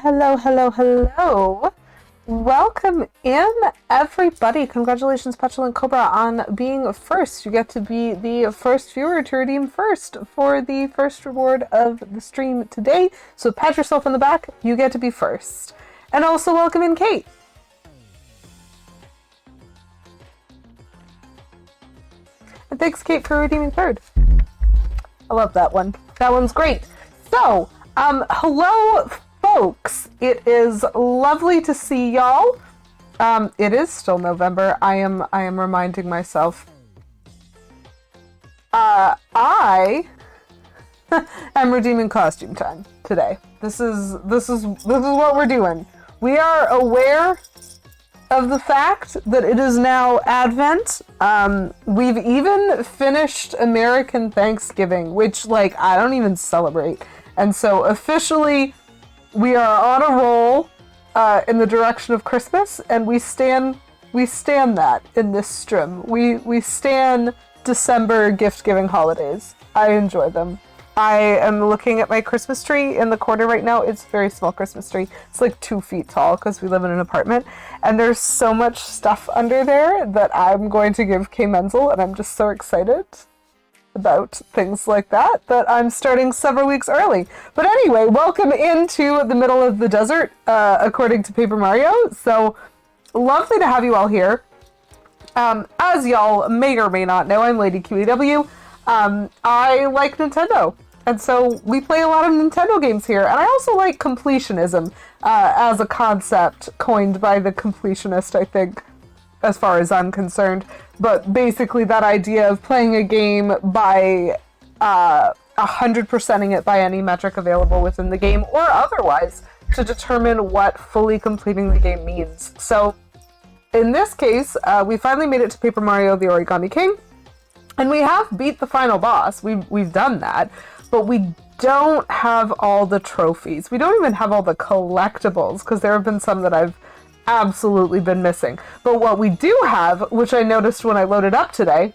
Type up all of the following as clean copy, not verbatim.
Hello. Welcome in, everybody. Congratulations, Petulant Cobra, on being first. You get to be the first viewer to redeem first for the first reward of the stream today. So pat yourself on the back. You get to be first. And also welcome in, Kate. And thanks, Kate, for redeeming third. I love that one. That one's great. So, hello, folks. It is lovely to see y'all. It is still November. I am reminding myself. I am redeeming costume time today. This is what we're doing. We are aware of the fact that it is now Advent. We've even finished American Thanksgiving, which, like, I don't even celebrate. And so officially we are on a roll in the direction of Christmas, and we stand that in this stream. We stand December gift-giving holidays. I enjoy them. I am looking at my Christmas tree in the corner right now. It's a very small Christmas tree. It's like 2 feet tall because we live in an apartment. And there's so much stuff under there that I'm going to give Kay Menzel, and I'm just so excited about things like that I'm starting several weeks early. But anyway, welcome into the middle of the desert, according to Paper Mario. So lovely to have you all here. As y'all may or may not know, I'm Lady QEW. I like Nintendo. And so we play a lot of Nintendo games here. And I also like completionism as a concept coined by the completionist, I think, as far as I'm concerned. But basically that idea of playing a game by 100%ing it by any metric available within the game or otherwise to determine what fully completing the game means. So in this case, we finally made it to Paper Mario the Origami King. And we have beat the final boss. We've done that. But we don't have all the trophies. We don't even have all the collectibles, because there have been some that I've absolutely been missing. But what we do have, which I noticed when I loaded up today,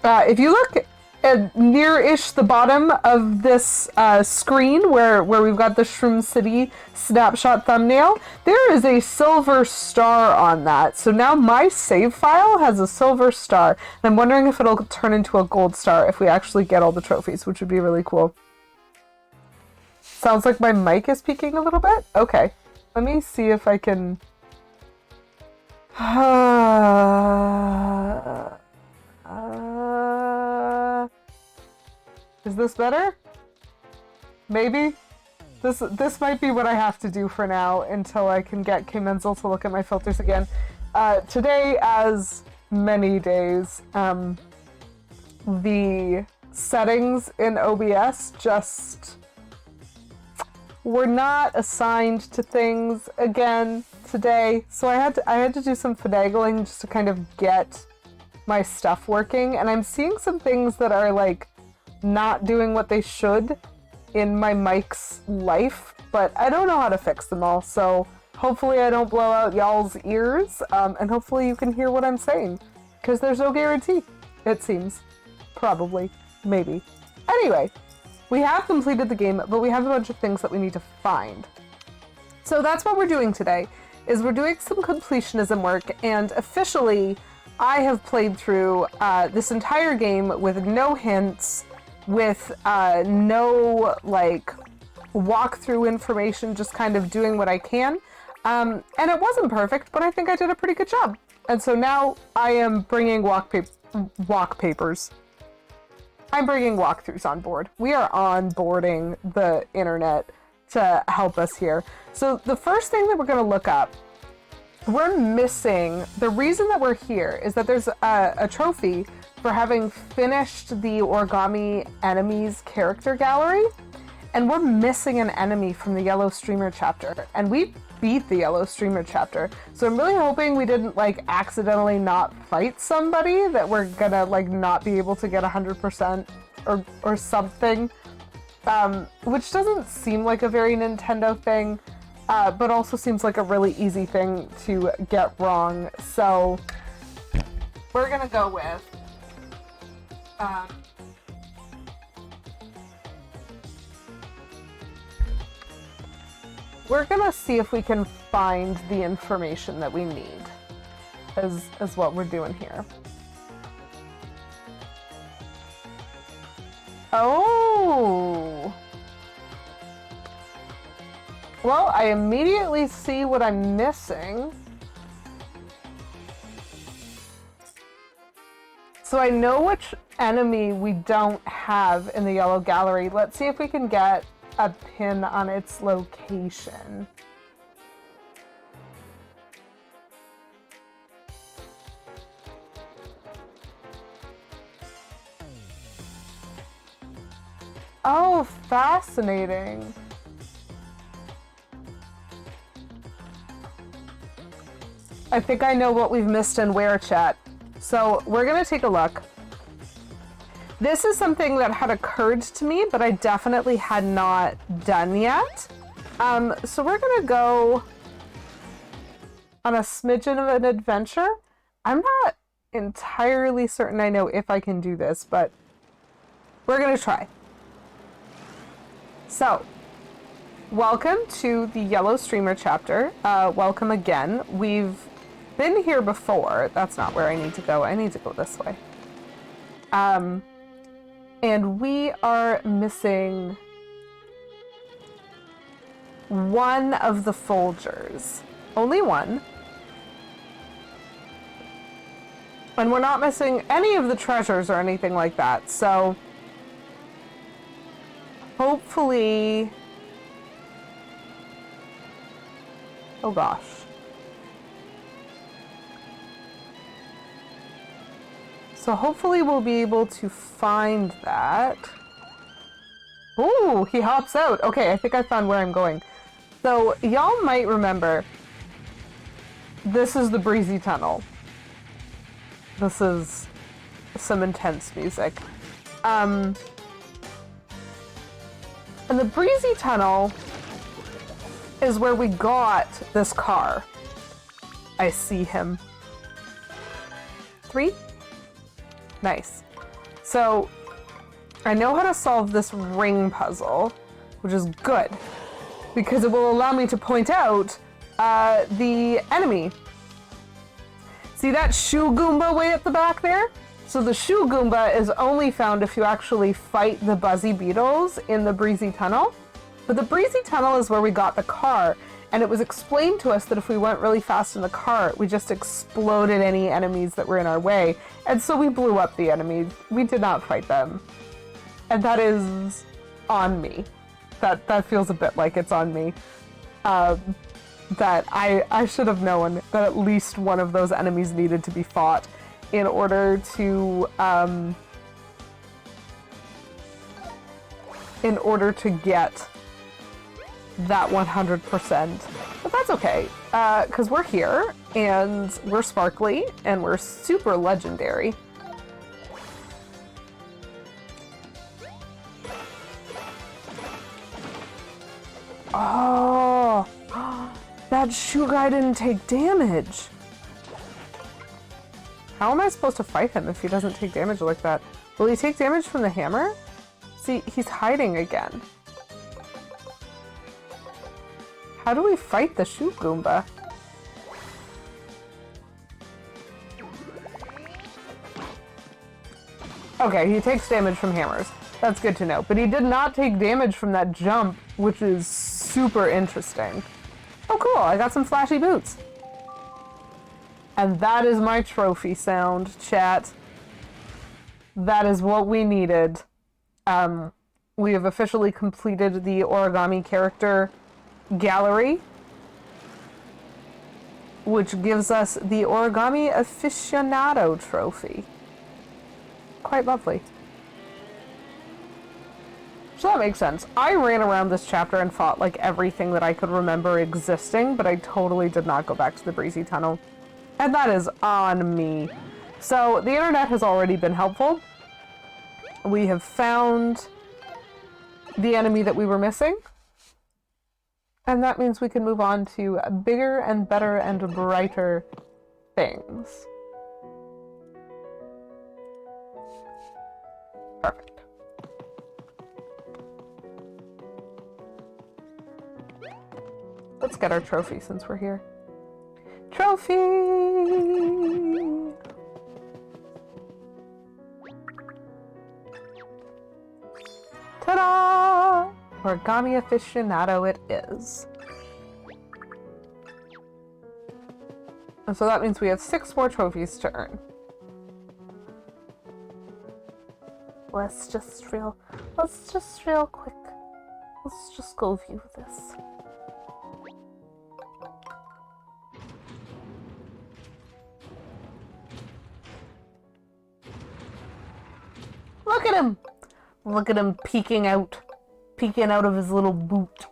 if you look at near-ish the bottom of this screen where we've got the Shroom City snapshot thumbnail, there is a silver star on that. So now my save file has a silver star, and I'm wondering if it'll turn into a gold star if we actually get all the trophies, which would be really cool. Sounds like my mic is peaking a little bit? Okay. Let me see if I can... Is this better? Maybe? This might be what I have to do for now until I can get Kay Menzel to look at my filters again. Today, as many days, the settings in OBS just were not assigned to things again today. So I had to do some finagling just to kind of get my stuff working. And I'm seeing some things that are like not doing what they should in my mic's life, but I don't know how to fix them all. So hopefully I don't blow out y'all's ears, and hopefully you can hear what I'm saying, because there's no guarantee, it seems. Probably. Maybe. Anyway, we have completed the game, but we have a bunch of things that we need to find. So that's what we're doing today, is we're doing some completionism work, and officially I have played through this entire game with no hints, with no, like, walkthrough information, just kind of doing what I can. And it wasn't perfect, but I think I did a pretty good job. And so now I am bringing walkthroughs on board. We are onboarding the internet to help us here. So the first thing that we're going to look up, we're missing, the reason that we're here is that there's a trophy for having finished the Origami Enemies character gallery, and we're missing an enemy from the Yellow Streamer chapter, and we beat the Yellow Streamer chapter. So I'm really hoping we didn't, like, accidentally not fight somebody, that we're gonna, like, not be able to get 100% or something, which doesn't seem like a very Nintendo thing, but also seems like a really easy thing to get wrong. So we're gonna go with we're gonna see if we can find the information that we need as what we're doing here. Oh! Well, I immediately see what I'm missing. So I know which enemy we don't have in the yellow gallery. Let's see if we can get a pin on its location. Oh, fascinating. I think I know what we've missed in where, chat. So we're gonna take a look. This is something that had occurred to me, but I definitely had not done yet. So we're gonna go on a smidgen of an adventure. I'm not entirely certain I know if I can do this, but we're gonna try. So, welcome to the Yellow Streamer chapter. Welcome again. We've been here before. That's not where I need to go. I need to go this way. And we are missing one of the Folgers. Only one. And we're not missing any of the treasures or anything like that. So hopefully... Oh gosh. So hopefully we'll be able to find that. Ooh, he hops out. Okay, I think I found where I'm going. So y'all might remember, this is the Breezy Tunnel. This is some intense music. And the Breezy Tunnel is where we got this car. I see him. 3? Nice. So, I know how to solve this ring puzzle, which is good, because it will allow me to point out the enemy. See that shoe Goomba way at the back there? So the shoe Goomba is only found if you actually fight the Buzzy Beetles in the Breezy Tunnel. But the Breezy Tunnel is where we got the car, and it was explained to us that if we went really fast in the car, we just exploded any enemies that were in our way. And so we blew up the enemies. We did not fight them. And that is on me. That feels a bit like it's on me. That I should have known that at least one of those enemies needed to be fought in order to get that 100%. But that's okay, because we're here, and we're sparkly, and we're super legendary. Oh, that shoe guy didn't take damage. How am I supposed to fight him if he doesn't take damage like that? Will he take damage from the hammer? See, he's hiding again. How do we fight the shoe Goomba? Okay, he takes damage from hammers. That's good to know. But he did not take damage from that jump, which is super interesting. Oh cool, I got some flashy boots. And that is my trophy sound, chat. That is what we needed. We have officially completed the origami character gallery, which gives us the Origami Aficionado trophy. Quite lovely. So that makes sense. I ran around this chapter and fought like everything that I could remember existing, but I totally did not go back to the Breezy Tunnel. And that is on me. So the internet has already been helpful. We have found the enemy that we were missing. And that means we can move on to bigger and better and brighter things. Perfect. Let's get our trophy since we're here. Trophy! Ta-da! Origami aficionado it is. And so that means we have 6 more trophies to earn. Let's just real quick. Let's just go view this. Look at him! Look at him peeking out of his little boot.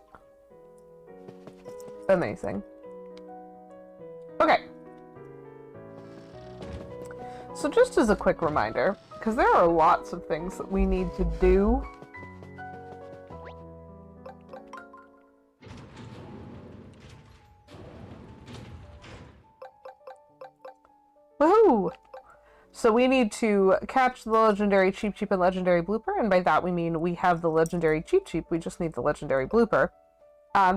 Amazing. Okay. So just as a quick reminder, because there are lots of things that we need to do. Woohoo! So we need to catch the legendary Cheep Cheep and legendary blooper, and by that we mean we have the legendary Cheep Cheep, we just need the legendary blooper.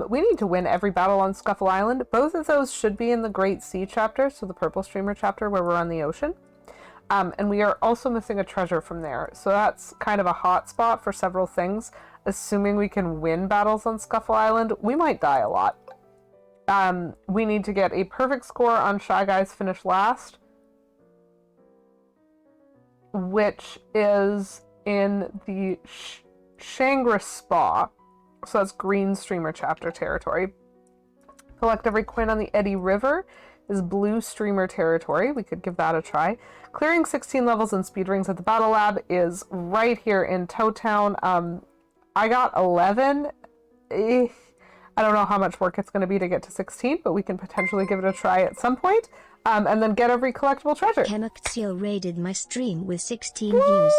We need to win every battle on Scuffle Island. Both of those should be in the Great Sea chapter, so the Purple Streamer chapter where we're on the ocean. And we are also missing a treasure from there, so that's kind of a hot spot for several things. Assuming we can win battles on Scuffle Island, we might die a lot. We need to get a perfect score on Shy Guys Finish Last, which is in the Shangri Spa. So that's Green Streamer chapter territory. Collect every coin on the Eddy River is Blue Streamer territory. We could give that a try. Clearing 16 levels in speed rings at the Battle Lab is right here in Tow Town. I got 11. I don't know how much work it's going to be to get to 16, but we can potentially give it a try at some point. And then get every collectible treasure. Kemakziel raided my stream with 16 views.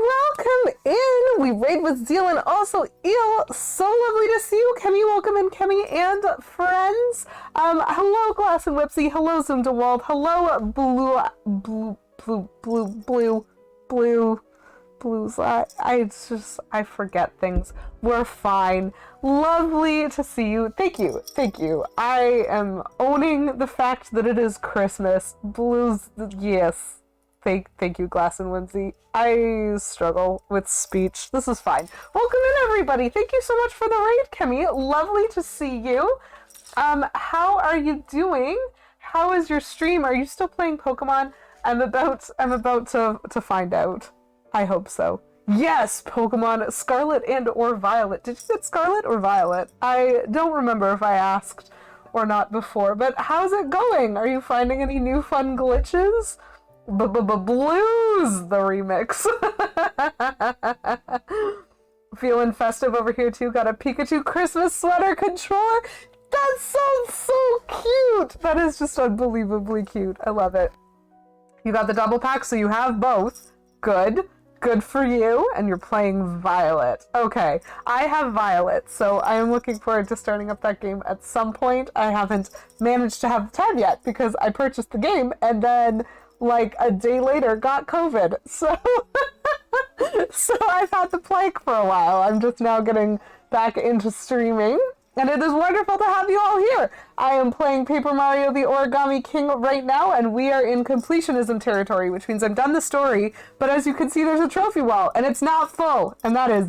Welcome in! We raid with Zeal and also Eel. So lovely to see you, Kemi. Welcome in, Kemi and friends. Hello, Glass and Whipsy. Hello, Zoom DeWald. Hello, Blues. I forget things. We're fine. Lovely to see you. Thank you. I am owning the fact that it is Christmas. Blues, yes. Thank you, Glass and Whimsy. I struggle with speech. This is fine. Welcome in, everybody. Thank you so much for the raid, Kemi. Lovely to see you. How are you doing? How is your stream? Are you still playing Pokemon? I'm about to find out. I hope so. Yes, Pokemon Scarlet and or Violet. Did you get Scarlet or Violet? I don't remember if I asked or not before, but how's it going? Are you finding any new fun glitches? Blues, the remix. Feeling festive over here too. Got a Pikachu Christmas sweater controller. That sounds so cute. That is just unbelievably cute. I love it. You got the double pack, so you have both. Good. Good for you, and you're playing Violet. Okay, I have Violet, so I am looking forward to starting up that game at some point. I haven't managed to have the time yet because I purchased the game and then, like, a day later got COVID. So, so I've had the plague for a while. I'm just now getting back into streaming. And it is wonderful to have you all here. I am playing Paper Mario the Origami King right now, and we are in Completionism territory, which means I've done the story, but as you can see, there's a trophy wall, and it's not full, and that is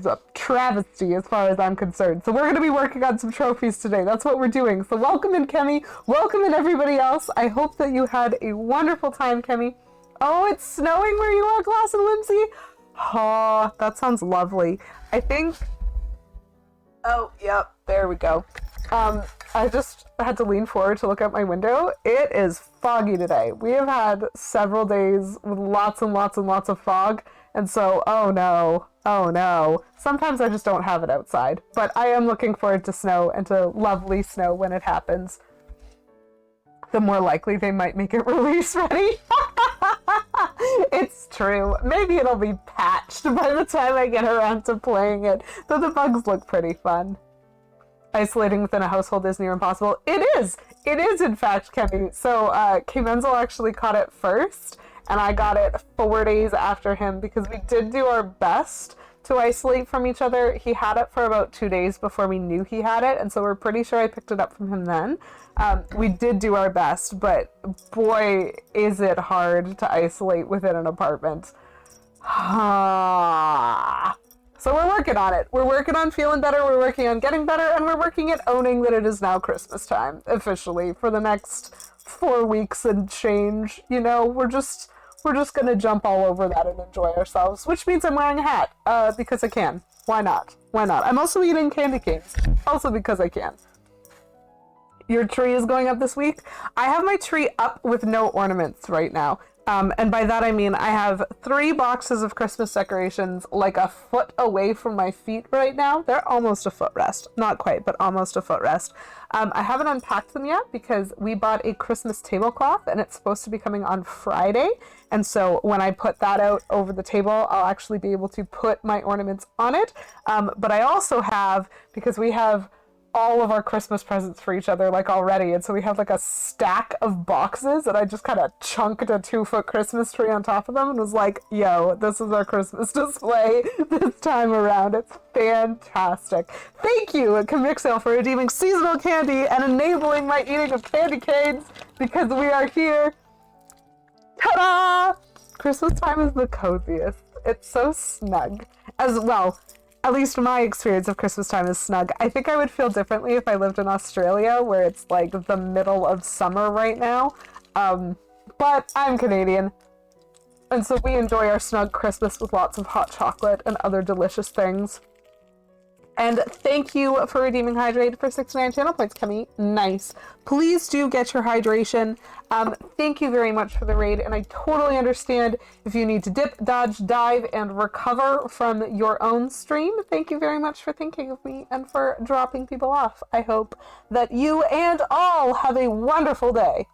a travesty as far as I'm concerned. So we're going to be working on some trophies today. That's what we're doing. So welcome in, Kemi. Welcome in, everybody else. I hope that you had a wonderful time, Kemi. Oh, it's snowing where you are, Glass and Whimsy? Oh, that sounds lovely. I think... Oh, yep, there we go. I just had to lean forward to look out my window. It is foggy today. We have had several days with lots and lots and lots of fog, and so, oh no. Sometimes I just don't have it outside, but I am looking forward to snow and to lovely snow when it happens. The more likely they might make it release ready. It's true. Maybe it'll be patched by the time I get around to playing it, though the bugs look pretty fun. Isolating within a household is near impossible. It is! It is, in fact, Kemi. So, K-Menzel actually caught it first, and I got it 4 days after him because we did do our best to isolate from each other. He had it for about 2 days before we knew he had it, and so we're pretty sure I picked it up from him then. We did do our best, but boy, is it hard to isolate within an apartment. So we're working on it. We're working on feeling better, we're working on getting better, and we're working at owning that it is now Christmas time, officially, for the next 4 weeks and change. You know, we're just gonna jump all over that and enjoy ourselves, which means I'm wearing a hat, because I can. Why not? Why not? I'm also eating candy canes, also because I can. Your tree is going up this week? I have my tree up with no ornaments right now. And by that I mean I have 3 boxes of Christmas decorations like a foot away from my feet right now. They're almost a footrest. Not quite, but almost a footrest. I haven't unpacked them yet because we bought a Christmas tablecloth and it's supposed to be coming on Friday. And so when I put that out over the table, I'll actually be able to put my ornaments on it. But I also have, because we have all of our Christmas presents for each other like already, and so we have like a stack of boxes, and I just kind of chunked a 2-foot Christmas tree on top of them and was like, yo, this is our Christmas display this time around. It's fantastic. Thank you, Comixale, for redeeming seasonal candy and enabling my eating of candy canes, because we are here. Ta-da! Christmas time is the coziest. It's so snug. As well, at least my experience of Christmas time is snug. I think I would feel differently if I lived in Australia, where it's like the middle of summer right now. But I'm Canadian, and so we enjoy our snug Christmas with lots of hot chocolate and other delicious things. And thank you for redeeming Hydrate for 69 channel points, Kemi. Nice. Please do get your hydration. Thank you very much for the raid, and I totally understand if you need to dip, dodge, dive, and recover from your own stream. Thank you very much for thinking of me and for dropping people off. I hope that you and all have a wonderful day.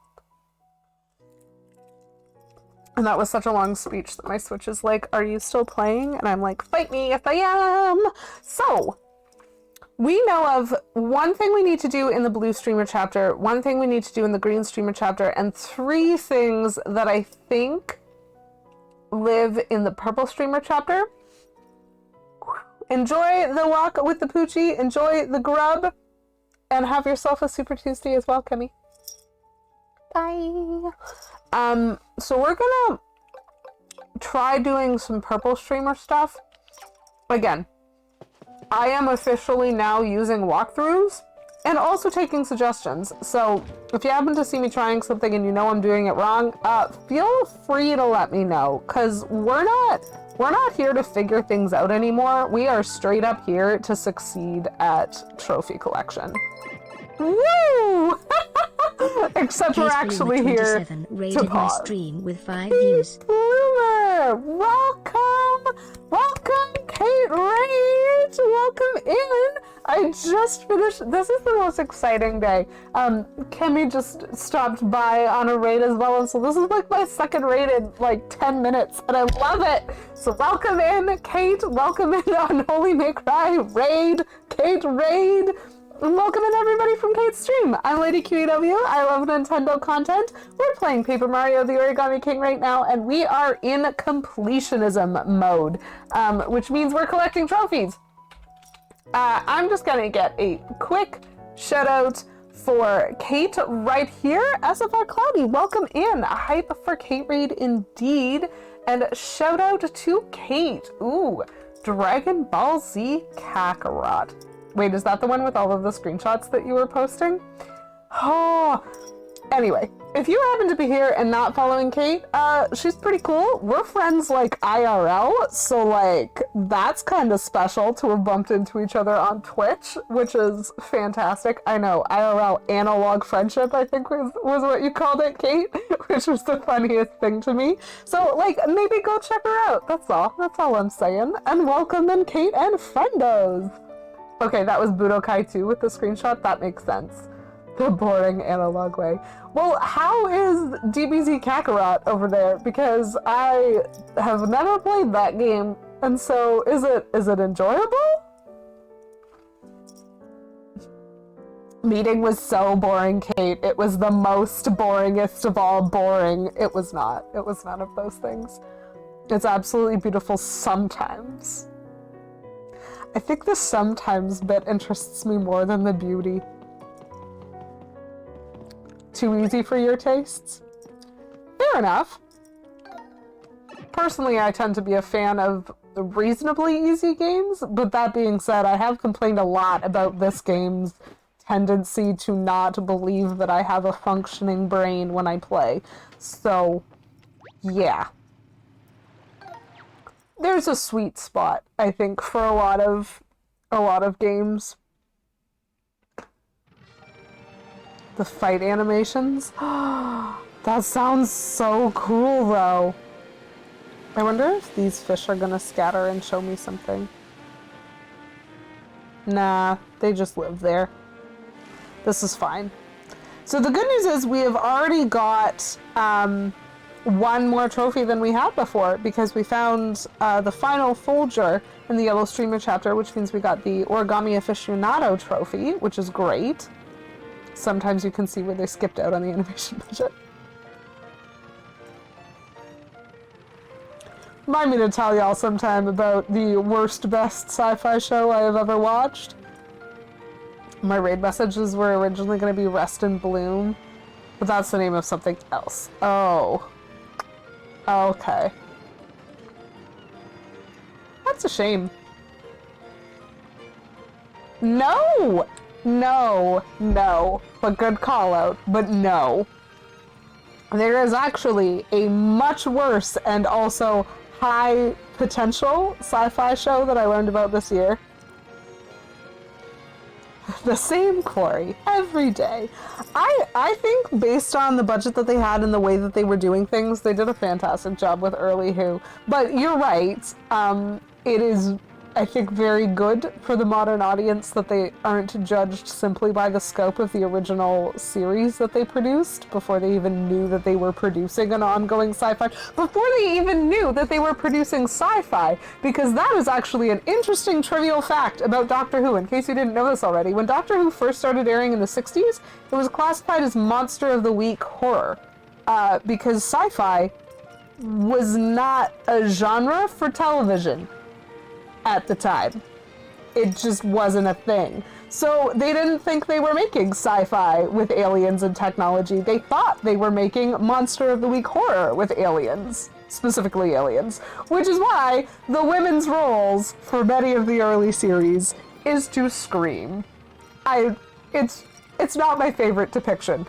And that was such a long speech that my Switch is like, are you still playing? And I'm like, fight me if I am. So, we know of one thing we need to do in the blue streamer chapter, one thing we need to do in the green streamer chapter, and 3 things that I think live in the purple streamer chapter. Enjoy the walk with the Poochie, enjoy the grub, and have yourself a Super Tuesday as well, Kemi. Bye. So we're gonna try doing some purple streamer stuff. Again, I am officially now using walkthroughs and also taking suggestions. So if you happen to see me trying something and you know I'm doing it wrong, feel free to let me know, because we're not here to figure things out anymore. We are straight up here to succeed at trophy collection. Woo! Except we're actually here to pause. My stream with 5 views. Bloomer, welcome, welcome, Kate Rage, welcome in. I just finished. This is the most exciting day. Kemi just stopped by on a raid as well, and so this is like my second raid in like 10 minutes, and I love it. So welcome in, Kate. Welcome in on Holy May Cry raid, Kate raid. And welcome in everybody from Kate's stream. I'm Lady QEW. I love Nintendo content. We're playing Paper Mario the Origami King right now, and we are in completionism mode, which means we're collecting trophies. I'm just gonna get a quick shout out for Kate right here. SFR Cloudy, welcome in. A hype for Kate raid indeed. And shout out to Kate. Ooh, Dragon Ball Z Kakarot. Wait, is that the one with all of the screenshots that you were posting? Oh, anyway, if you happen to be here and not following Kate, she's pretty cool. We're friends like IRL, so like that's kind of special to have bumped into each other on Twitch, which is fantastic. I know, IRL analog friendship, I think was what you called it, Kate, which was the funniest thing to me. So like maybe go check her out. That's all I'm saying. And welcome in Kate and friendos. Okay, that was Budokai 2 with the screenshot. That makes sense. The boring analog way. Well, how is DBZ Kakarot over there? Because I have never played that game, and so is it enjoyable? Meeting was so boring, Kate. It was the most boringest of all boring. It was not. It was none of those things. It's absolutely beautiful sometimes. I think the sometimes bit interests me more than the beauty. Too easy for your tastes? Fair enough. Personally, I tend to be a fan of reasonably easy games, but that being said, I have complained a lot about this game's tendency to not believe that I have a functioning brain when I play. So, yeah. There's a sweet spot, I think, for a lot of games. The fight animations? That sounds so cool, though. I wonder if these fish are gonna scatter and show me something. Nah, they just live there. This is fine. So the good news is we have already got one more trophy than we had before, because we found the final Folger in the Yellow Streamer chapter, which means we got the Origami Aficionado trophy, which is great. Sometimes you can see where they skipped out on the animation budget. Remind me to tell y'all sometime about the worst best sci-fi show I have ever watched. My raid messages were originally going to be Rest in Bloom, but that's the name of something else. Oh. Okay. That's a shame. No! No. No. But good call out. But no. There is actually a much worse and also high potential sci-fi show that I learned about this year. The same quarry every day. I think based on the budget that they had and the way that they were doing things, they did a fantastic job with Early Who. But you're right. It is, I think, very good for the modern audience that they aren't judged simply by the scope of the original series that they produced before they even knew that they were producing an ongoing sci-fi, before they even knew that they were producing sci-fi, because that is actually an interesting trivial fact about Doctor Who, in case you didn't know this already. When Doctor Who first started airing in the 60s, it was classified as Monster of the Week horror, because sci-fi was not a genre for television at the time. It just wasn't a thing. So they didn't think they were making sci-fi with aliens and technology. They thought they were making Monster of the Week horror with aliens. Specifically aliens. Which is why the women's roles for many of the early series is to scream. It's not my favorite depiction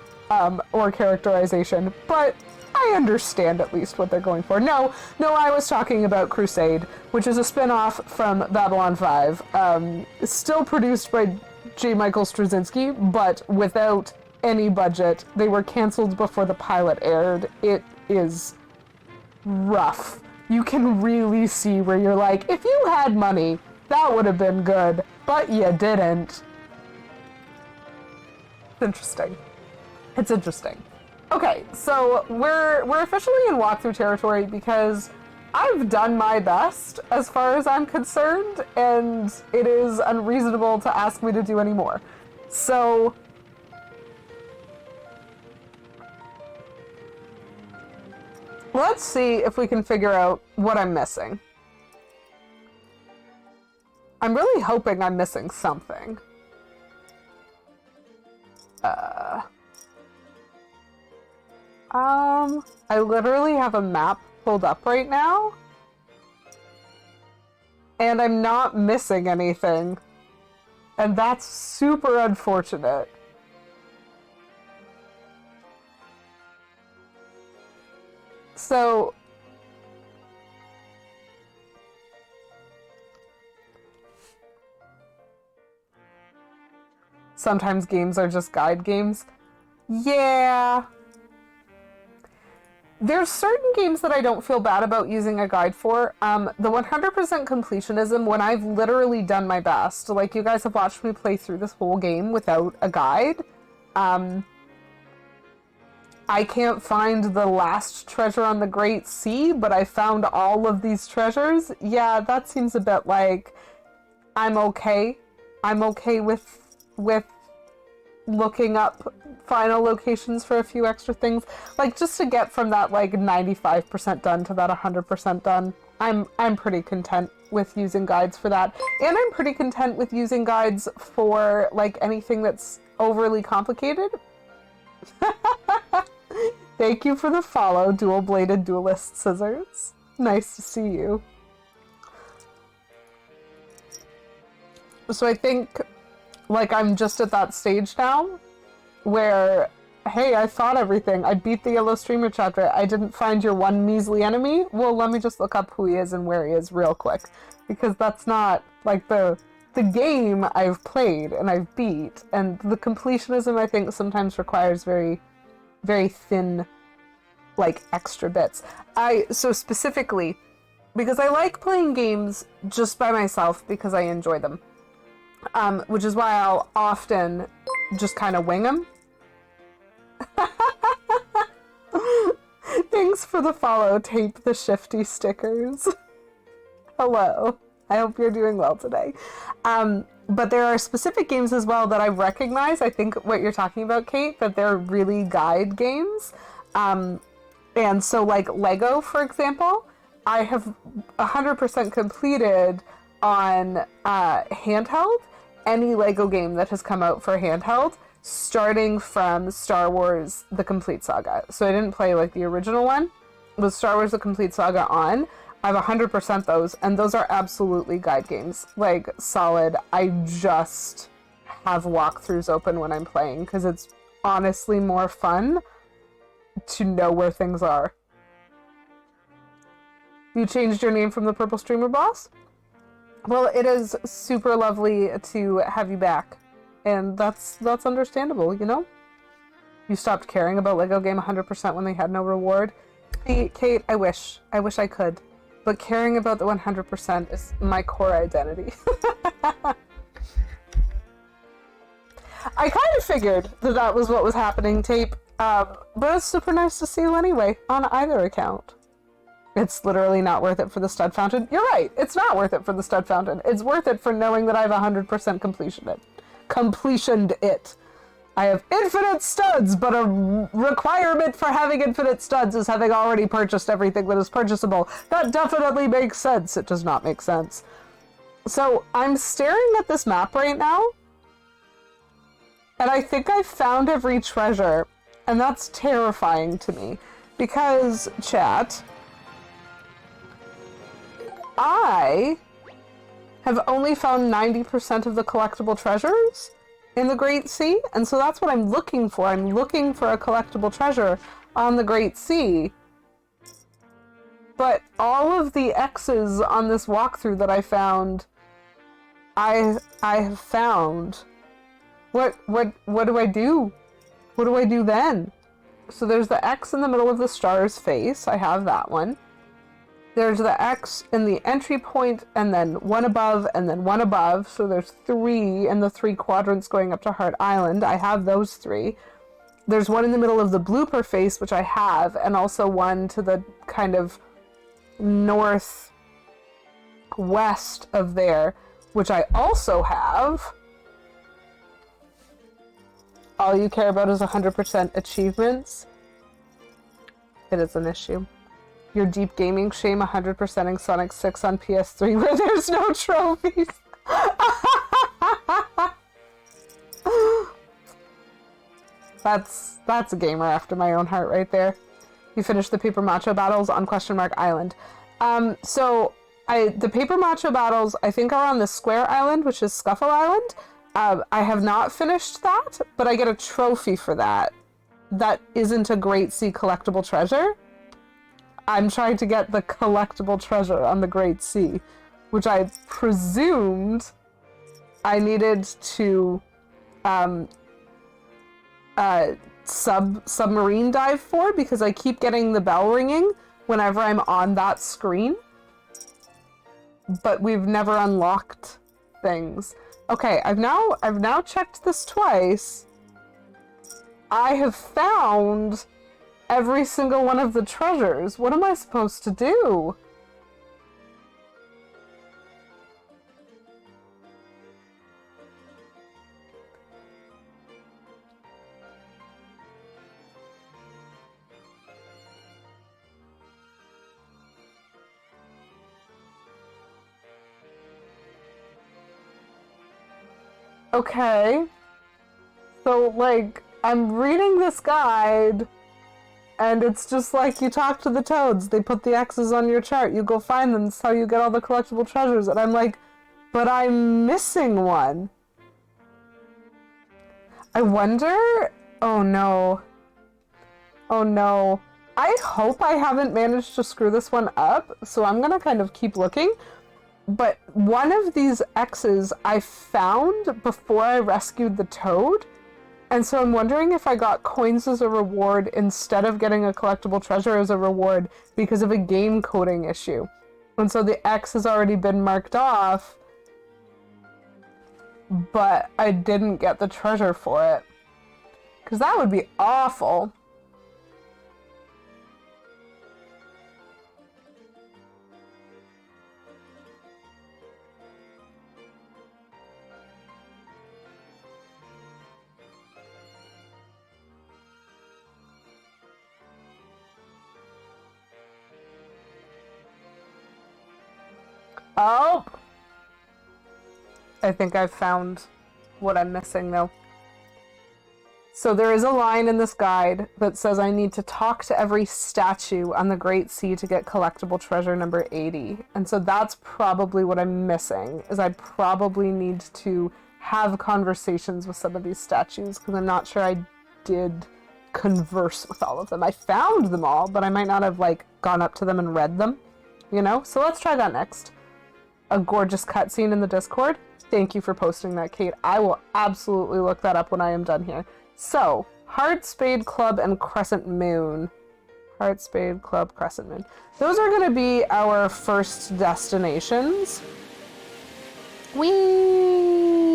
or characterization, but I understand at least what they're going for. No, I was talking about Crusade, which is a spin-off from Babylon 5. It's still produced by J. Michael Straczynski, but without any budget. They were canceled before the pilot aired. It is rough. You can really see where you're like, if you had money, that would have been good, but you didn't. It's interesting. It's interesting. Okay, so we're officially in walkthrough territory because I've done my best as far as I'm concerned, and it is unreasonable to ask me to do any more. So let's see if we can figure out what I'm missing. I'm really hoping I'm missing something. I literally have a map pulled up right now, and I'm not missing anything, and that's super unfortunate. So sometimes games are just guide games. Yeah. There's certain games that I don't feel bad about using a guide for. The 100% completionism, when I've literally done my best, like you guys have watched me play through this whole game without a guide. I can't find the last treasure on the Great Sea, but I found all of these treasures. Yeah, that seems a bit like I'm okay. I'm okay with looking up final locations for a few extra things, like just to get from that like 95% done to that 100% done. I'm pretty content with using guides for that. And I'm pretty content with using guides for like anything that's overly complicated. Thank you for the follow, dual-bladed duelist scissors. Nice to see you. So I think like I'm just at that stage now where, hey, I thought everything. I beat the yellow streamer chapter. I didn't find your one measly enemy. Well, let me just look up who he is and where he is real quick. Because that's not, like, the game I've played and I've beat. And the completionism, I think, sometimes requires very, very thin, like, extra bits. So specifically, because I like playing games just by myself because I enjoy them. Which is why I'll often just kind of wing them. Thanks for the follow, Tape the Shifty stickers. Hello. I hope you're doing well today. But there are specific games as well that I recognize. I think what you're talking about, Kate, that they're really guide games. And so like Lego, for example, I have 100% completed on handheld any Lego game that has come out for handheld, starting from Star Wars The Complete Saga. So I didn't play like the original one, with Star Wars The Complete Saga on. I have 100% those, and those are absolutely guide games. Like, solid. I just have walkthroughs open when I'm playing, because it's honestly more fun to know where things are. You changed your name from the Purple Streamer Boss? Well, it is super lovely to have you back. And that's understandable, you know? You stopped caring about Lego Game 100% when they had no reward. See, Kate, I wish I could. But caring about the 100% is my core identity. I kind of figured that was what was happening, Tape. But it's super nice to see you anyway, on either account. It's literally not worth it for the stud fountain. You're right, it's not worth it for the stud fountain. It's worth it for knowing that I have 100% completioned it. I have infinite studs, but a requirement for having infinite studs is having already purchased everything that is purchasable. That definitely makes sense. It does not make sense. So I'm staring at this map right now, and I think I found every treasure, and that's terrifying to me. Because, chat, I have only found 90% of the collectible treasures in the Great Sea, and so that's what I'm looking for. I'm looking for a collectible treasure on the Great Sea. But all of the X's on this walkthrough that I found, I have found. What do I do? What do I do then? So there's the X in the middle of the star's face. I have that one. There's the X in the entry point, and then one above, and then one above. So there's 3 in the 3 quadrants going up to Heart Island. I have those 3. There's one in the middle of the blooper face, which I have, and also one to the kind of northwest of there, which I also have. All you care about is 100% achievements. It is an issue. Your deep gaming shame 100%ing Sonic 6 on PS3 where there's no trophies. That's a gamer after my own heart right there. You finished the Paper Macho battles on Question Mark Island. So the Paper Macho battles I think are on the Square Island, which is Scuffle Island. I have not finished that, but I get a trophy for that. That isn't a Great Sea collectible treasure. I'm trying to get the collectible treasure on the Great Sea, which I presumed I needed to submarine dive for, because I keep getting the bell ringing whenever I'm on that screen. But we've never unlocked things. Okay, I've now checked this twice. I have found every single one of the treasures. What am I supposed to do? Okay. So, like, I'm reading this guide, and it's just like you talk to the toads. They put the X's on your chart. You go find them. That's how you get all the collectible treasures. And I'm like, but I'm missing one. I wonder... Oh, no. Oh, no. I hope I haven't managed to screw this one up, so I'm gonna kind of keep looking. But one of these X's I found before I rescued the toad, and so I'm wondering if I got coins as a reward instead of getting a collectible treasure as a reward because of a game coding issue. And so the X has already been marked off, but I didn't get the treasure for it. Because that would be awful. Oh! I think I've found what I'm missing, though. So there is a line in this guide that says I need to talk to every statue on the Great Sea to get collectible treasure number 80. And so that's probably what I'm missing, is I probably need to have conversations with some of these statues, because I'm not sure I did converse with all of them. I found them all, but I might not have, like, gone up to them and read them, you know? So let's try that next. A gorgeous cutscene in the Discord. Thank you for posting that, Kate. I will absolutely look that up when I am done here. So, Heart, Spade, Club, and Crescent Moon. Heart, Spade, Club, Crescent Moon. Those are going to be our first destinations. Whee!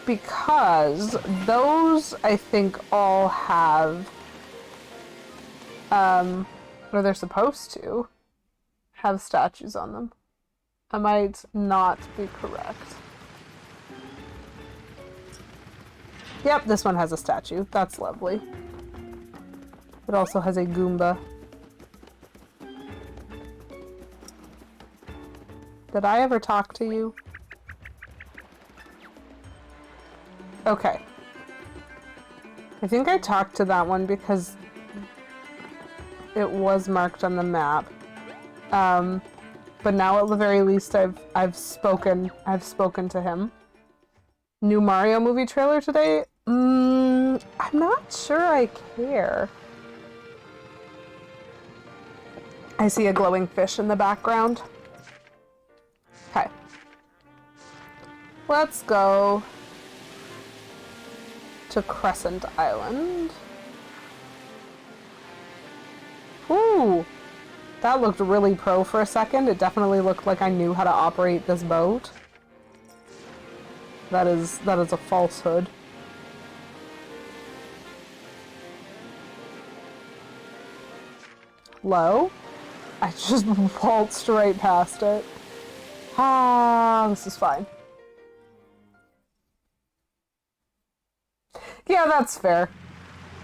Because those, I think, all have... or they're supposed to have statues on them. I might not be correct. Yep, this one has a statue. That's lovely. It also has a Goomba. Did I ever talk to you? Okay. I think I talked to that one because it was marked on the map. But now at the very least I've spoken to him. New Mario movie trailer today? I'm not sure I care. I see a glowing fish in the background. Okay. Let's go to Crescent Island. Ooh! That looked really pro for a second. It definitely looked like I knew how to operate this boat. That is a falsehood. Low? I just waltzed right past it. Ah, this is fine. Yeah, that's fair.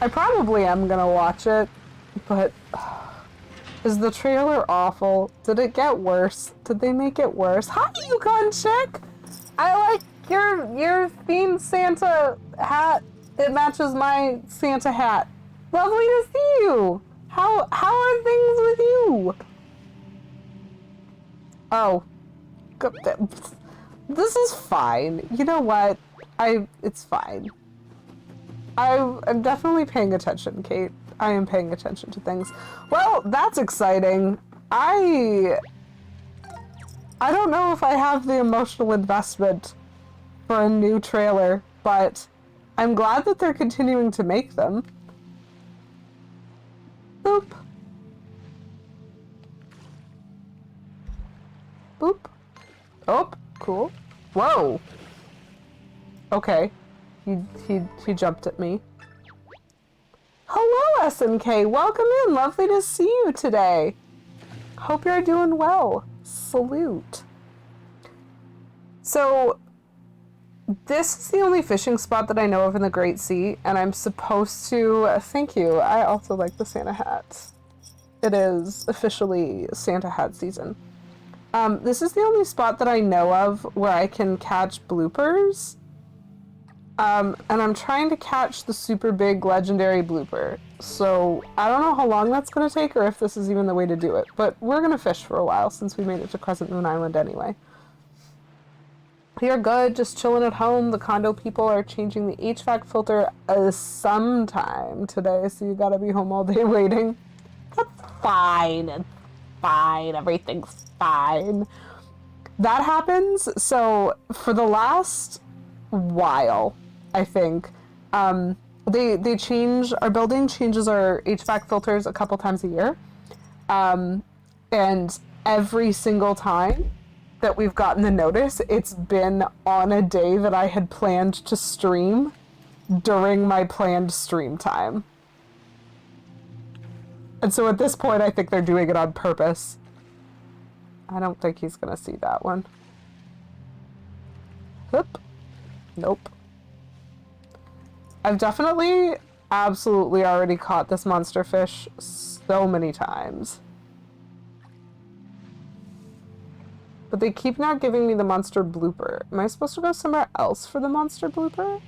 I probably am gonna watch it, but... Is the trailer awful? Did it get worse? Did they make it worse? Hi, Yukon Chick! I like your themed Santa hat. It matches my Santa hat. Lovely to see you! How are things with you? Oh. This is fine. You know what? It's fine. I'm definitely paying attention, Kate. I am paying attention to things. Well, that's exciting. I don't know if I have the emotional investment for a new trailer, but I'm glad that they're continuing to make them. Boop. Boop. Oh, cool. Whoa. Okay. He jumped at me. Hello, SNK. Welcome in. Lovely to see you today. Hope you're doing well. Salute. So, this is the only fishing spot that I know of in the Great Sea, and I'm supposed to... thank you. I also like the Santa hat. It is officially Santa hat season. This is the only spot that I know of where I can catch bloopers. And I'm trying to catch the super big legendary blooper. So I don't know how long that's going to take or if this is even the way to do it. But we're going to fish for a while since we made it to Crescent Moon Island anyway. You're good, just chilling at home. The condo people are changing the HVAC filter sometime today, so you gotta be home all day waiting. That's fine. It's fine. Everything's fine. That happens. So for the last while, I think, they change, our building changes our HVAC filters a couple times a year. And every single time that we've gotten the notice, it's been on a day that I had planned to stream during my planned stream time. And so at this point, I think they're doing it on purpose. I don't think he's gonna see that one. Whoop. Nope. I've definitely, absolutely already caught this monster fish so many times. But they keep not giving me the monster blooper. Am I supposed to go somewhere else for the monster blooper?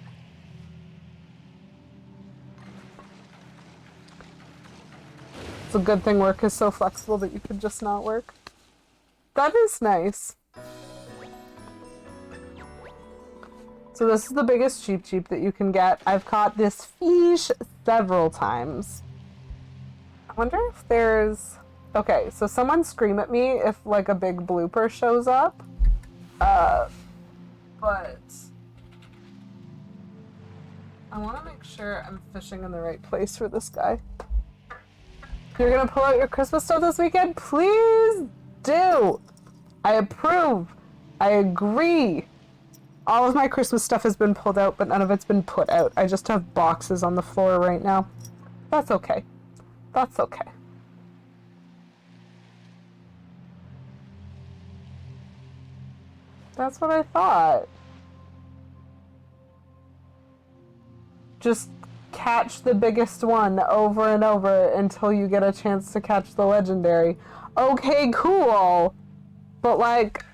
It's a good thing work is so flexible that you can just not work. That is nice. So this is the biggest cheap that you can get. I've caught this fish several times. I wonder if there's... Okay, so someone scream at me if, like, a big blooper shows up. But... I want to make sure I'm fishing in the right place for this guy. You're gonna pull out your Christmas stuff this weekend? Please do! I approve. I agree. All of my Christmas stuff has been pulled out, but none of it's been put out. I just have boxes on the floor right now. That's okay. That's okay. That's what I thought. Just catch the biggest one over and over until you get a chance to catch the legendary. Okay, cool. But, like,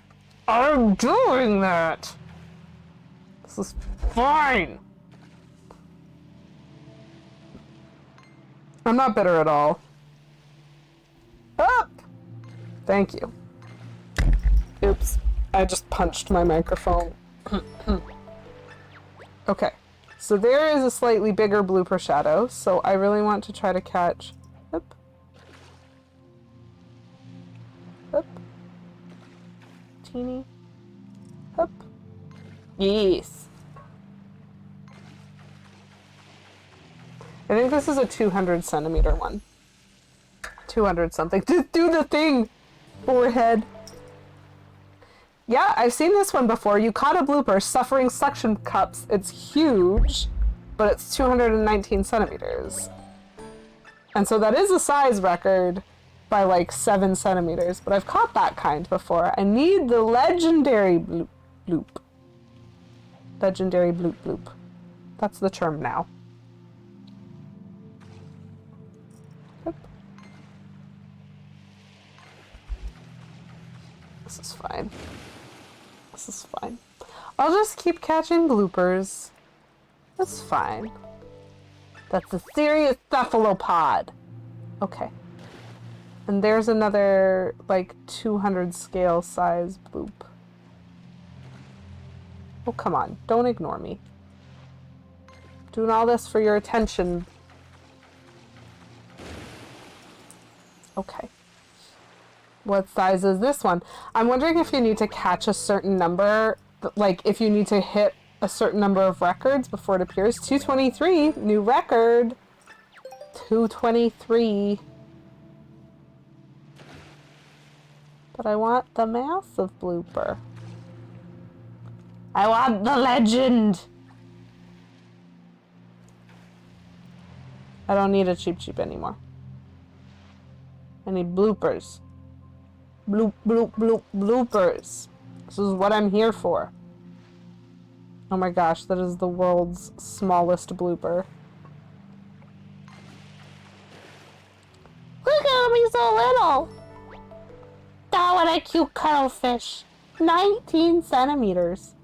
I'm doing that. This is fine. I'm not bitter at all. Up! Thank you. Oops. I just punched my microphone. Okay. So there is a slightly bigger blooper shadow, so I really want to try to catch... Up. Up. Teeny. Up. Yes. I think this is a 200 centimeter one. 200 something. Just do the thing! Forehead. Yeah, I've seen this one before. You caught a blooper, suffering suction cups. It's huge, but it's 219 centimeters. And so that is a size record by like 7 centimeters, but I've caught that kind before. I need the legendary bloop. Legendary bloop. That's the term now. Yep. This is fine. This is fine. I'll just keep catching bloopers. That's fine. That's a serious cephalopod. Okay. And there's another, like, 200 scale size bloop. Oh, come on. Don't ignore me. Doing all this for your attention. Okay. What size is this one? I'm wondering if you need to catch a certain number, like if you need to hit a certain number of records before it appears. 223, new record. 223. But I want the massive blooper. I want the legend. I don't need a cheap anymore. I need bloopers. Bloop, bloop, bloop, bloopers. This is what I'm here for. Oh my gosh, that is the world's smallest blooper. Look at me so little! Oh, what a cute cuttlefish. 19 centimeters.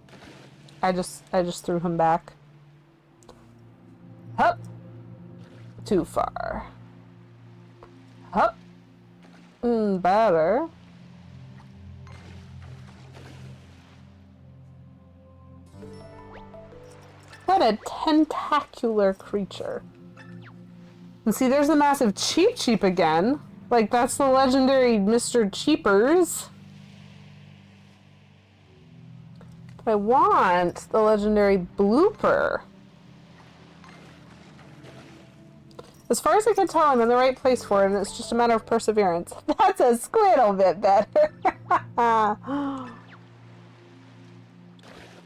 I just threw him back. Hup. Too far. Hup. Better. What a tentacular creature. And see, there's the massive Cheep Cheep again. Like, that's the legendary Mr. Cheapers. But I want the legendary Blooper. As far as I can tell, I'm in the right place for it, and it's just a matter of perseverance. That's a squiddle bit better.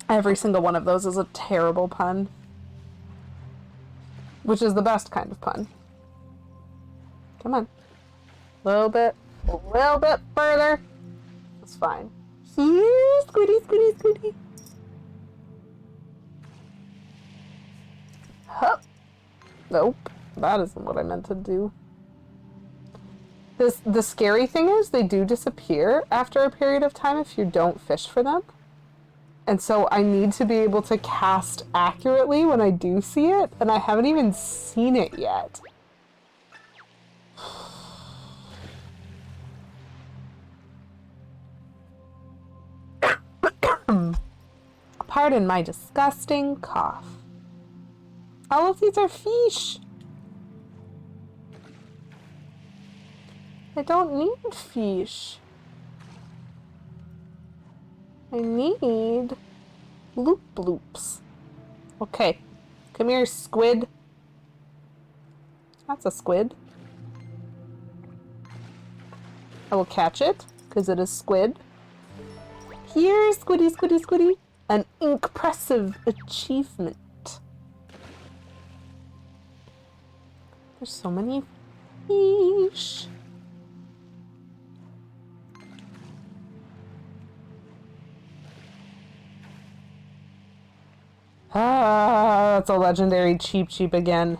Every single one of those is a terrible pun. Which is the best kind of pun. Come on. A little bit further. That's fine. Here, squiddy, squiddy, squiddy. Hup. Nope. That isn't what I meant to do. The scary thing is they do disappear after a period of time if you don't fish for them. And so I need to be able to cast accurately when I do see it, and I haven't even seen it yet. Pardon my disgusting cough. All of these are fish. I don't need fish. I need bloop bloops. Okay, come here, squid. That's a squid. I will catch it, because it is squid. Here, squiddy, squiddy, squiddy. An impressive achievement. There's so many fish. Ah, that's a legendary Cheep Cheep again.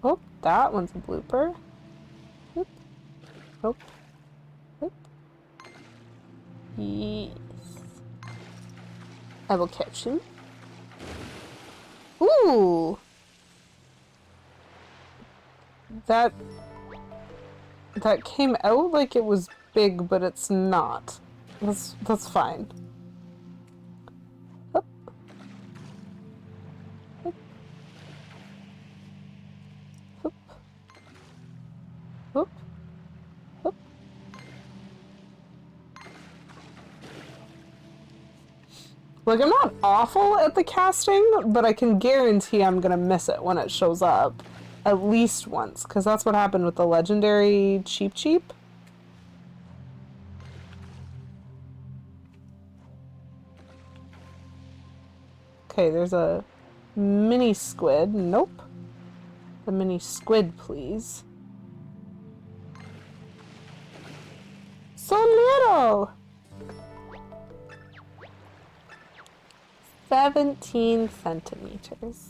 Oh, that one's a blooper. Oop. Oh. Oop. Yes. I will catch him. Ooh! That came out like it was big, but it's not. That's fine. Hup. Hup. Hup. Hup. Hup. Like, I'm not awful at the casting, but I can guarantee I'm gonna miss it when it shows up. At least once, because that's what happened with the legendary Cheep Cheep. Okay, there's a mini squid. Nope. The mini squid, please. So little! 17 centimeters.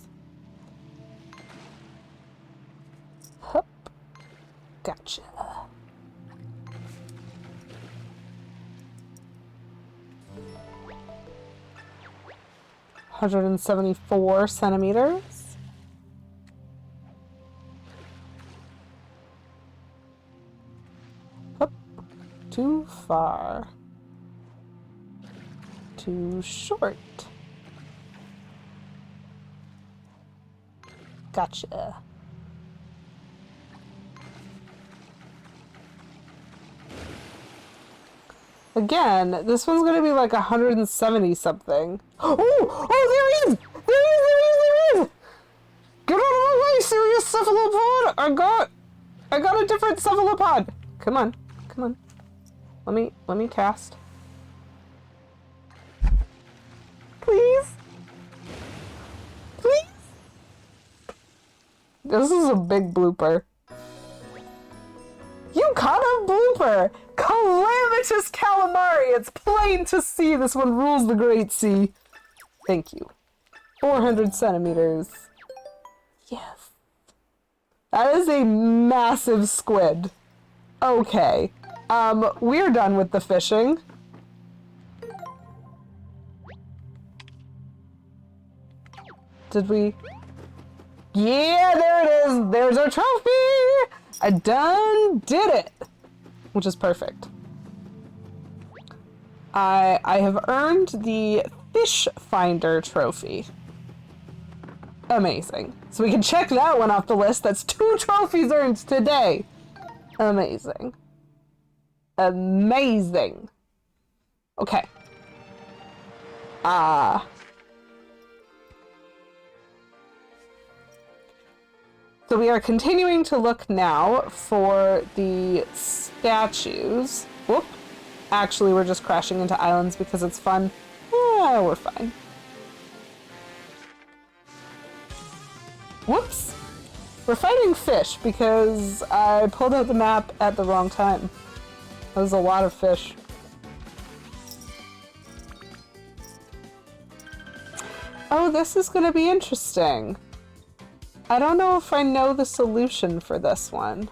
Hup. Gotcha. $174 centimeters. Hup. Too far. Too short. Gotcha. Again, this one's gonna be like 170 something. Oh, there he is! There he is! Get out of my way, serious cephalopod! I got a different cephalopod. Come on. Let me cast. Please. This is a big blooper. You caught a blooper! Calamitous calamari! It's plain to see this one rules the great sea. Thank you. 400 centimeters. Yes. That is a massive squid. Okay. We're done with the fishing. Did we? Yeah, there it is. There's our trophy. I done did it, which is perfect. I have earned the fish finder trophy. Amazing. So we can check that one off the list. That's 2 trophies earned today. Amazing. Amazing. Okay. So we are continuing to look now for the statues. Whoop. Actually, we're just crashing into islands because it's fun. Yeah, we're fine. Whoops. We're fighting fish because I pulled out the map at the wrong time. That was a lot of fish. Oh, this is gonna be interesting. I don't know if I know the solution for this one.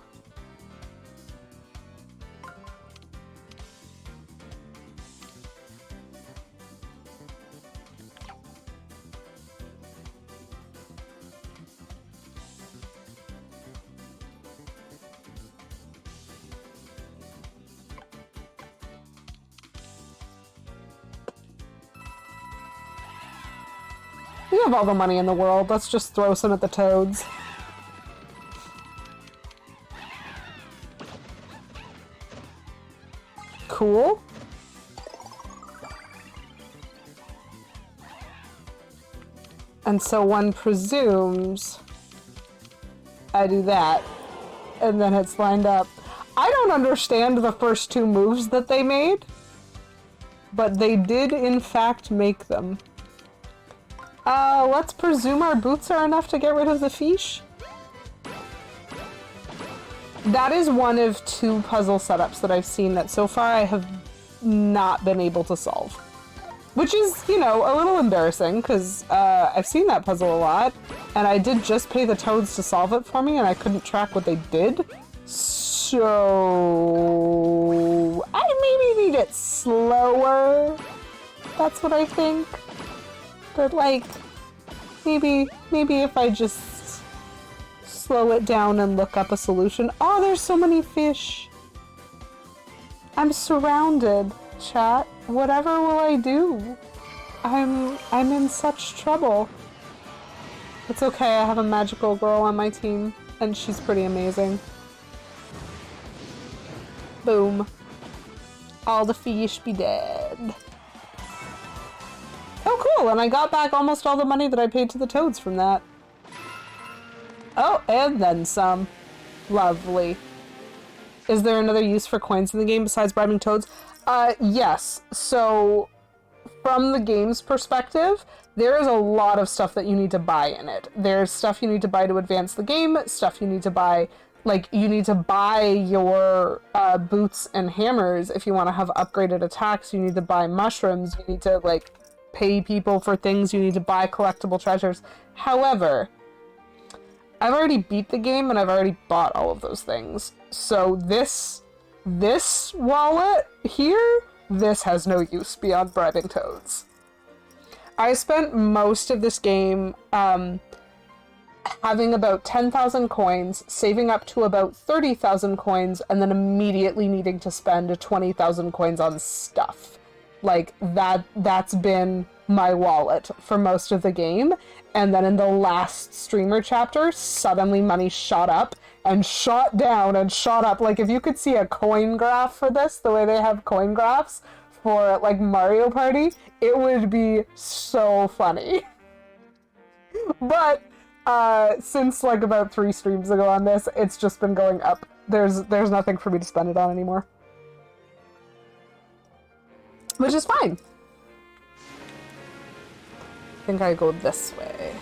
We have all the money in the world. Let's just throw some at the toads. Cool. And so one presumes I do that, and then it's lined up. I don't understand the first 2 moves that they made, but they did in fact make them. Let's presume our boots are enough to get rid of the fish. That is one of 2 puzzle setups that I've seen that so far I have not been able to solve. Which is, you know, a little embarrassing, because I've seen that puzzle a lot, and I did just pay the toads to solve it for me, and I couldn't track what they did. So I maybe need it slower. That's what I think. But like, maybe if I just slow it down and look up a solution. Oh, there's so many fish. I'm surrounded, chat. Whatever will I do? I'm in such trouble. It's okay, I have a magical girl on my team, and she's pretty amazing. Boom. All the fish be dead. Oh, cool, and I got back almost all the money that I paid to the toads from that. Oh, and then some. Lovely. Is there another use for coins in the game besides bribing toads? Yes. So, from the game's perspective, there is a lot of stuff that you need to buy in it. There's stuff you need to buy to advance the game, stuff you need to buy, like, you need to buy your boots and hammers if you want to have upgraded attacks, you need to buy mushrooms, you need to, like, pay people for things, you need to buy collectible treasures. However, I've already beat the game and I've already bought all of those things. So this wallet here, this has no use beyond bribing toads. I spent most of this game having about 10,000 coins, saving up to about 30,000 coins, and then immediately needing to spend 20,000 coins on stuff. Like, that's been my wallet for most of the game. And then in the last streamer chapter, suddenly money shot up and shot down and shot up. Like, if you could see a coin graph for this, the way they have coin graphs for, like, Mario Party, it would be so funny. But, since, like, about 3 streams ago on this, it's just been going up. There's nothing for me to spend it on anymore. Which is fine. I think I go this way.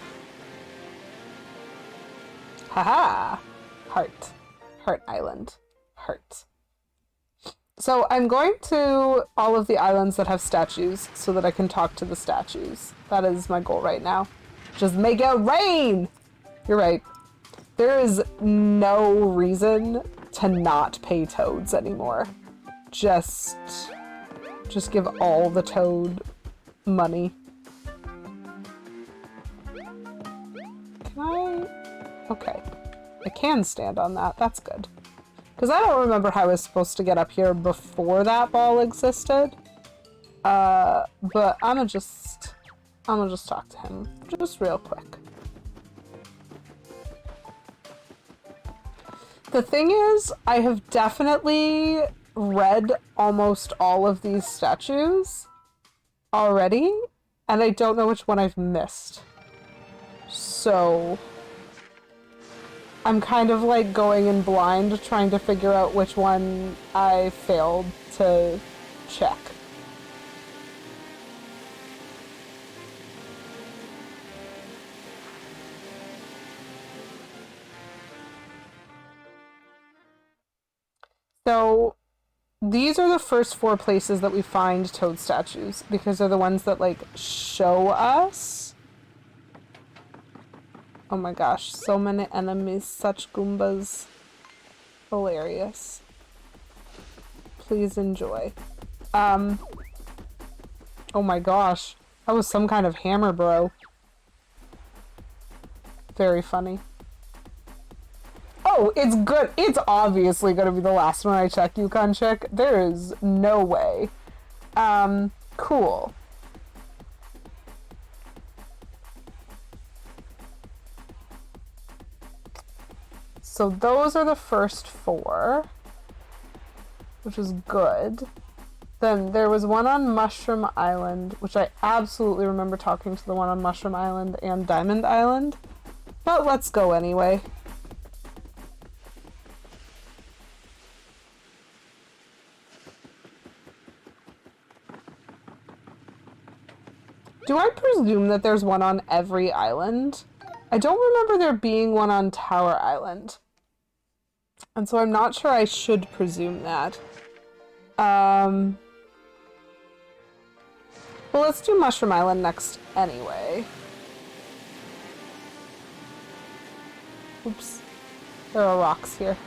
Haha! Heart. Heart Island. Heart. So I'm going to all of the islands that have statues so that I can talk to the statues. That is my goal right now. Just make it rain! You're right. There is no reason to not pay toads anymore. just give all the Toad money. Can I? Okay. I can stand on that. That's good. Because I don't remember how I was supposed to get up here before that ball existed. But I'm gonna just talk to him just real quick. The thing is, I have definitely read almost all of these statues already, and I don't know which one I've missed. So I'm kind of like going in blind, trying to figure out which one I failed to check. So these are the first 4 places that we find Toad statues, because they're the ones that, like, show us. Oh my gosh, so many enemies, such Goombas. Hilarious. Please enjoy. Oh my gosh, that was some kind of hammer bro. Very funny. Oh, it's good. It's obviously gonna be the last one I check, Yukon Chick. There is no way. Cool. So those are the first 4, which is good. Then there was one on Mushroom Island, which I absolutely remember talking to the one on Mushroom Island and Diamond Island. But let's go anyway. Do I presume that there's one on every island? I don't remember there being one on Tower Island. And so I'm not sure I should presume that. Well, let's do Mushroom Island next anyway. Oops. There are rocks here.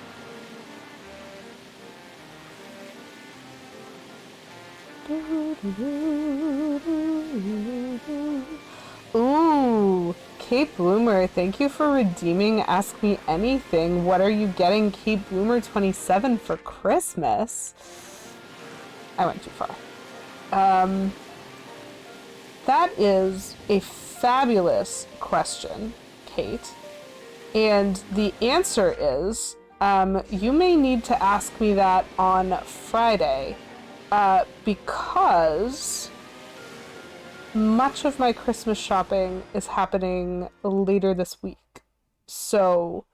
Ooh, Cape Bloomer, thank you for redeeming Ask Me Anything. What are you getting Cape Bloomer 27 for Christmas? I went too far. That is a fabulous question, Kate. And the answer is, you may need to ask me that on Friday. Because much of my Christmas shopping is happening later this week. So,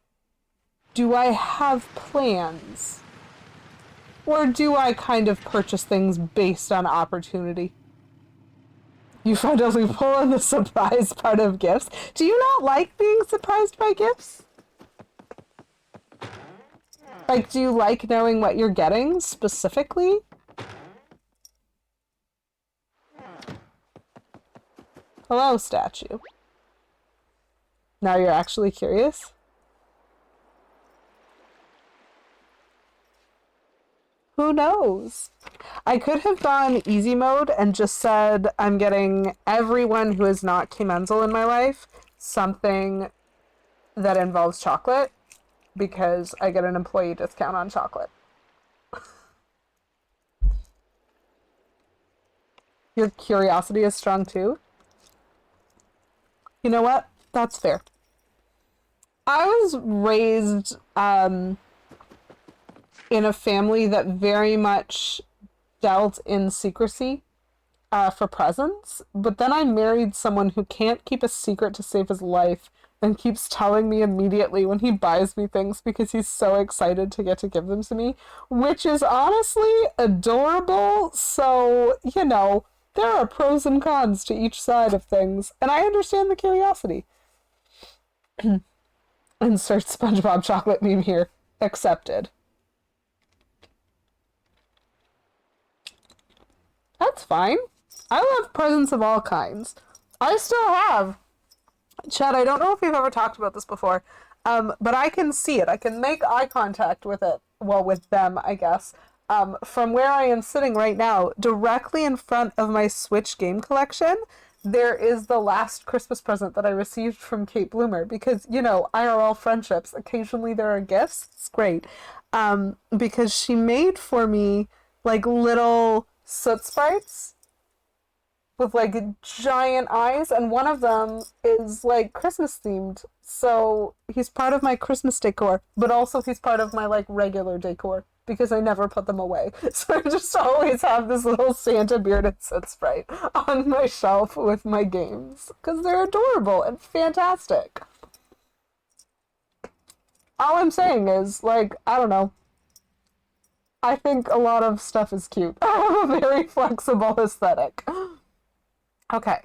do I have plans? Or do I kind of purchase things based on opportunity? You finally pull in the surprise part of gifts. Do you not like being surprised by gifts? Like, do you like knowing what you're getting specifically? Hello, statue. Now you're actually curious? Who knows? I could have gone easy mode and just said I'm getting everyone who is not Kimenzel in my life something that involves chocolate because I get an employee discount on chocolate. Your curiosity is strong too? You know what? That's fair. I was raised in a family that very much dealt in secrecy for presents, but then I married someone who can't keep a secret to save his life and keeps telling me immediately when he buys me things because he's so excited to get to give them to me, which is honestly adorable. So, you know, there are pros and cons to each side of things, and I understand the curiosity. Insert SpongeBob chocolate meme here. Accepted. That's fine. I love presents of all kinds. I still have. Chad, I don't know if we've ever talked about this before, but I can see it. I can make eye contact with it. Well, with them, I guess. from where I am sitting right now, directly in front of my Switch game collection, there is the last Christmas present that I received from Kate Bloomer because, you know, IRL friendships, occasionally there are gifts. It's great. Because she made for me like little soot sprites with like giant eyes, and one of them is like Christmas themed. So he's part of my Christmas decor, but also he's part of my like regular decor because I never put them away. So I just always have this little Santa bearded soot sprite on my shelf with my games because they're adorable and fantastic. All I'm saying is, like, I don't know. I think a lot of stuff is cute. I have a very flexible aesthetic. Okay.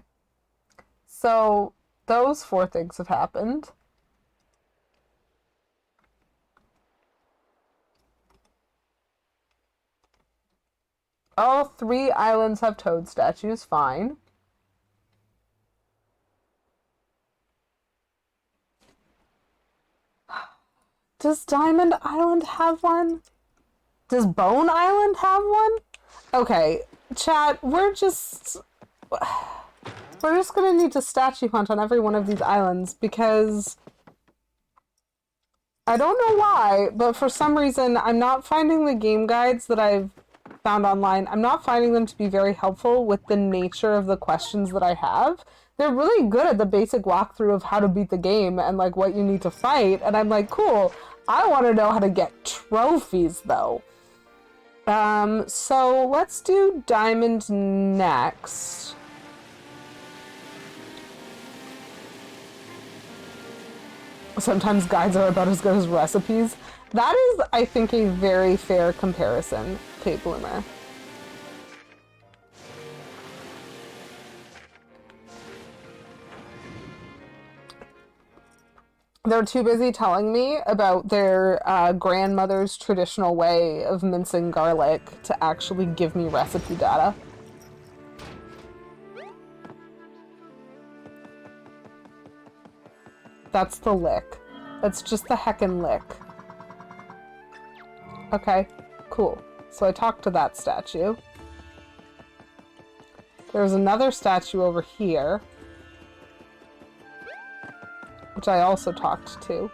So, those 4 things have happened. All 3 islands have toad statues, fine. Does Diamond Island have one? Does Bone Island have one? Okay, chat, we're just gonna need to statue hunt on every one of these islands because I don't know why, but for some reason I'm not finding the game guides that I've found online. I'm not finding them to be very helpful with the nature of the questions that I have. They're really good at the basic walkthrough of how to beat the game and like what you need to fight, and I'm like, cool, I want to know how to get trophies though. So let's do Diamond next. Sometimes guides are about as good as recipes. That is, I think, a very fair comparison, Kate Bloomer. They're too busy telling me about their grandmother's traditional way of mincing garlic to actually give me recipe data. That's the lick. That's just the heckin' lick. Okay, cool. So I talked to that statue. There's another statue over here, which I also talked to.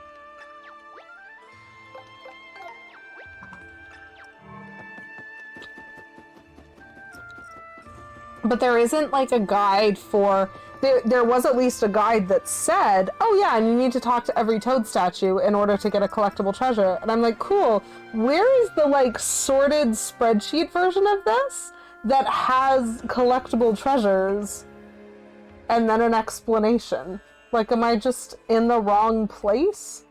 But there isn't like a guide for... There was at least a guide that said, oh yeah, and you need to talk to every toad statue in order to get a collectible treasure. And I'm like, cool, where is the like sorted spreadsheet version of this that has collectible treasures and then an explanation? Like, am I just in the wrong place?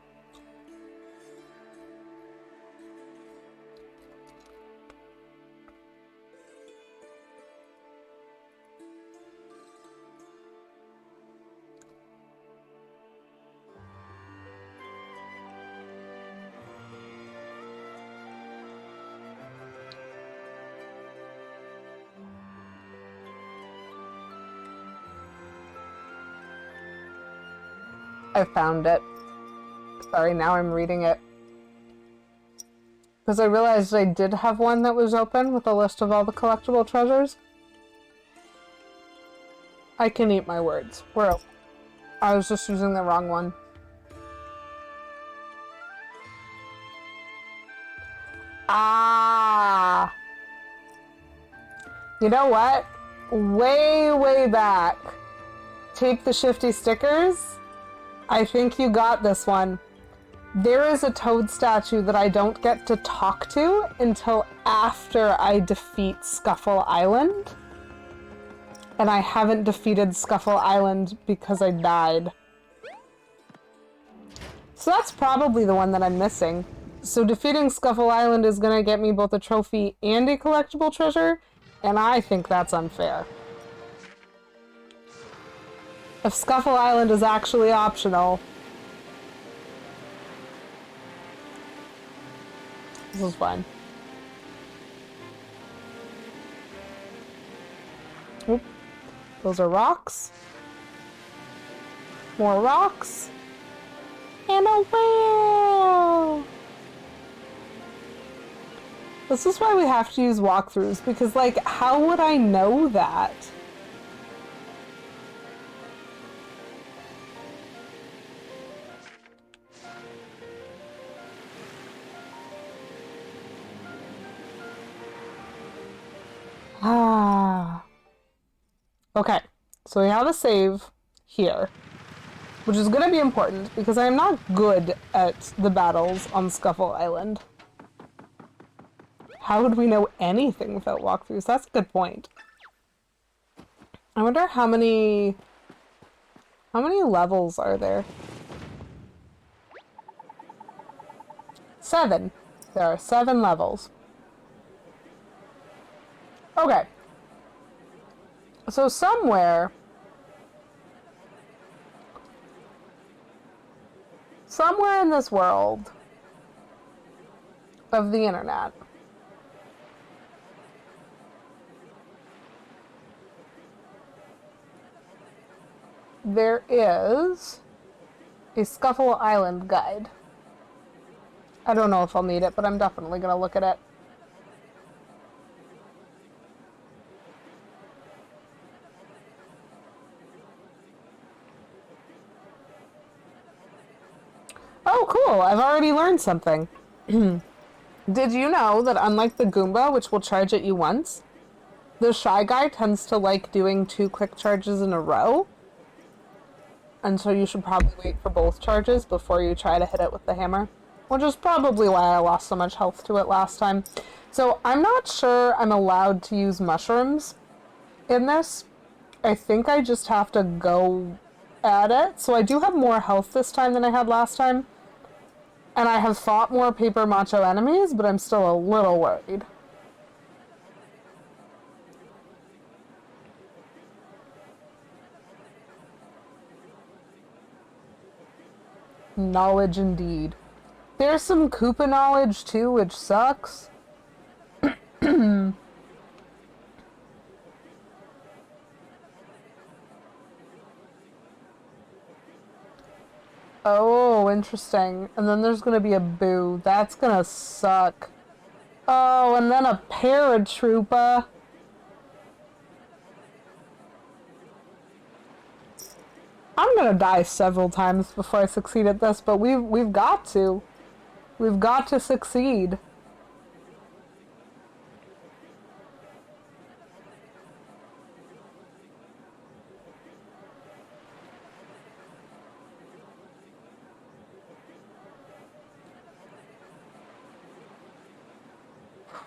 I found it. Sorry, now I'm reading it. Because I realized I did have one that was open with a list of all the collectible treasures. I can eat my words. I was just using the wrong one. Ah! You know what? Way back. Tape the shifty stickers. I think you got this one. There is a toad statue that I don't get to talk to until after I defeat Scuffle Island. And I haven't defeated Scuffle Island because I died. So that's probably the one that I'm missing. So defeating Scuffle Island is gonna get me both a trophy and a collectible treasure, and I think that's unfair. If Scuffle Island is actually optional, this is fine. Oop. Those are rocks. More rocks. And a whale! This is why we have to use walkthroughs, because, like, how would I know that? Ah. Okay, so we have a save here, which is going to be important because I am not good at the battles on Scuffle Island. How would we know anything without walkthroughs? That's a good point. I wonder how many levels are there? 7. There are 7 levels. Okay. So somewhere in this world of the internet, there is a Scuffle Island guide. I don't know if I'll need it, but I'm definitely going to look at it. Oh, cool. I've already learned something. Did you know that unlike the Goomba, which will charge at you once, the Shy Guy tends to like doing 2 quick charges in a row? And so you should probably wait for both charges before you try to hit it with the hammer. Which is probably why I lost so much health to it last time. So I'm not sure I'm allowed to use mushrooms in this. I think I just have to go at it. So I do have more health this time than I had last time. And I have fought more Paper Macho enemies, but I'm still a little worried. Knowledge indeed. There's some Koopa knowledge too, which sucks. Oh, interesting. And then there's gonna be a Boo. That's gonna suck. Oh, and then a Paratroopa. I'm gonna die several times before I succeed at this, but we've got to. We've got to succeed.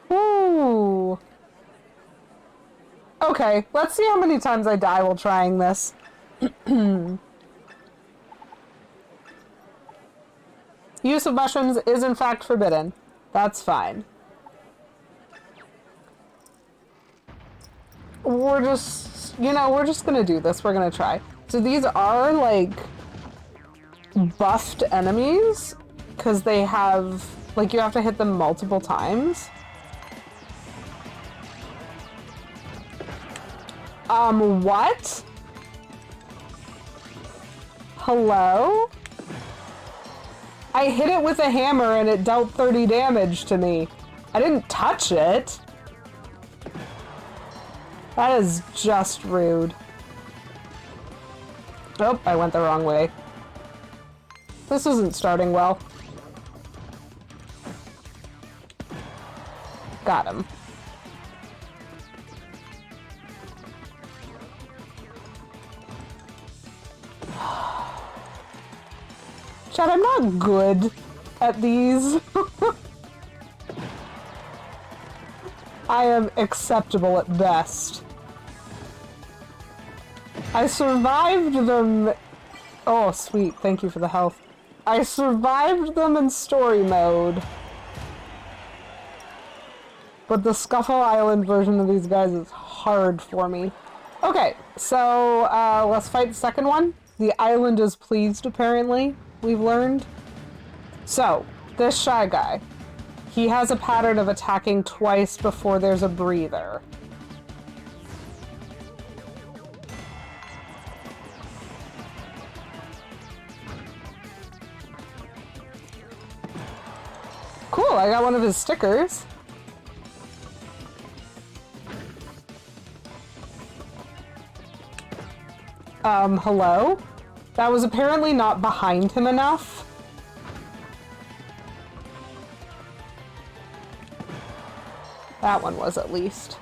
Ooh. Okay, let's see how many times I die while trying this. Use of mushrooms is in fact forbidden. That's fine. We're just, we're just gonna do this. We're gonna try. So these are, like, buffed enemies, because they have, like, you have to hit them multiple times. What? Hello? I hit it with a hammer and it dealt 30 damage to me. I didn't touch it. That is just rude. Oh, I went the wrong way. This isn't starting well. Got him. Chad, I'm not good at these. I am acceptable at best. I survived them. Oh, sweet. Thank you for the health. I survived them in story mode. But the Scuffle Island version of these guys is hard for me. Okay, so let's fight the second one. The island is pleased, apparently, we've learned. So, this Shy Guy. He has a pattern of attacking twice before there's a breather. Cool, I got one of his stickers. Hello? That was apparently not behind him enough. That one was, at least.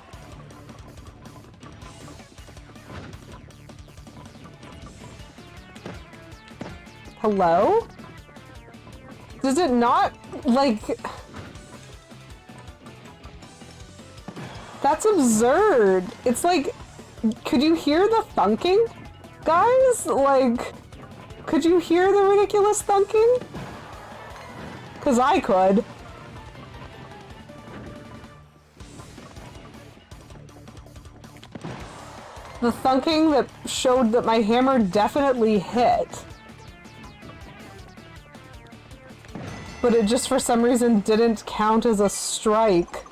Hello? Does it not, like... That's absurd. It's like, could you hear the thunking? Guys, like, could you hear the ridiculous thunking? 'Cause I could. The thunking that showed that my hammer definitely hit. But it just for some reason didn't count as a strike,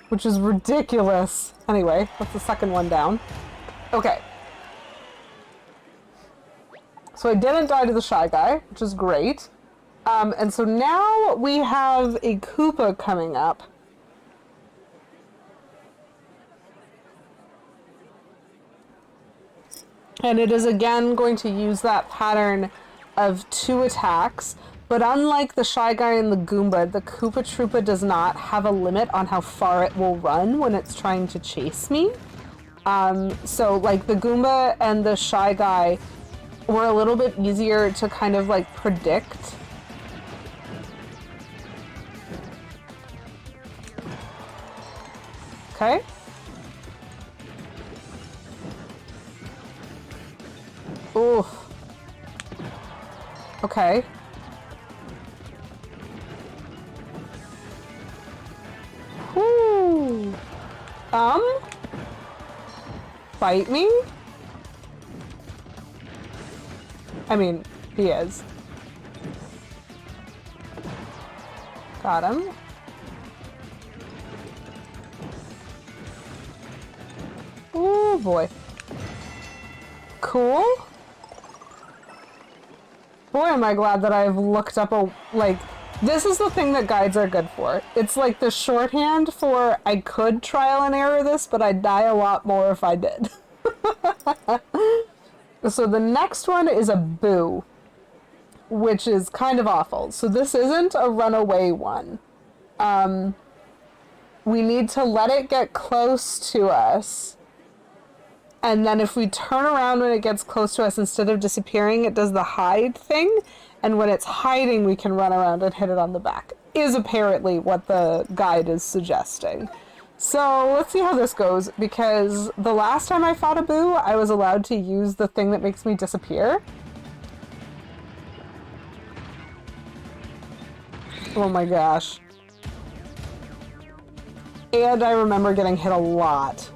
which is ridiculous. Anyway, that's the second one down. Okay. So I didn't die to the Shy Guy, which is great. And so now we have a Koopa coming up. And it is again going to use that pattern of 2 attacks. But unlike the Shy Guy and the Goomba, the Koopa Troopa does not have a limit on how far it will run when it's trying to chase me. So like the Goomba and the Shy Guy were a little bit easier to kind of like predict. Okay. Oof. Okay. Whoo. Bite me? I mean, he is. Got him. Oh boy. Cool. Boy, am I glad that I've looked up a, like, this is the thing that guides are good for. It's like the shorthand for I could trial and error this, but I'd die a lot more if I did. So the next one is a boo, which is kind of awful. So this isn't a runaway one. We need to let it get close to us. And then if we turn around when it gets close to us, instead of disappearing, it does the hide thing. And when it's hiding, we can run around and hit it on the back, is apparently what the guide is suggesting. So let's see how this goes, because the last time I fought a boo, I was allowed to use the thing that makes me disappear. Oh my gosh. And I remember getting hit a lot.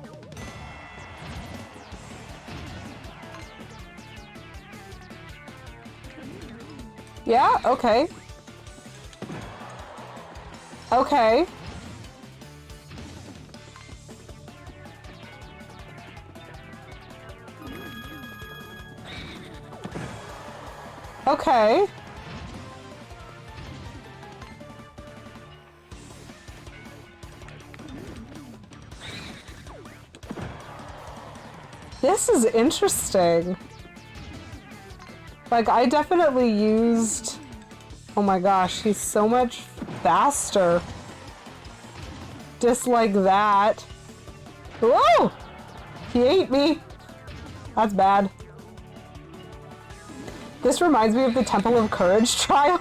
Yeah, okay. Okay. Okay. This is interesting. Like, I definitely used... Oh my gosh, he's so much faster. Just like that. Whoa! He ate me. That's bad. This reminds me of the Temple of Courage trial.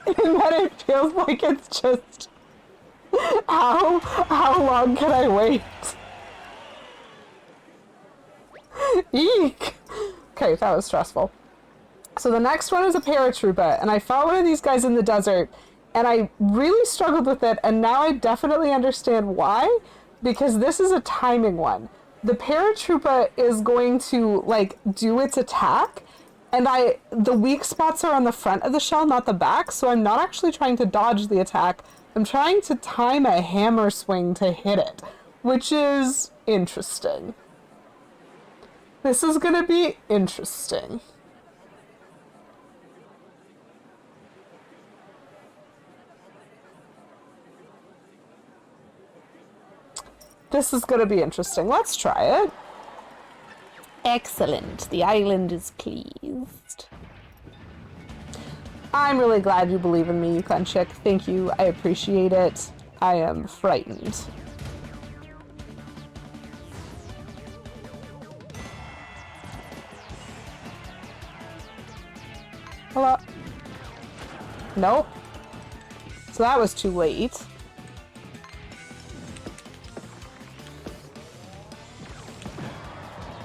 In that it feels like it's just... How long can I wait? Eek! Okay, that was stressful. So the next one is a paratroopa, and I fought one of these guys in the desert, and I really struggled with it, and now I definitely understand why, because this is a timing one. The paratroopa is going to, like, do its attack, and the weak spots are on the front of the shell, not the back, so I'm not actually trying to dodge the attack. I'm trying to time a hammer swing to hit it, which is interesting. This is gonna be interesting. This is gonna be interesting. Let's try it. Excellent. The island is pleased. I'm really glad you believe in me, Yukon Chick. Thank you. I appreciate it. I am frightened. Hello? Nope. So that was too late.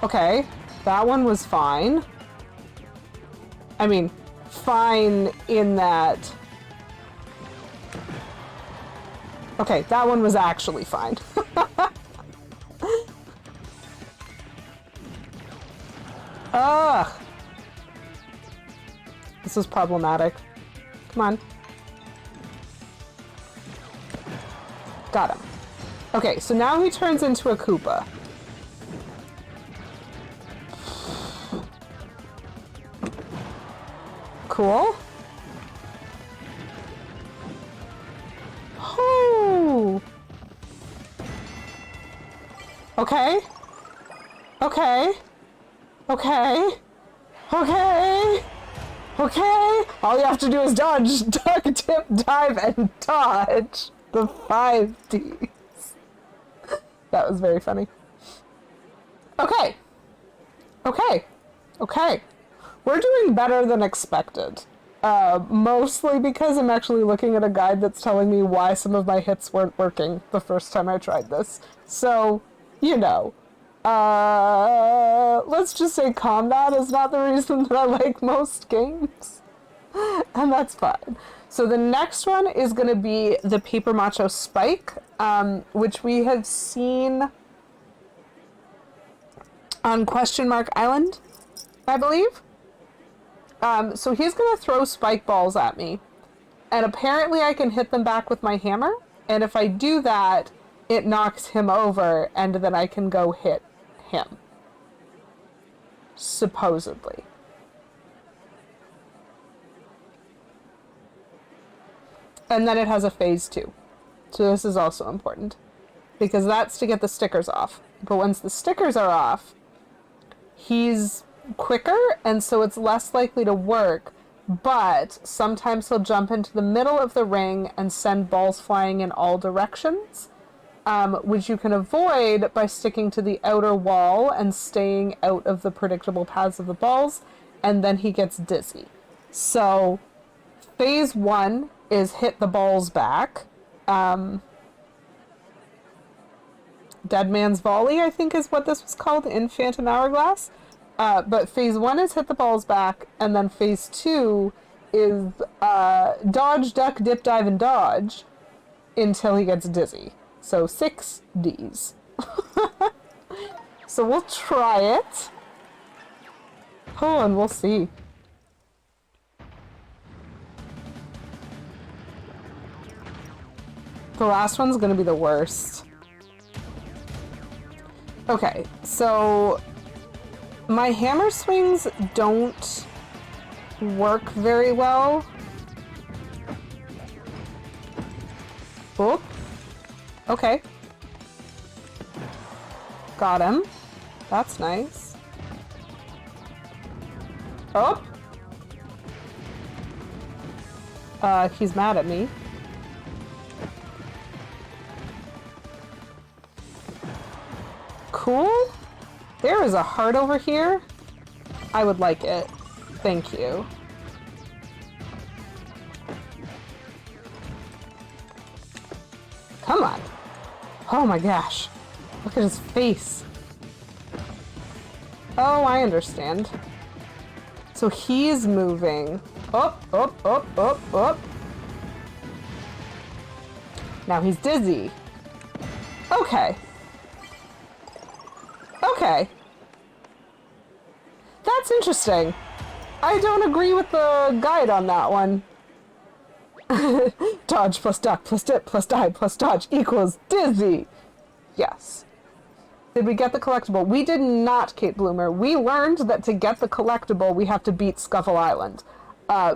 Okay, that one was fine. I mean, fine in that... Okay, that one was actually fine. Ugh! This is problematic. Come on. Got him. Okay, so now he turns into a Koopa. Cool. Oh. Okay. Okay. Okay. Okay. Okay. All you have to do is dodge, duck, dip, dive, and dodge the 5Ds. That was very funny. Okay. Okay. Okay. We're doing better than expected. Mostly because I'm actually looking at a guide that's telling me why some of my hits weren't working the first time I tried this. So, you know. Let's just say combat is not the reason that I like most games. And that's fine. So the next one is going to be the Paper Macho Spike, which we have seen on Question Mark Island, I believe. So he's going to throw spike balls at me, and apparently I can hit them back with my hammer, and if I do that, it knocks him over, and then I can go hit him. Supposedly. And then it has a phase 2. So this is also important, because that's to get the stickers off. But once the stickers are off, he's quicker, and so it's less likely to work, but sometimes he'll jump into the middle of the ring and send balls flying in all directions, which you can avoid by sticking to the outer wall and staying out of the predictable paths of the balls, and then he gets dizzy. So phase 1 is hit the balls back. Dead Man's Volley, I think is what this was called in Phantom Hourglass. But phase 1 is hit the balls back, and then phase 2 is dodge, duck, dip, dive, and dodge until he gets dizzy. So 6 Ds. So we'll try it. Oh, and we'll see. The last one's gonna be the worst. Okay, so my hammer swings don't work very well. Oh, okay. Got him. That's nice. Oh! He's mad at me. Cool. There is a heart over here. I would like it. Thank you. Come on. Oh my gosh. Look at his face. Oh, I understand. So he's moving. Up, up, up, up, up. Now he's dizzy. Okay. Okay. That's interesting. I don't agree with the guide on that one. Dodge plus duck plus dip plus dive plus dodge equals dizzy. Yes. Did we get the collectible? We did not, Kate Bloomer. We learned that to get the collectible, we have to beat Scuffle Island.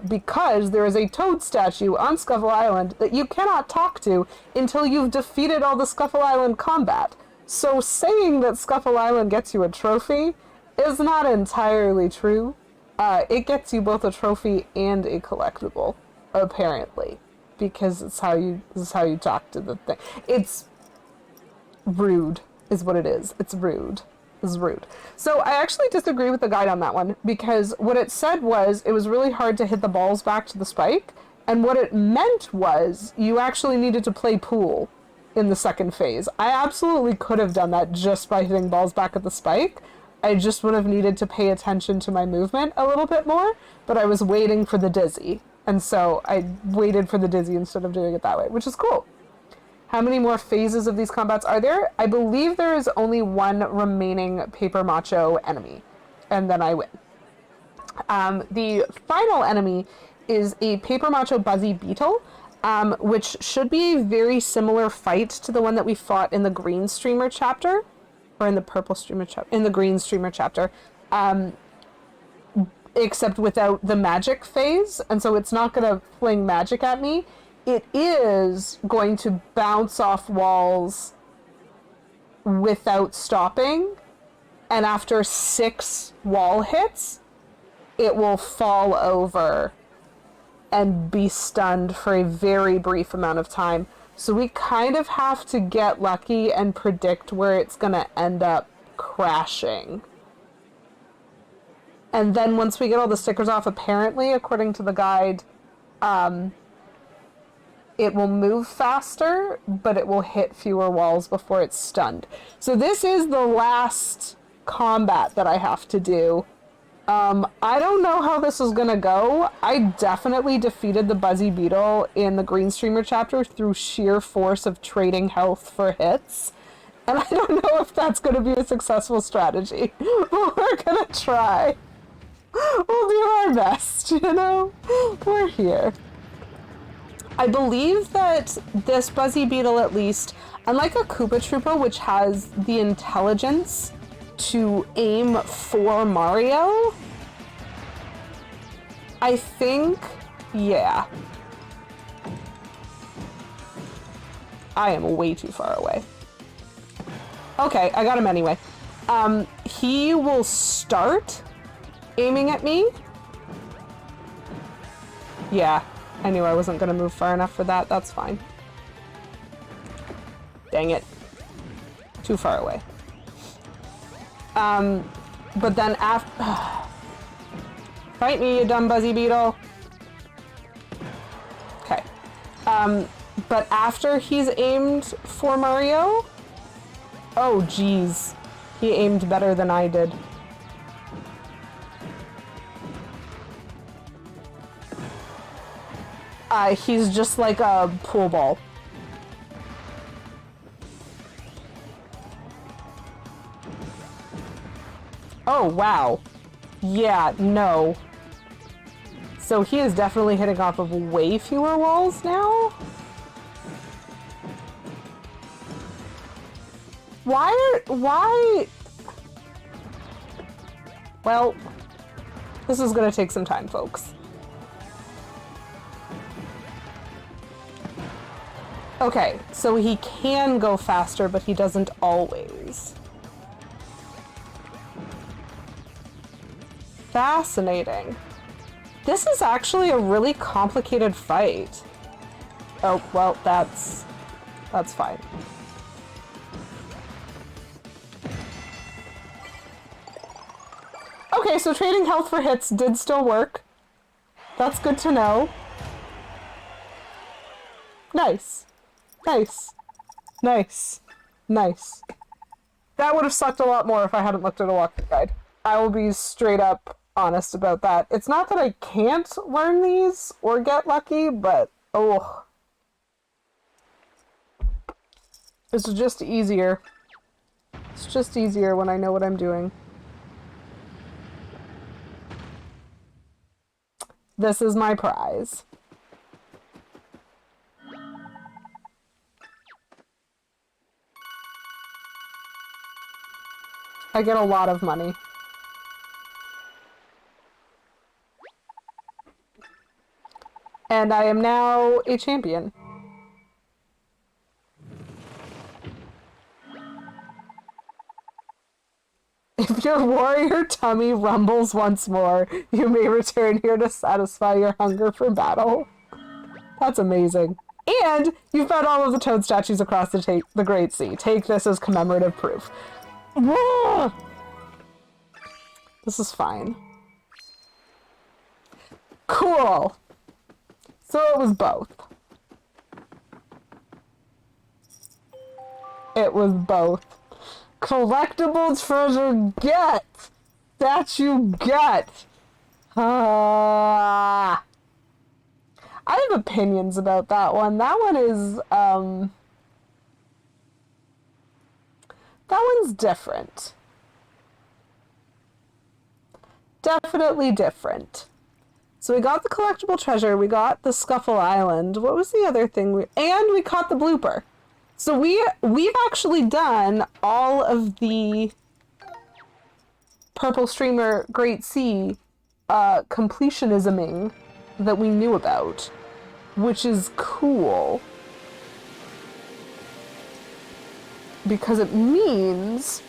Because there is a toad statue on Scuffle Island that you cannot talk to until you've defeated all the Scuffle Island combat. So saying that Scuffle Island gets you a trophy is not entirely true. It gets you both a trophy and a collectible, apparently, because this is how you talk to the thing. It's rude, is what it is. It's rude. It's rude. So I actually disagree with the guide on that one, because what it said was it was really hard to hit the balls back to the spike, and what it meant was you actually needed to play pool in the second phase. I absolutely could have done that just by hitting balls back at the spike. I just would have needed to pay attention to my movement a little bit more, but I was waiting for the dizzy. And so I waited for the dizzy instead of doing it that way, which is cool. How many more phases of these combats are there? I believe there is only one remaining Paper Macho enemy, and then I win. The final enemy is a Paper Macho Buzzy Beetle, which should be a very similar fight to the one that we fought in the Green Streamer chapter, or in the Purple Streamer chapter, in the Green Streamer chapter, except without the magic phase, and so it's not going to fling magic at me. It is going to bounce off walls without stopping, and after 6 wall hits, it will fall over and be stunned for a very brief amount of time. So we kind of have to get lucky and predict where it's going to end up crashing. And then once we get all the stickers off, apparently, according to the guide, it will move faster, but it will hit fewer walls before it's stunned. So this is the last combat that I have to do. I don't know how this is gonna go. I definitely defeated the Buzzy Beetle in the Green Streamer chapter through sheer force of trading health for hits. And I don't know if that's gonna be a successful strategy. But we're gonna try. We'll do our best, you know? We're here. I believe that this Buzzy Beetle, at least, unlike a Koopa Troopa, which has the intelligence to aim for Mario, I think, yeah. I am way too far away. Okay, I got him anyway. He will start aiming at me. Yeah. I knew I wasn't going to move far enough for that. That's fine. Dang it. Too far away. But then after... Fight me, you dumb Buzzy Beetle. Okay. But after he's aimed for Mario... Oh, geez. He aimed better than I did. He's just like a pool ball. Oh, wow. Yeah, no. So he is definitely hitting off of way fewer walls now? Why? Well, this is gonna take some time, folks. Okay, so he can go faster, but he doesn't always. Fascinating. This is actually a really complicated fight. Oh, well, that's fine. Okay, so trading health for hits did still work. That's good to know. Nice. Nice. Nice. Nice. That would have sucked a lot more if I hadn't looked at a walkthrough guide. I will be straight up honest about that. It's not that I can't learn these or get lucky, but oh. It's just easier. It's just easier when I know what I'm doing. This is my prize. I get a lot of money. And I am now a champion. If Your warrior tummy rumbles once more. You may return here to satisfy your hunger for battle. That's amazing. And you've found all of the toad statues across the Great Sea. Take this as commemorative proof. Whoa! This is fine. Cool. So it was both. It was both. Collectible treasure get! Statue get! I have opinions about that one. That one is, that one's different. Definitely different. So we got the collectible treasure, we got the Scuffle Island. What was the other thing? And we caught the blooper. So we've actually done all of the Purple Streamer Great Sea completionisming that we knew about, which is cool. Because it means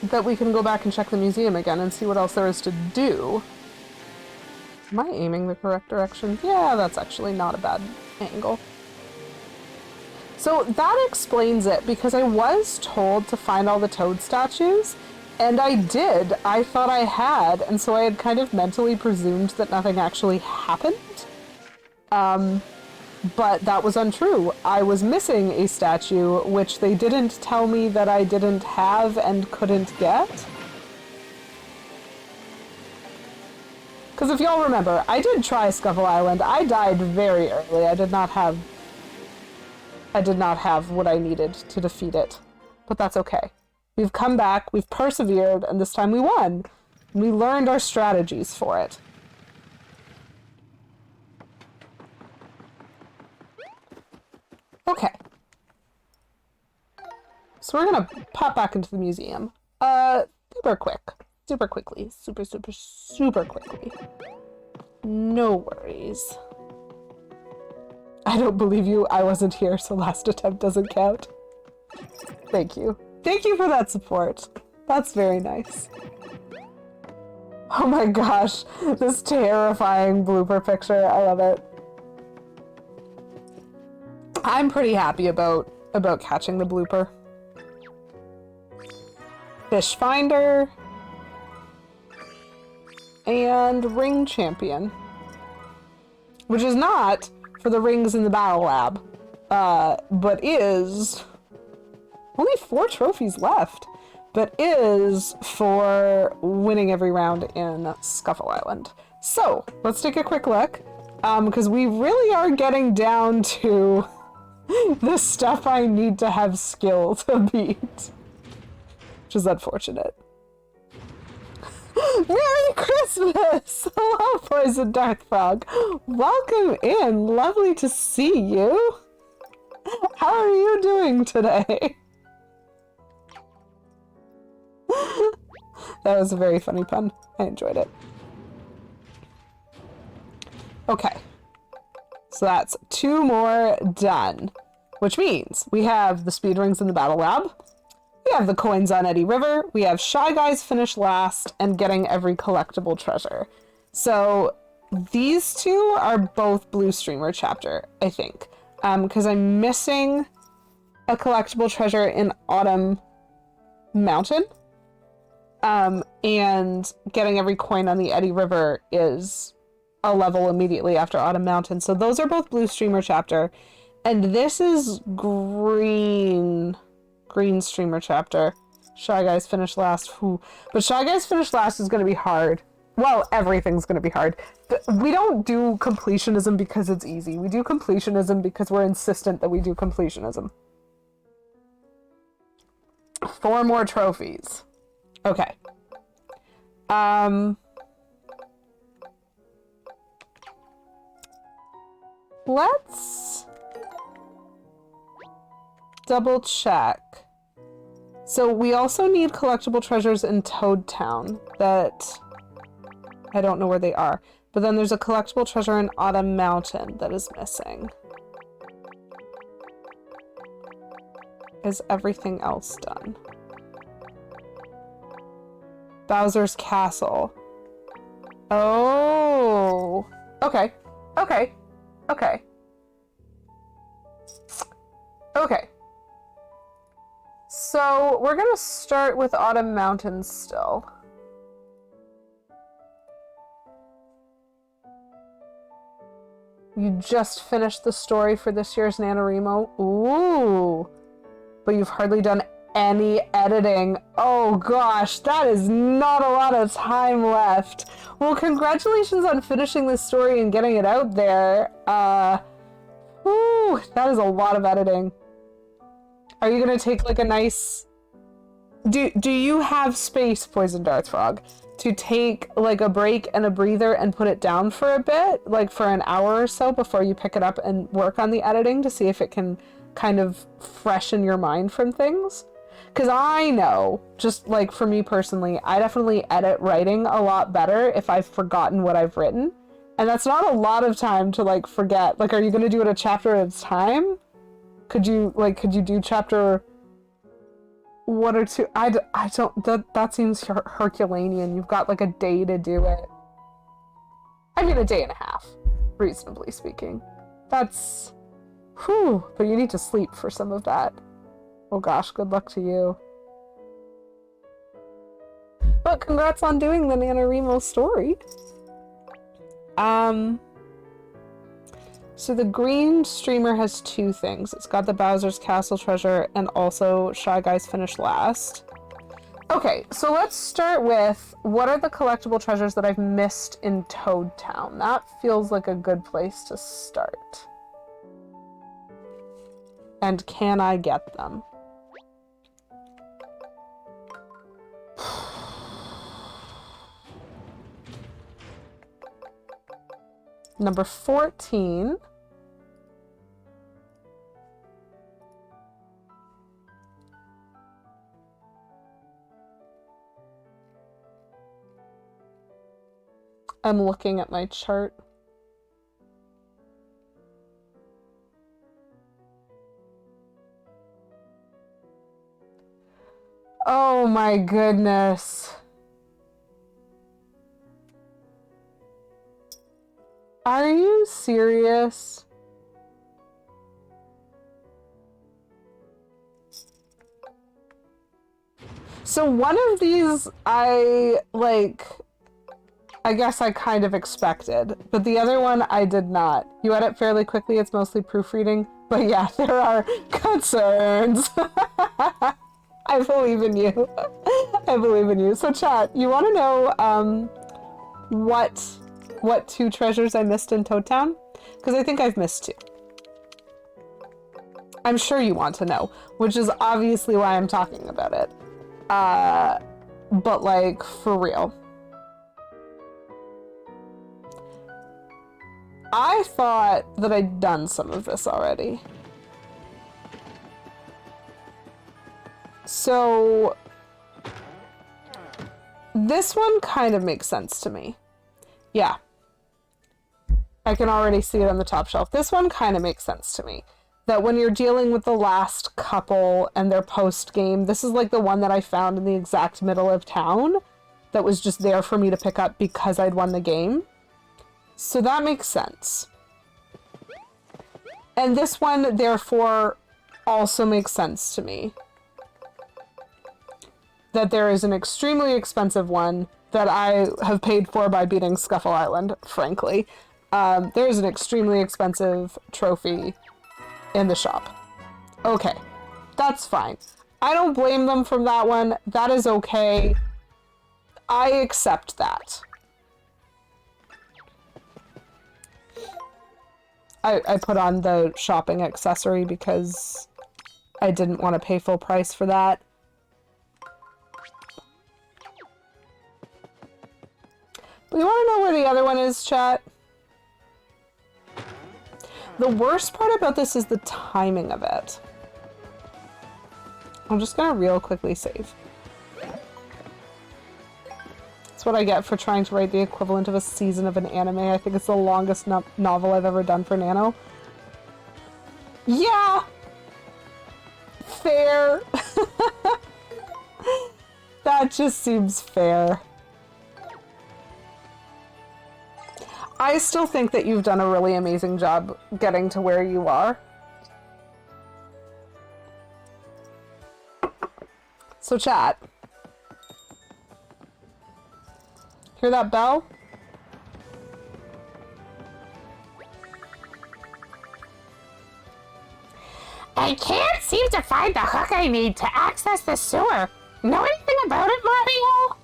that we can go back and check the museum again and see what else there is to do. Am I aiming the correct direction? Yeah, that's actually not a bad angle. So that explains it, because I was told to find all the toad statues, and I did. I thought I had, and so I had kind of mentally presumed that nothing actually happened. But that was untrue. I was missing a statue, which they didn't tell me that I didn't have and couldn't get. Because if y'all remember, I did try Scuffle Island. I died very early. I did not have what I needed to defeat it. But that's okay. We've come back, we've persevered, and this time we won. We learned our strategies for it. Okay. So we're gonna pop back into the museum. Super quick. Super quickly. Super quickly. No worries. I don't believe you. I wasn't here, so last attempt doesn't count. Thank you. Thank you for that support. That's very nice. Oh my gosh. This terrifying blooper picture. I love it. I'm pretty happy about catching the blooper. Fish Finder. And Ring Champion. Which is not for the rings in the Battle Lab. But is... Only 4 trophies left. But is for winning every round in Scuffle Island. So, let's take a quick look. Because we really are getting down to the stuff I need to have skill to beat. Which is unfortunate. Merry Christmas! Hello, Poison Darth Frog. Welcome in. Lovely to see you. How are you doing today? That was a very funny pun. I enjoyed it. Okay. So that's 2 more done. Which means we have the speed rings in the Battle Lab. We have the coins on Eddy River. We have Shy Guys finish last and getting every collectible treasure. So these 2 are both Blue Streamer chapter, I think. Because I'm missing a collectible treasure in Autumn Mountain. And getting every coin on the Eddy River is a level immediately after Autumn Mountain. So those are both Blue Streamer chapter. And this is Green Streamer chapter. Shy Guys finish last. Whew. But Shy Guys finish last is going to be hard. Well, everything's going to be hard. We don't do completionism because it's easy. We do completionism because we're insistent that we do completionism. 4 more trophies. Okay. Let's double check. So we also need collectible treasures in Toad Town that I don't know where they are. But then there's a collectible treasure in Autumn Mountain that is missing. is everything else done? Bowser's Castle. Oh. Okay. Okay. Okay. Okay. So we're gonna start with Autumn Mountains still. You just finished the story for this year's NaNoWriMo. Ooh. But you've hardly done any editing. Oh gosh, that is not a lot of time left. Well, congratulations on finishing this story and getting it out there. Whew, that is a lot of editing. Are you gonna take like a nice... Do you have space, Poison Dart Frog, to take like a break and a breather and put it down for a bit, like for an hour or so before you pick it up and work on the editing to see if it can kind of freshen your mind from things? Because I know, just like for me personally, I definitely edit writing a lot better if I've forgotten what I've written. And that's not a lot of time to like forget. Like, are you going to do it a chapter at a time? Could you do chapter 1 or 2? I don't, that seems Herculean. You've got like a day to do it. I mean, a day and a half, reasonably speaking. That's, whew, but you need to sleep for some of that. Oh gosh, good luck to you. But congrats on doing the NaNoWriMo story. So the green streamer has 2 things. It's got the Bowser's Castle treasure and also Shy Guys finished last. Okay, so let's start with what are the collectible treasures that I've missed in Toad Town? That feels like a good place to start. And can I get them? Number 14. I'm looking at my chart. Oh my goodness. Are you serious? So one of these I guess I kind of expected, but the other one I did not. You edit fairly quickly, it's mostly proofreading, but yeah, there are concerns. I believe in you. I believe in you. So chat, you want to know what 2 treasures I missed in Toad Town? Because I think I've missed 2. I'm sure you want to know, which is obviously why I'm talking about it. But like, for real. I thought that I'd done some of this already. So this one kind of makes sense to me. Yeah. I can already see it on the top shelf. This one kind of makes sense to me. That when you're dealing with the last couple and their post-game, this is like the one that I found in the exact middle of town that was just there for me to pick up because I'd won the game. So that makes sense. And this one, therefore, also makes sense to me. That there is an extremely expensive one that I have paid for by beating Scuffle Island, frankly. There's an extremely expensive trophy in the shop. Okay, that's fine. I don't blame them from that one. That is okay. I accept that. I put on the shopping accessory because I didn't want to pay full price for that. But you want to know where the other one is, chat? The worst part about this is the timing of it. I'm just gonna real quickly save. That's what I get for trying to write the equivalent of a season of an anime. I think it's the longest novel I've ever done for Nano. Yeah! fair. That just seems fair. I still think that you've done a really amazing job getting to where you are. So chat. Hear that bell? I can't seem to find the hook I need to access the sewer. Know anything about it, Mario?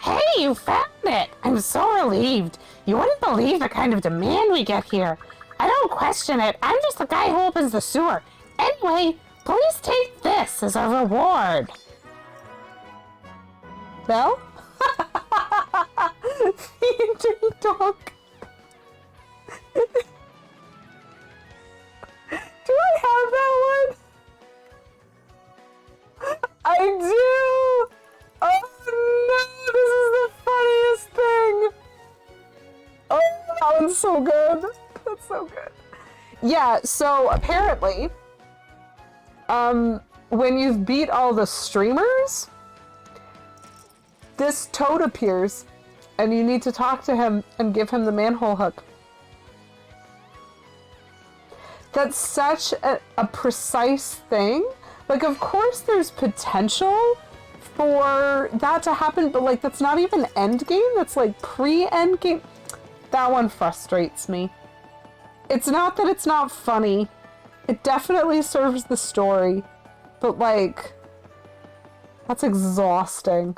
Hey, you found it! I'm so relieved. You wouldn't believe the kind of demand we get here. I don't question it. I'm just the guy who opens the sewer. Anyway, please take this as a reward. Bell? Ding dong. Do I have that one? I do! Oh no, this is the funniest thing! Oh, that one's so good. That's so good. Yeah, so apparently, when you've beat all the streamers, this toad appears, and you need to talk to him and give him the manhole hook. That's such a precise thing. Like, of course there's potential for that to happen, but like, that's not even end game. That's like pre-end game. That one frustrates me. It's not that it's not funny. It definitely serves the story, but like, that's exhausting.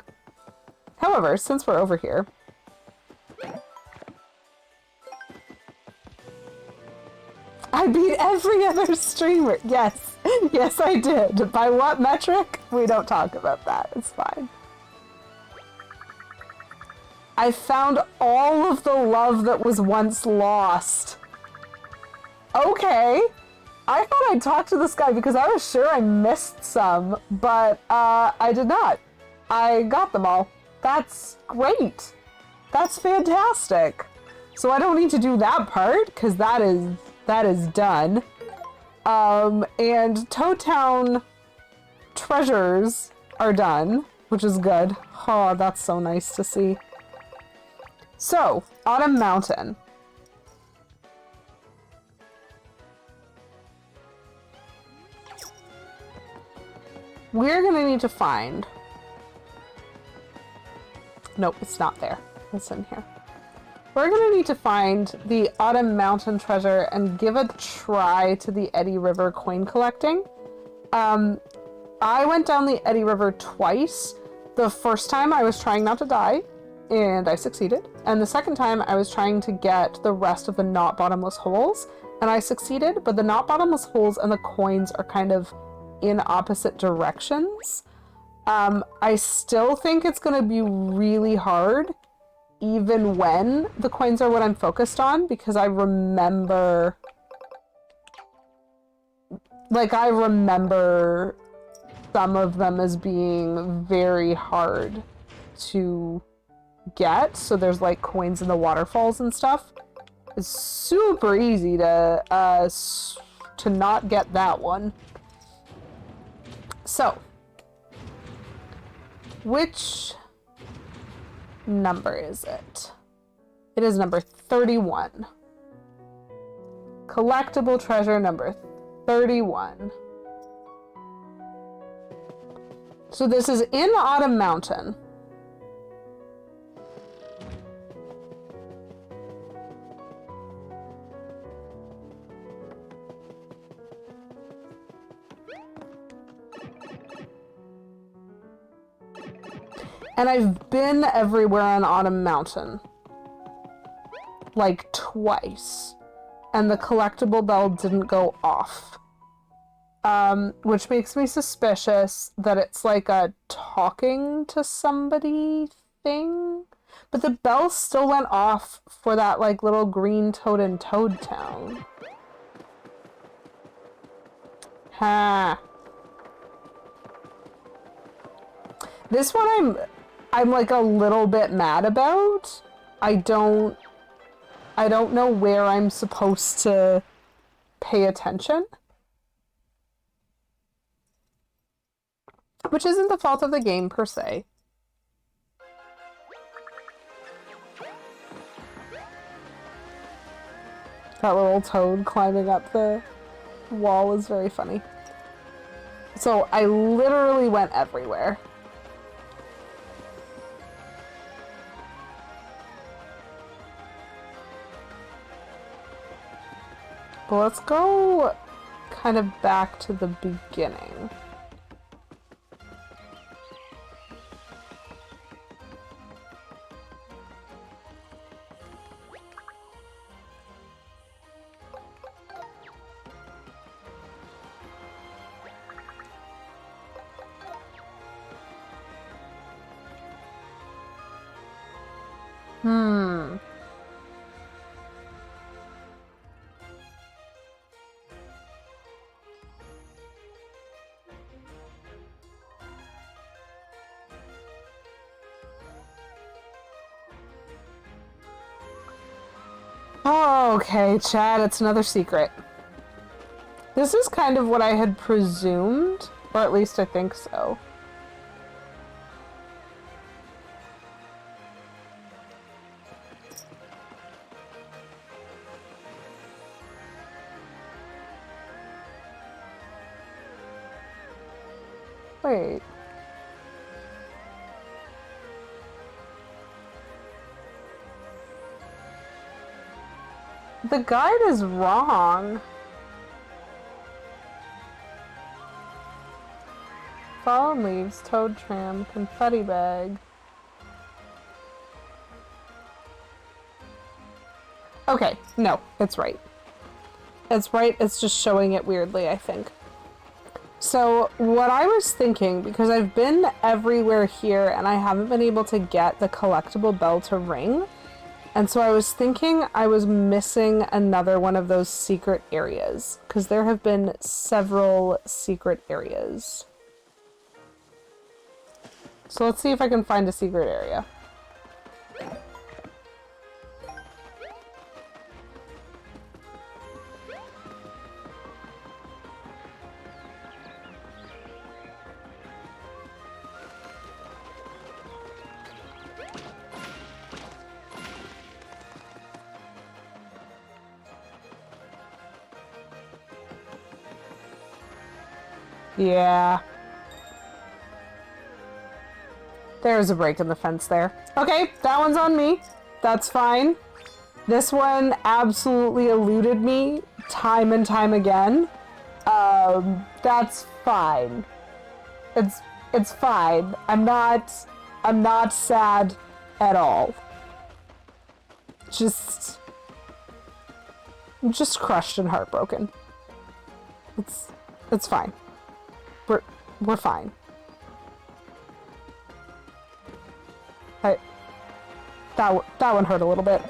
However, since we're over here, I beat every other streamer. Yes, yes I did. By what metric? We don't talk about that. It's fine. I found all of the love that was once lost. Okay. I thought I'd talk to this guy because I was sure I missed some, but I did not. I got them all. That's great. That's fantastic. So I don't need to do that part because that is done. And Toad Town treasures are done, which is good. Oh, that's so nice to see. So, Autumn Mountain. We're gonna need to find... Nope, it's not there. It's in here. We're gonna need to find the Autumn Mountain treasure and give a try to the Eddy River coin collecting. I went down the Eddy River twice. The first time I was trying not to die, and I succeeded. And the second time I was trying to get the rest of the not bottomless holes, and I succeeded, but the not bottomless holes and the coins are kind of in opposite directions. I still think it's gonna be really hard, even when the coins are what I'm focused on, because I remember... Like, I remember some of them as being very hard to get, so there's like coins in the waterfalls and stuff. It's super easy to not get that one. So, which number is it? It is number 31. Collectible treasure number 31. So this is in Autumn Mountain. And I've been everywhere on Autumn Mountain. Like twice. And the collectible bell didn't go off. Which makes me suspicious that it's like a talking to somebody thing. But the bell still went off for that like little green toad in Toad Town. Ha. This one I'm like a little bit mad about. I don't I don't know where I'm supposed to pay attention. Which isn't the fault of the game per se. That little toad climbing up the wall is very funny. So I literally went everywhere. But let's go kind of back to the beginning. Oh, okay, Chad, it's another secret. This is kind of what I had presumed, or at least I think so. Wait. The guide is wrong. Fallen leaves, toad tram, confetti bag. Okay, no, it's right. It's right, it's just showing it weirdly, I think. So, what I was thinking, because I've been everywhere here and I haven't been able to get the collectible bell to ring, and so I was thinking I was missing another one of those secret areas, because there have been several secret areas. So let's see if I can find a secret area. Yeah. There's a break in the fence there. Okay, that one's on me. That's fine. This one absolutely eluded me time and time again. That's fine. It's fine. I'm not sad at all. I'm just crushed and heartbroken. It's fine. We're fine. That one hurt a little bit.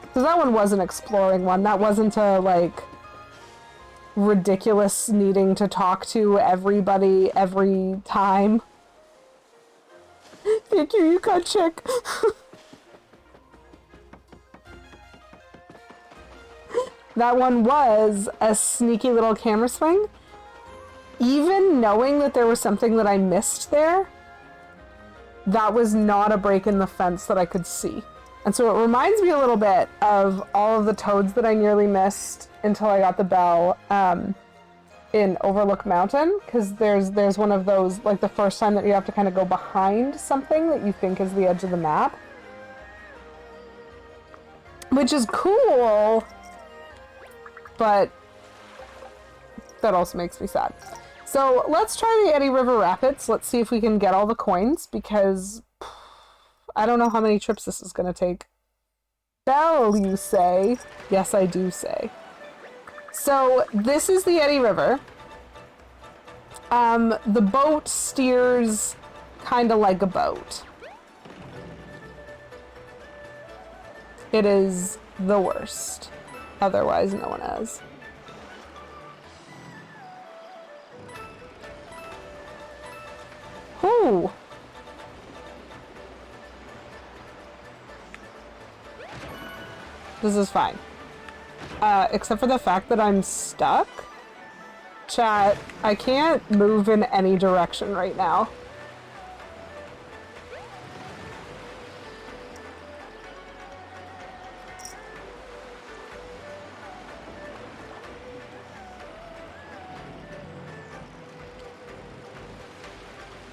Because that one was an exploring one. That wasn't a, like, ridiculous needing to talk to everybody every time. Thank you, Yukon chick. That one was a sneaky little camera swing. Even knowing that there was something that I missed there, that was not a break in the fence that I could see. And so it reminds me a little bit of all of the toads that I nearly missed until I got the bell in Overlook Mountain, because there's one of those, like the first time that you have to kind of go behind something that you think is the edge of the map. Which is cool, but that also makes me sad. So let's try the Eddy River Rapids. Let's see if we can get all the coins, because I don't know how many trips this is going to take. Bell, you say? Yes, I do say. So this is the Eddy River. The boat steers kind of like a boat. It is the worst. Otherwise known as. Ooh. This is fine. Except for the fact that I'm stuck. Chat, I can't move in any direction right now.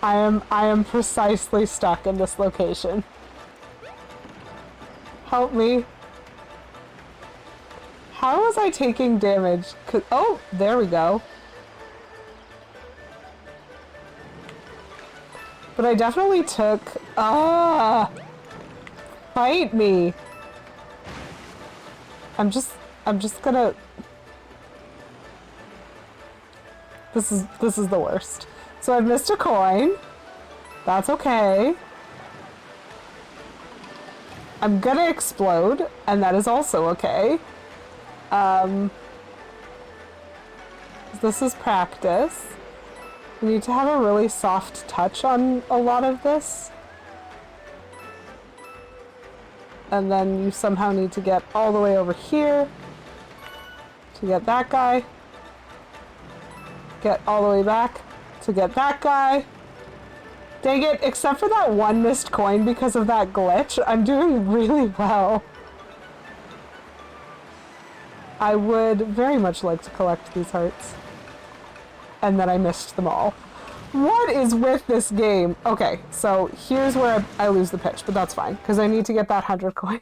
I am precisely stuck in this location. Help me. How was I taking damage? Oh, there we go. But I definitely took... Fight me. I'm just gonna... This is the worst. So I've missed a coin. That's okay. I'm gonna explode, and that is also okay. This is practice. You need to have a really soft touch on a lot of this. And then you somehow need to get all the way over here to get that guy. Get all the way back to get that guy. Dang it, except for that one missed coin because of that glitch, I'm doing really well. I would very much like to collect these hearts. And then I missed them all. What is with this game? Okay, so here's where I lose the pitch, but that's fine, because I need to get that 100 coin.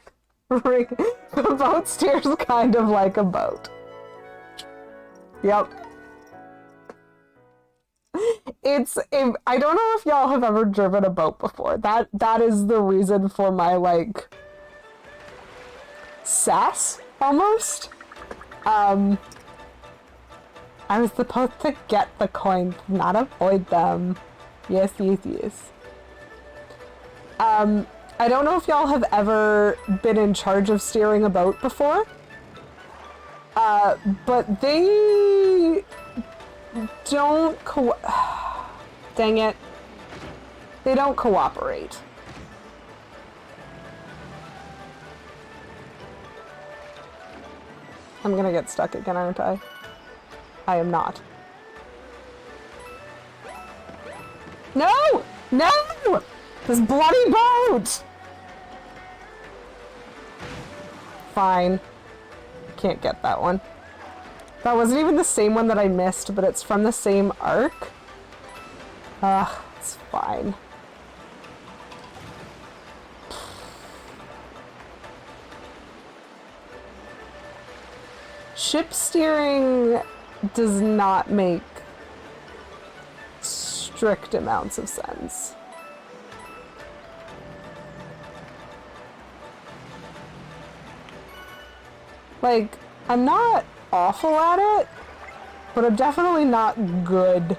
The boat steers kind of like a boat. Yep. I don't know if y'all have ever driven a boat before. That is the reason for my, like, sass, almost. I was supposed to get the coins, not avoid them. Yes, yes, yes. I don't know if y'all have ever been in charge of steering a boat before. But they don't dang it. They don't cooperate. I'm gonna get stuck again, aren't I? I am not. No! No! This bloody boat! Fine. Can't get that one. That wasn't even the same one that I missed, but it's from the same arc. Ugh, it's fine. Ship steering does not make strict amounts of sense. Like, I'm not awful at it, but I'm definitely not good.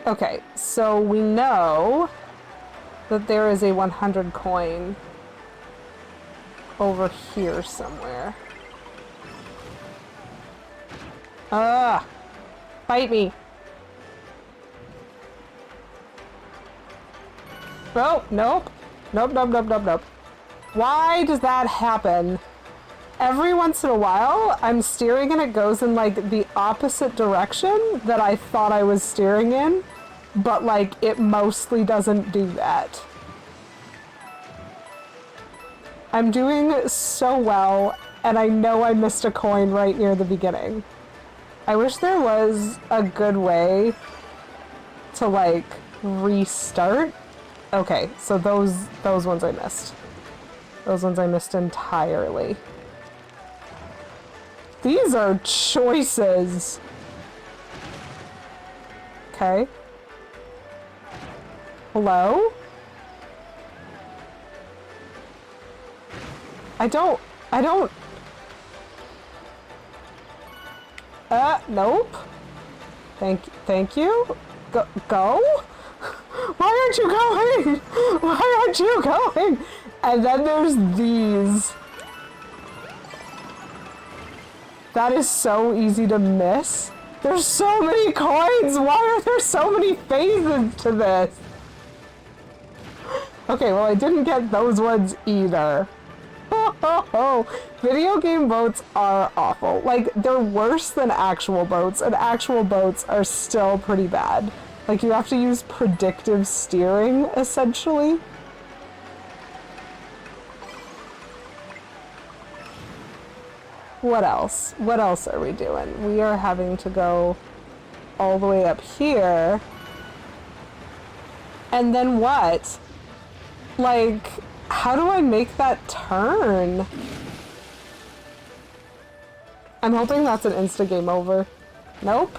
Okay, so we know that there is a 100 coin over here somewhere. Fight me. Oh, nope. Nope, nope, nope, nope, nope. Why does that happen? Every once in a while, I'm steering and it goes in, like, the opposite direction that I thought I was steering in, but, like, it mostly doesn't do that. I'm doing so well, and I know I missed a coin right near the beginning. I wish there was a good way to, like, restart. Okay, so those ones I missed. Those ones I missed entirely. These are choices. Okay. Hello? I don't... Nope. Thank you. Go? Why aren't you going? Why aren't you going? And then there's these. That is so easy to miss. There's so many coins. Why are there so many phases to this? Okay, well, I didn't get those ones either. Video game boats are awful. Like, they're worse than actual boats, and actual boats are still pretty bad. Like, you have to use predictive steering, essentially. What else? What else are we doing? We are having to go all the way up here. And then what? Like, how do I make that turn? I'm hoping that's an insta game over. Nope.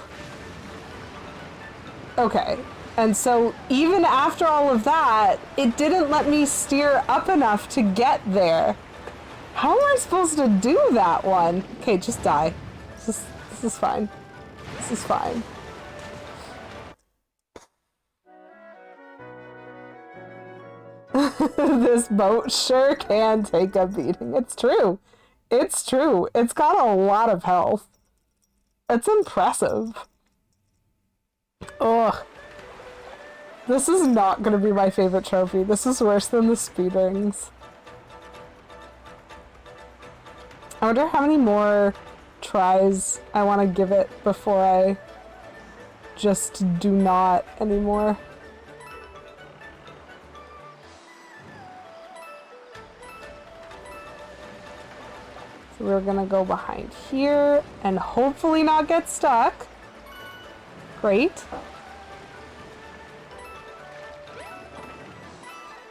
Okay. And so even after all of that, it didn't let me steer up enough to get there. How am I supposed to do that one? Okay, just die. This is fine. This is fine. This boat sure can take a beating. It's true. It's true. It's got a lot of health. It's impressive. Ugh. This is not going to be my favorite trophy. This is worse than the speed rings. I wonder how many more tries I want to give it before I just do not anymore. So we're gonna go behind here and hopefully not get stuck. Great.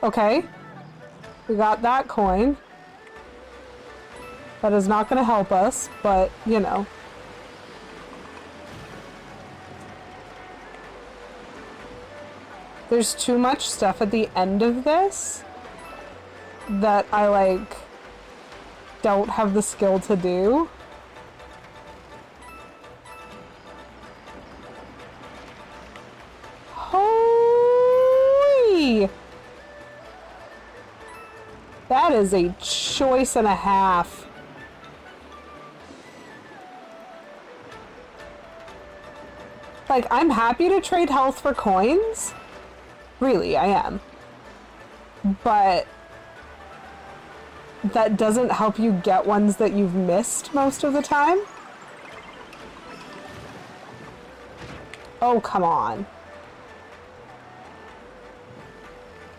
Okay. We got that coin. That is not going to help us, but, you know. There's too much stuff at the end of this that I, like, don't have the skill to do. Holy! That is a choice and a half. Like, I'm happy to trade health for coins. Really, I am. But that doesn't help you get ones that you've missed most of the time. Oh, come on.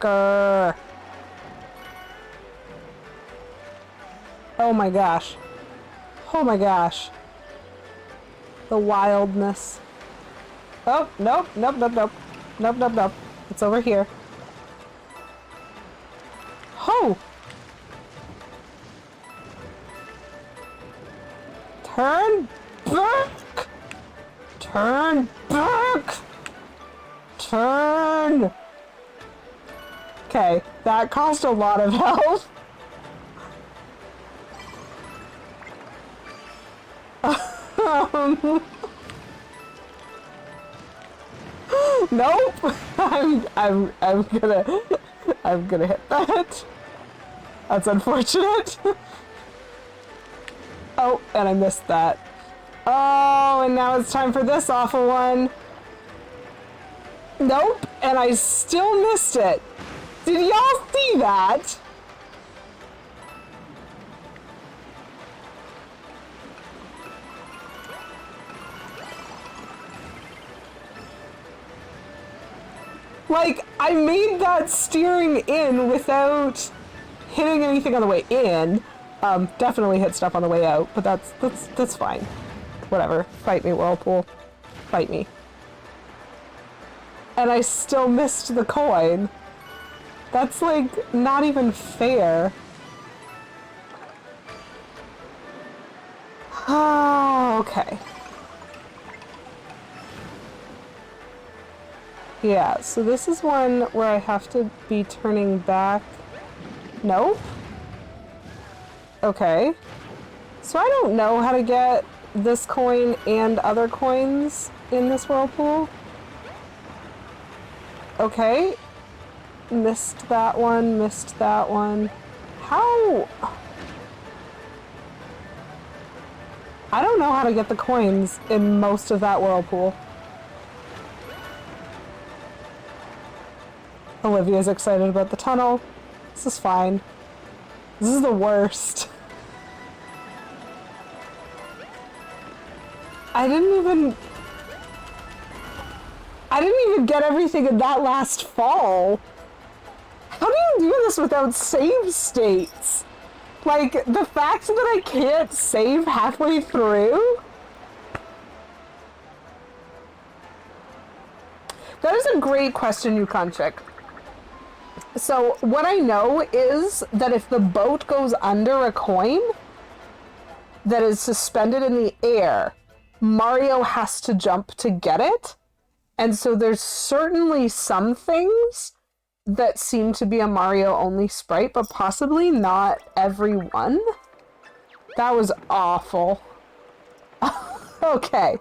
Grr. Oh my gosh. Oh my gosh. The wildness. Oh, nope, nope, nope, nope. Nope, nope, nope. It's over here. Oh! Turn back! Turn back! Turn! Okay, that cost a lot of health. Nope. I'm gonna hit that. That's unfortunate. Oh, and I missed that. Oh, and now it's time for this awful one. Nope, and I still missed it. Did y'all see that? Like, I made that steering in without hitting anything on the way in. Definitely hit stuff on the way out, but that's fine. Whatever. Fight me, Whirlpool. Fight me. And I still missed the coin. That's, like, not even fair. Oh, okay. Yeah, so this is one where I have to be turning back. Nope. Okay. So I don't know how to get this coin and other coins in this whirlpool. Okay. Missed that one, missed that one. How? I don't know how to get the coins in most of that whirlpool. Olivia's excited about the tunnel. This is fine. This is the worst. I didn't even get everything in that last fall. How do you do this without save states? Like, the fact that I can't save halfway through? That is a great question, Yukonchik. So, what I know is that if the boat goes under a coin that is suspended in the air, Mario has to jump to get it. And so there's certainly some things that seem to be a Mario-only sprite, but possibly not every one. That was awful. Okay,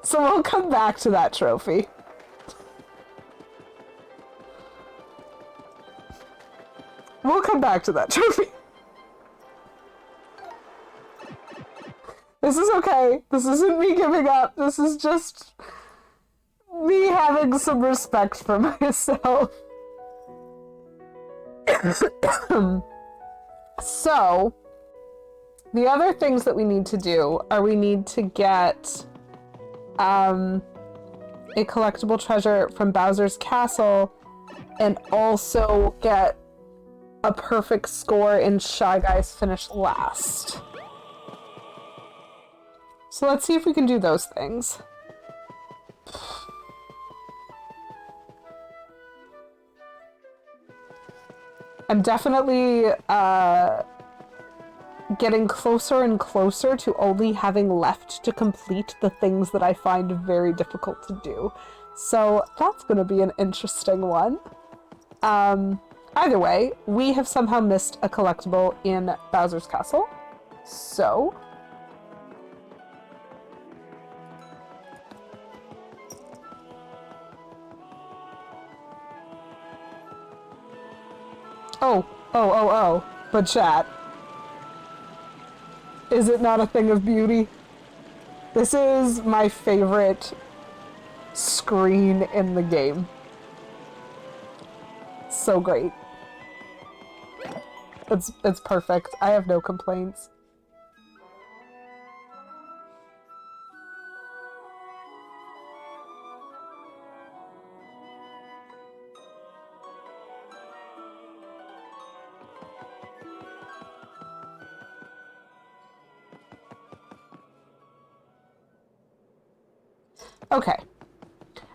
so we'll come back to that trophy. We'll come back to that trophy. This is okay. This isn't me giving up. This is just me having some respect for myself. So, the other things that we need to do are we need to get a collectible treasure from Bowser's Castle and also get a perfect score in Shy Guys Finish Last. So let's see if we can do those things. I'm definitely getting closer and closer to only having left to complete the things that I find very difficult to do. So that's going to be an interesting one. Either way, we have somehow missed a collectible in Bowser's Castle. So Oh, but chat. Is it not a thing of beauty? This is my favorite screen in the game. So great. It's perfect. I have no complaints. Okay.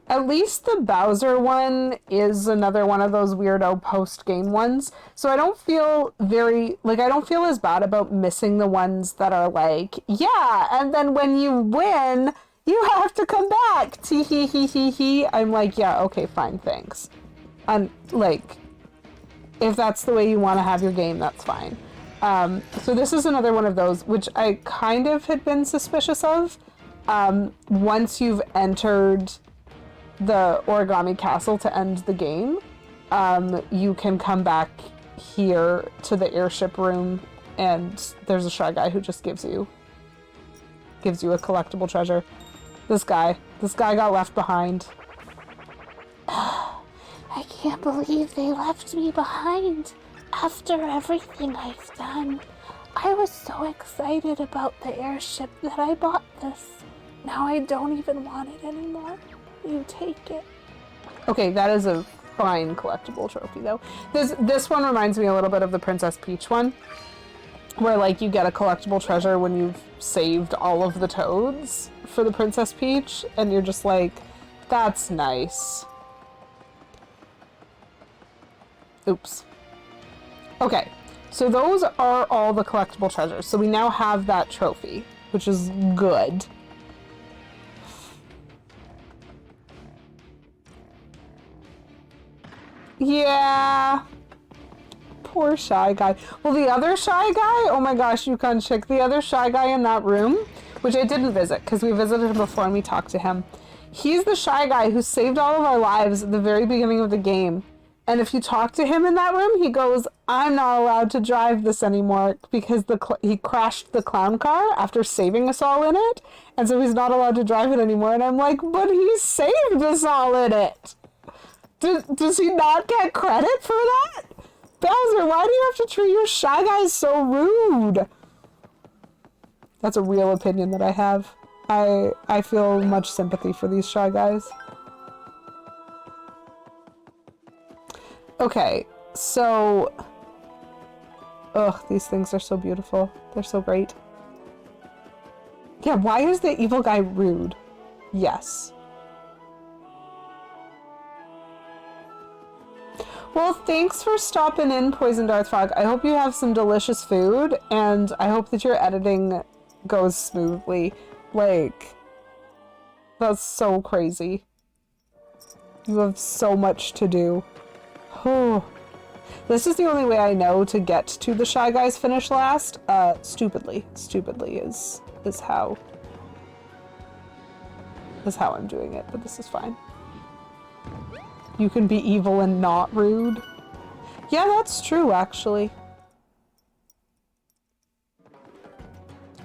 At least the Bowser one is another one of those weirdo post-game ones. So I don't feel I don't feel as bad about missing the ones that are like, yeah, and then when you win, you have to come back. Tee hee hee hee hee. I'm like, yeah, okay, fine, thanks. And like, if that's the way you want to have your game, that's fine. So this is another one of those, which I kind of had been suspicious of. Once you've entered the Origami Castle to end the game, you can come back here to the airship room, and there's a Shy Guy who just gives you a collectible treasure. This guy got left behind. I can't believe they left me behind after everything I've done. I was so excited about the airship that I bought this. Now I don't even want it anymore. You take it. Okay, that is a fine collectible trophy, though. This one reminds me a little bit of the Princess Peach one, where, like, you get a collectible treasure when you've saved all of the toads for the Princess Peach, and you're just like, that's nice. Oops. Okay, so those are all the collectible treasures. So we now have that trophy, which is good. Yeah. Poor Shy Guy. Well, the other Shy Guy, oh my gosh, Yukon Chick, the other Shy Guy in that room, which I didn't visit because we visited him before and we talked to him. He's the Shy Guy who saved all of our lives at the very beginning of the game. And if you talk to him in that room, he goes, I'm not allowed to drive this anymore because he crashed the clown car after saving us all in it. And so he's not allowed to drive it anymore. And I'm like, but he saved us all in it. Does he not get credit for that? Bowser, why do you have to treat your Shy Guys so rude? That's a real opinion that I have. I feel much sympathy for these Shy Guys. Okay, so... Ugh, these things are so beautiful. They're so great. Yeah, why is the evil guy rude? Yes. Well, thanks for stopping in, Poison Darth Frog. I hope you have some delicious food, and I hope that your editing goes smoothly. Like, that's so crazy. You have so much to do. Oh. This is the only way I know to get to the Shy Guys finish last. Stupidly. Stupidly is how I'm doing it, but this is fine. You can be evil and not rude. Yeah, that's true, actually.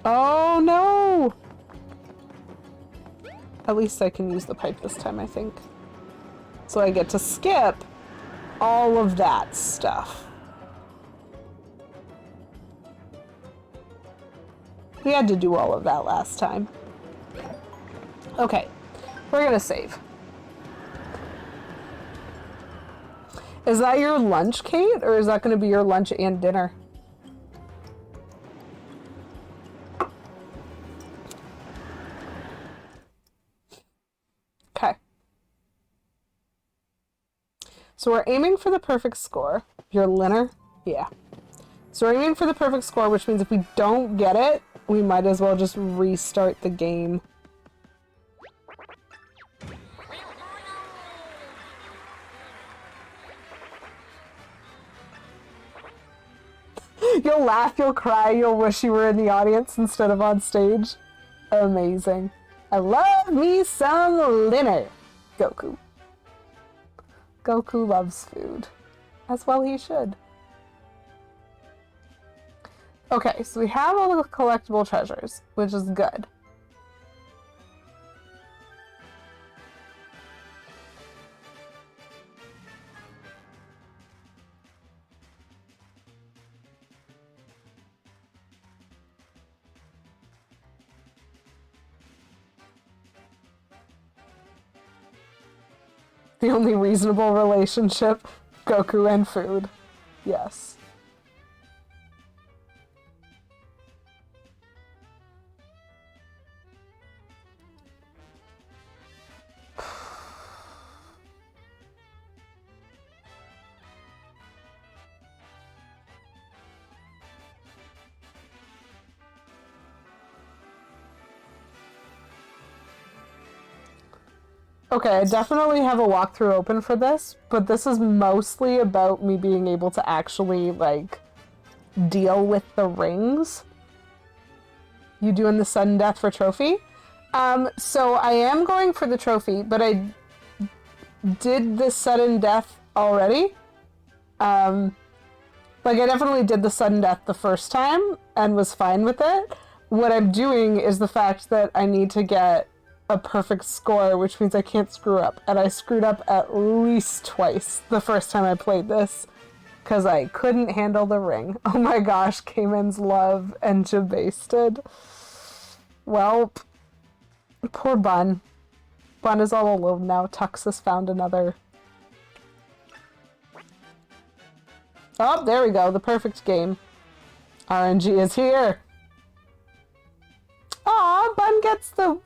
Oh, no! At least I can use the pipe this time, I think. So I get to skip all of that stuff. We had to do all of that last time. Okay, we're gonna save. Is that your lunch, Kate? Or is that gonna be your lunch and dinner? Okay. So we're aiming for the perfect score. Your Linner? Yeah. So we're aiming for the perfect score, which means if we don't get it, we might as well just restart the game. You'll laugh, you'll cry, you'll wish you were in the audience instead of on stage. Amazing. I love me some Linner. Goku. Goku loves food. As well he should. Okay, so we have all the collectible treasures, which is good. The only reasonable relationship, Goku and food. Yes. Okay, I definitely have a walkthrough open for this, but this is mostly about me being able to actually, like, deal with the rings. You doing the sudden death for trophy? So I am going for the trophy, but I did the sudden death already. Like, I definitely did the sudden death the first time and was fine with it. What I'm doing is the fact that I need to get a perfect score, which means I can't screw up. And I screwed up at least twice the first time I played this, because I couldn't handle the ring. Oh my gosh, Cayman's love and Jabasted. Well, poor Bun. Bun is all alone now. Tux has found another. Oh, there we go. The perfect game. RNG is here. Aw, Bun gets the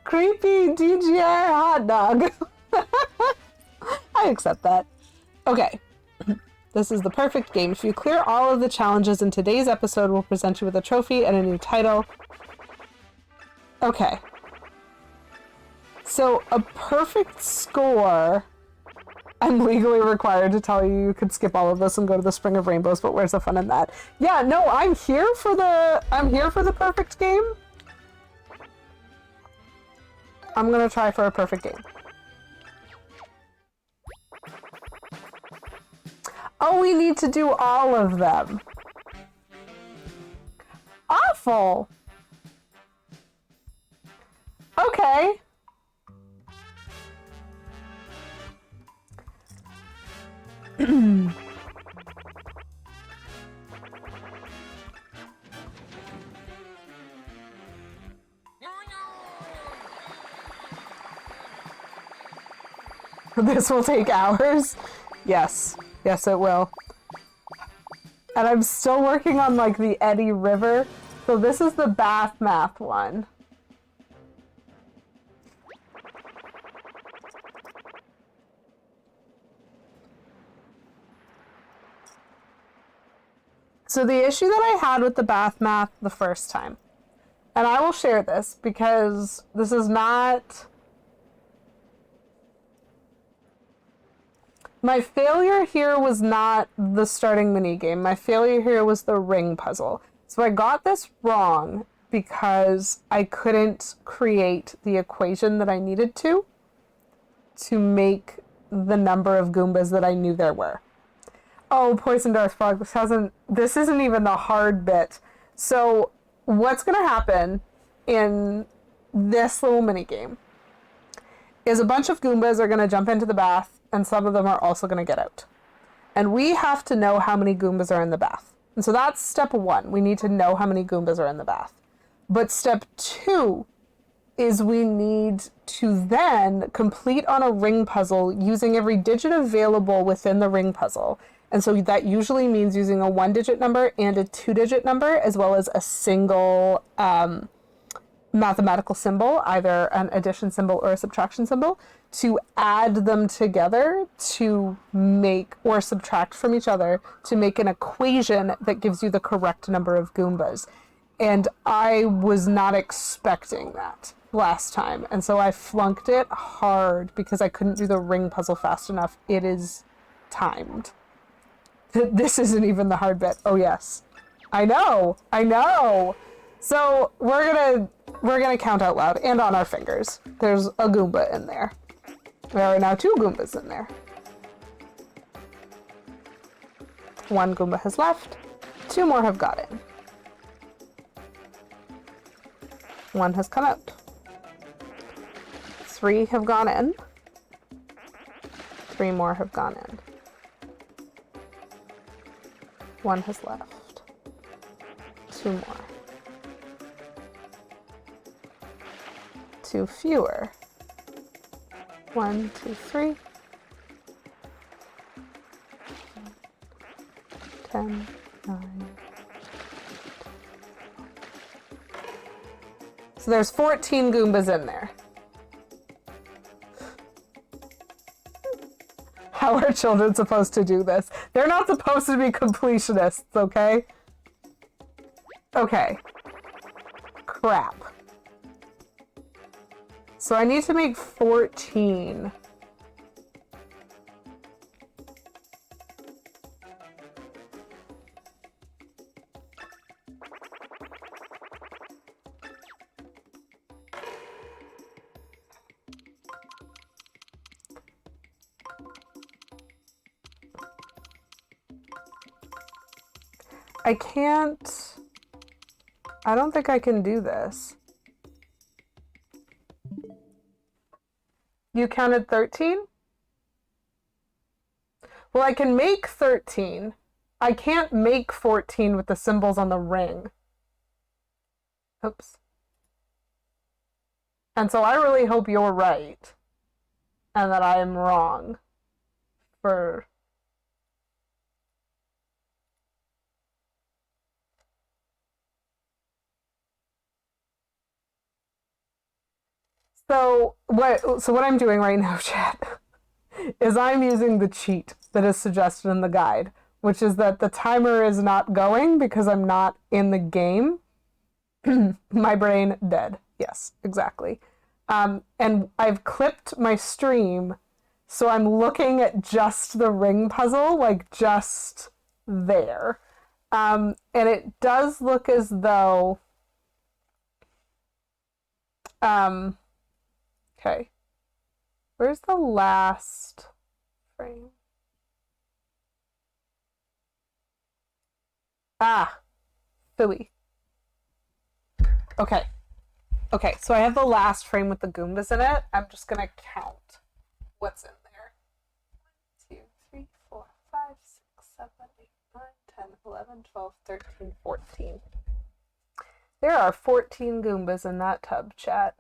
creepy DGR hot dog. I accept that. Okay. This is the perfect game. If you clear all of the challenges in today's episode, we'll present you with a trophy and a new title. Okay. So, a perfect score... I'm legally required to tell you you could skip all of this and go to the Spring of Rainbows, but where's the fun in that? Yeah, no, I'm here for the perfect game. I'm gonna try for a perfect game. Oh, we need to do all of them. Awful. Okay. This will take hours? Yes. Yes, it will. And I'm still working on, like, the Eddy River. So this is the Bath Math one. So the issue that I had with the Bath Math the first time, and I will share this because this is not... My failure here was not the starting minigame. My failure here was the ring puzzle. So I got this wrong because I couldn't create the equation that I needed to make the number of Goombas that I knew there were. Oh, Poison Dart Frog, this isn't even the hard bit. So what's going to happen in this little minigame is a bunch of Goombas are going to jump into the bath, and some of them are also going to get out. And we have to know how many Goombas are in the bath. And so that's step one. We need to know how many Goombas are in the bath. But step two is we need to then complete on a ring puzzle using every digit available within the ring puzzle. And so that usually means using a 1-digit number and a 2-digit number, as well as a single mathematical symbol, either an addition symbol or a subtraction symbol, to add them together to make, or subtract from each other, to make an equation that gives you the correct number of Goombas. And I was not expecting that last time. And so I flunked it hard because I couldn't do the ring puzzle fast enough. It is timed. This isn't even the hard bit. Oh yes. I know. So we're gonna count out loud and on our fingers. There's a Goomba in there. There are now 2 Goombas in there. 1 Goomba has left. 2 more have got in. 1 has come out. 3 have gone in. 3 more have gone in. 1 has left. 2 more. 2 fewer. 1, 2, 3. 10, 9. So there's 14 Goombas in there. How are children supposed to do this? They're not supposed to be completionists, okay? Okay. Crap. So I need to make 14. I don't think I can do this. You counted 13? Well, I can make 13. I can't make 14 with the symbols on the ring. Oops. And so I really hope you're right and that I am wrong for... So what I'm doing right now, chat, is I'm using the cheat that is suggested in the guide, which is that the timer is not going because I'm not in the game. My brain dead. Yes, exactly. And I've clipped my stream, so I'm looking at just the ring puzzle, like just there. And it does look as though... Okay. Where's the last frame? Ah, Philly. Okay. Okay, so I have the last frame with the Goombas in it. I'm just gonna count what's in there. 1, 2, 3, 4, 5, 10, 11, 12, 13, 14. There are 14 Goombas in that tub, chat.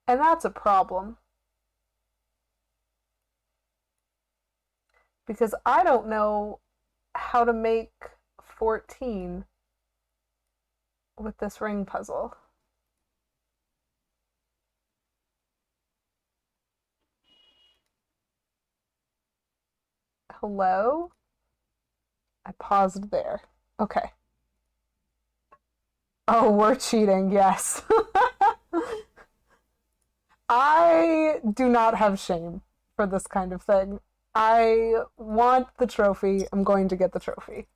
And that's a problem. Because I don't know how to make 14 with this ring puzzle. Hello? I paused there. Okay. Oh, we're cheating, yes. I do not have shame for this kind of thing. I want the trophy. I'm going to get the trophy.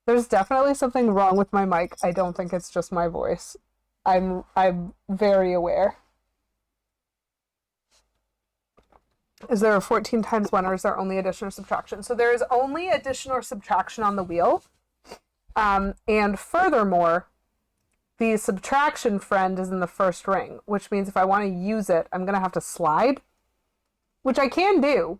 There's definitely something wrong with my mic. I don't think it's just my voice. I'm very aware. Is there a 14 times 1 or is there only addition or subtraction? So there is only addition or subtraction on the wheel. And furthermore, the subtraction friend is in the first ring, which means if I want to use it, I'm going to have to slide, which I can do.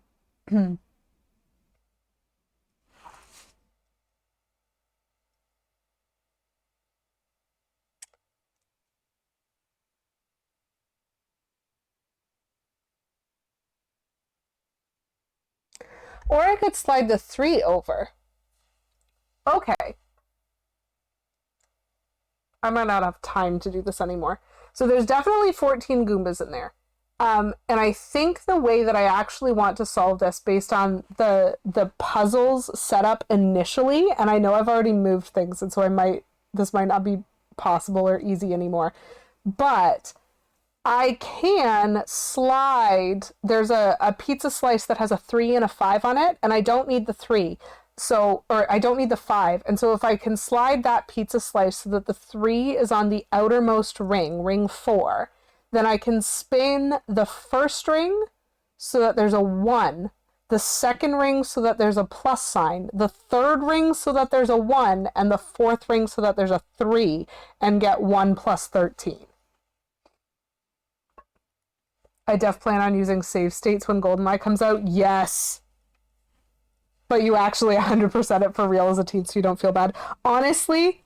Or I could slide the 3 over. Okay. I might not have time to do this anymore. So there's definitely 14 Goombas in there. And I think the way that I actually want to solve this based on the puzzles set up initially, and I know I've already moved things, and so this might not be possible or easy anymore, but I can slide. There's a pizza slice that has a 3 and a 5 on it, and I don't need the 3. So, or I don't need the 5. And so if I can slide that pizza slice so that the 3 is on the outermost ring, ring 4, then I can spin the first ring so that there's a 1, the second ring so that there's a plus sign, the third ring so that there's a 1, and the fourth ring so that there's a 3, and get 1 plus 13. I plan on using save states when GoldenEye comes out. Yes. But you actually 100% it for real as a teen, so you don't feel bad. Honestly,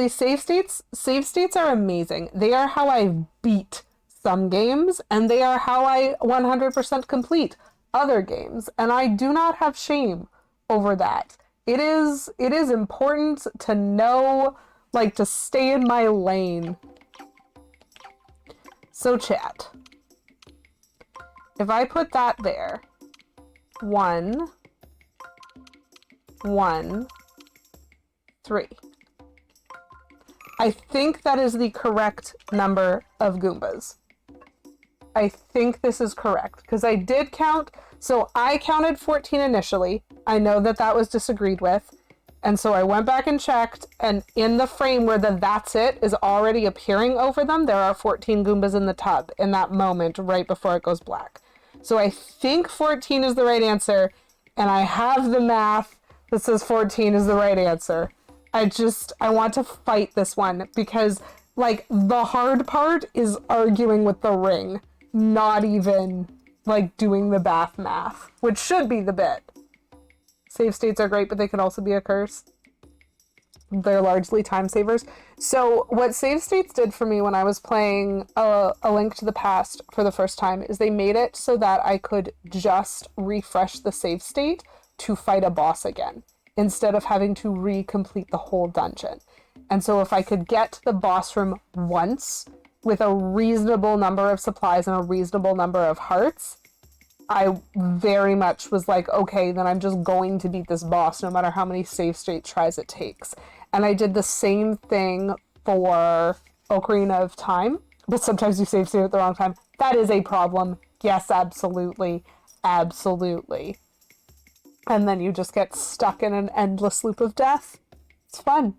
save states are amazing. They are how I beat some games, and they are how I 100% complete other games. And I do not have shame over that. It is important to know, like, to stay in my lane. So chat. If I put that there, 1, 1, 3. I think that is the correct number of Goombas. I think this is correct, because I did count, so I counted 14 initially. I know that that was disagreed with, and so I went back and checked, and in the frame where the "that's it" is already appearing over them, there are 14 Goombas in the tub in that moment right before it goes black. So I think 14 is the right answer, and I have the math that says 14 is the right answer. I want to fight this one because, like, the hard part is arguing with the ring, not even, like, doing the math, which should be the bit. Save states are great, but they can also be a curse. They're largely time savers. So what save states did for me when I was playing a Link to the Past for the first time is they made it so that I could just refresh the save state to fight a boss again, instead of having to recomplete the whole dungeon. And so if I could get to the boss room once with a reasonable number of supplies and a reasonable number of hearts, I very much was like, okay, then I'm just going to beat this boss no matter how many save state tries it takes. And I did the same thing for Ocarina of Time, but sometimes you save state at the wrong time. That is a problem. Yes, absolutely. Absolutely. And then you just get stuck in an endless loop of death. It's fun.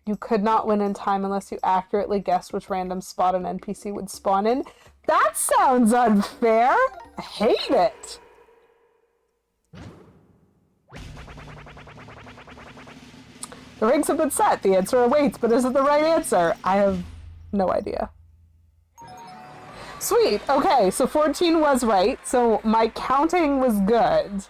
You could not win in time unless you accurately guessed which random spot an NPC would spawn in. That sounds unfair. I hate it. The rings have been set. The answer awaits, but is it the right answer? I have no idea. Sweet. Okay, so 14 was right. So my counting was good.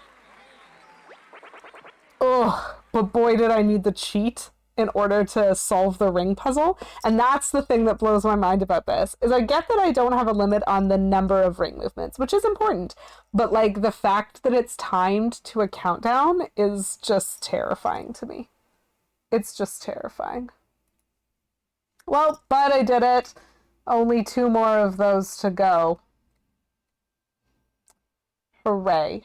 ugh, but boy did I need the cheat in order to solve the ring puzzle. And that's the thing that blows my mind about this, is I get that I don't have a limit on the number of ring movements, which is important, but like the fact that it's timed to a countdown is just terrifying to me. It's just terrifying. Well, but I did it. Only 2 more of those to go. Hooray.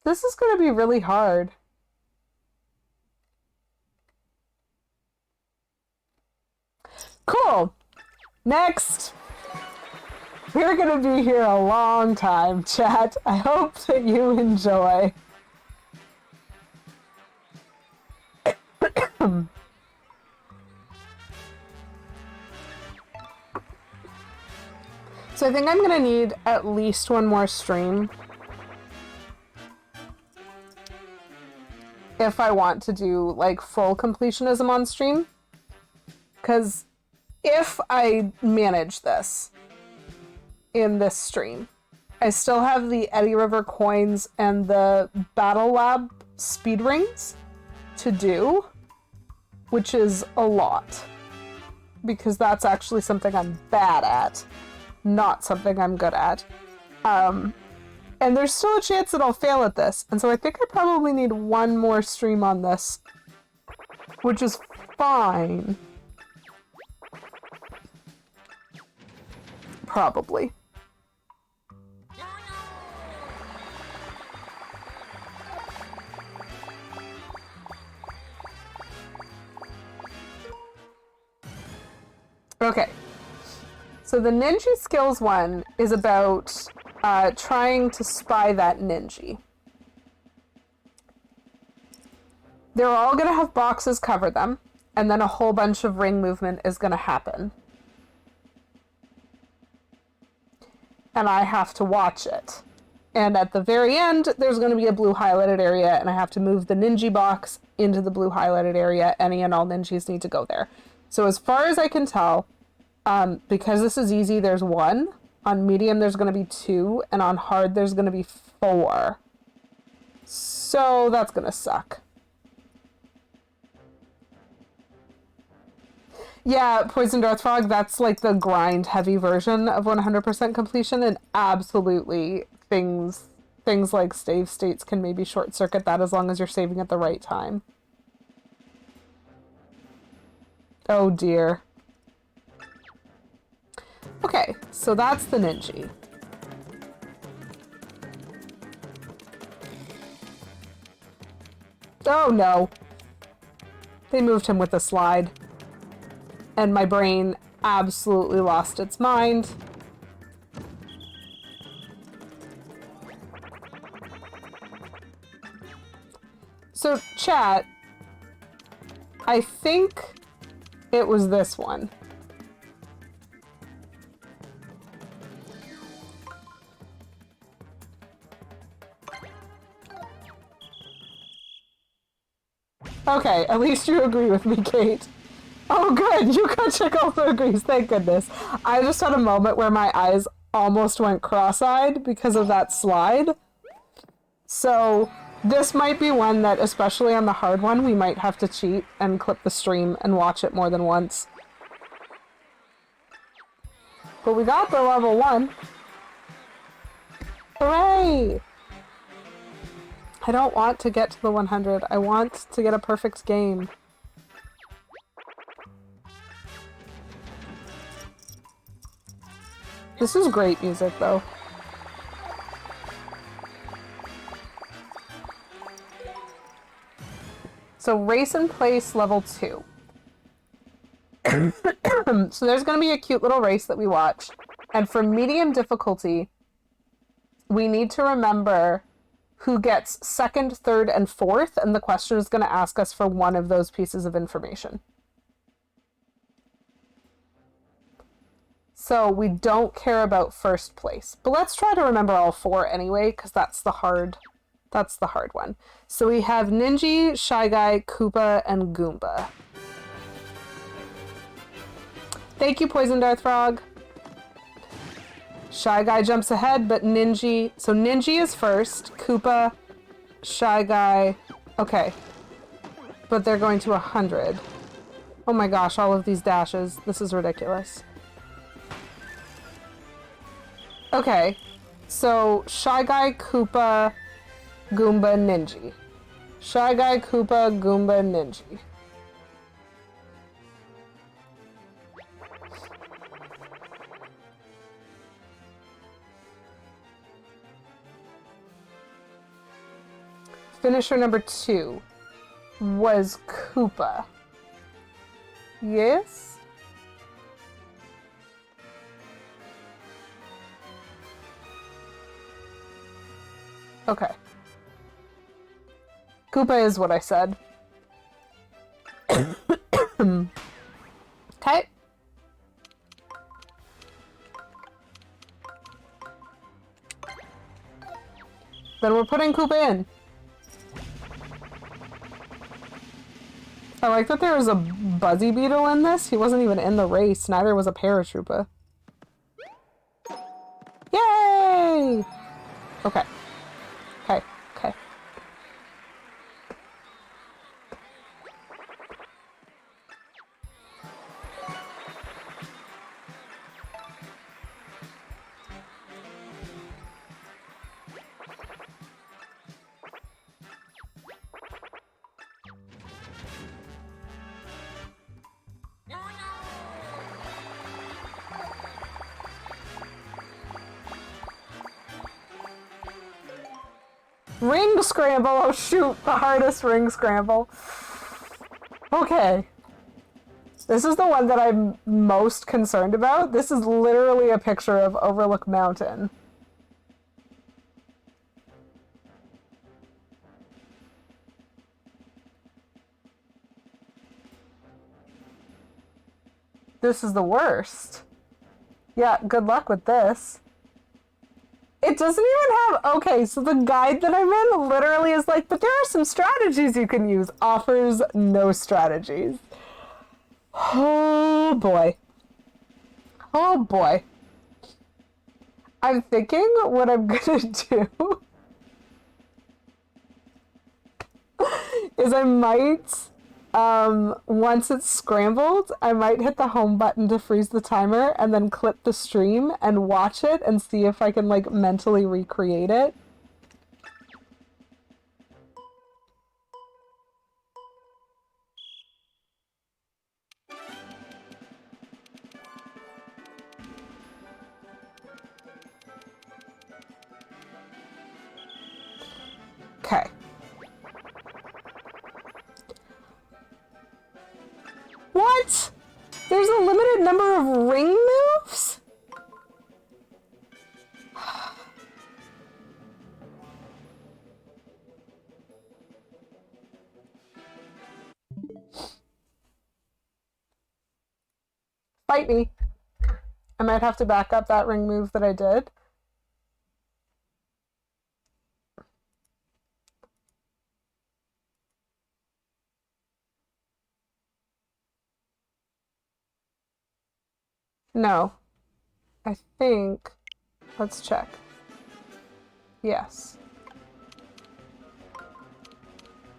This is going to be really hard. Cool. Next. We're going to be here a long time, chat. I hope that you enjoy. So I think I'm going to need at least 1 more stream if I want to do like full completionism on stream. Because if I manage this in this stream, I still have the Eddy River coins and the Battle Lab speed rings to do, which is a lot. Because that's actually something I'm bad at, not something I'm good at. And there's still a chance that I'll fail at this. And so I think I probably need 1 more stream on this, which is fine. Probably. Okay. So the ninja skills one is about trying to spy that ninja. They're all going to have boxes cover them, and then a whole bunch of ring movement is going to happen. And I have to watch it. And at the very end, there's going to be a blue highlighted area, and I have to move the ninja box into the blue highlighted area. Any and all ninjas need to go there. So as far as I can tell, because this is easy, there's 1. On medium, there's going to be 2. And on hard, there's going to be 4. So that's going to suck. Yeah, Poisoned Earth Frog, that's like the grind heavy version of 100% completion, and absolutely things like save states can maybe short circuit that as long as you're saving at the right time. Oh dear. Okay, so that's the ninja. Oh no. They moved him with a slide. And my brain absolutely lost its mind. So, chat, I think it was this one. Okay, at least you agree with me, Kate. Oh, good. Yuka also agrees. Thank goodness. I just had a moment where my eyes almost went cross-eyed because of that slide. So this might be one that, especially on the hard one, we might have to cheat and clip the stream and watch it more than once. But we got the level 1. Hooray! I don't want to get to the 100. I want to get a perfect game. This is great music, though. So, race and place level 2. So there's going to be a cute little race that we watch. And for medium difficulty, we need to remember who gets second, third, and fourth. And the question is going to ask us for one of those pieces of information. So we don't care about first place. But let's try to remember all 4 anyway, because that's the hard one. So we have Ninja, Shy Guy, Koopa, and Goomba. Thank you, Poison Dart Frog. Shy Guy jumps ahead, but Ninji... So Ninji is first. Koopa, Shy Guy... Okay. But they're going to 100. Oh my gosh, all of these dashes. This is ridiculous. Okay. So, Shy Guy, Koopa, Goomba, Ninji. Shy Guy, Koopa, Goomba, Ninji. Finisher number 2 was Koopa. Yes? Okay. Koopa is what I said. Okay. Then we're putting Koopa in. I like that there was a Buzzy Beetle in this. He wasn't even in the race. Neither was a Paratroopa. Yay! Okay. Okay. Okay. Ring scramble! Oh shoot, the hardest ring scramble. Okay. This is the one that I'm most concerned about. This is literally a picture of Overlook Mountain. This is the worst. Yeah, good luck with this. It doesn't even have... Okay, so the guide that I'm in literally is like, but there are some strategies you can use. Offers no strategies. Oh boy. Oh boy. I'm thinking what I'm gonna do is I might, once it's scrambled, I might hit the home button to freeze the timer and then clip the stream and watch it and see if I can, like, mentally recreate it. Okay. What? There's a limited number of ring moves? Fight me. I might have to back up that ring move that I did. No. I think... Let's check. Yes.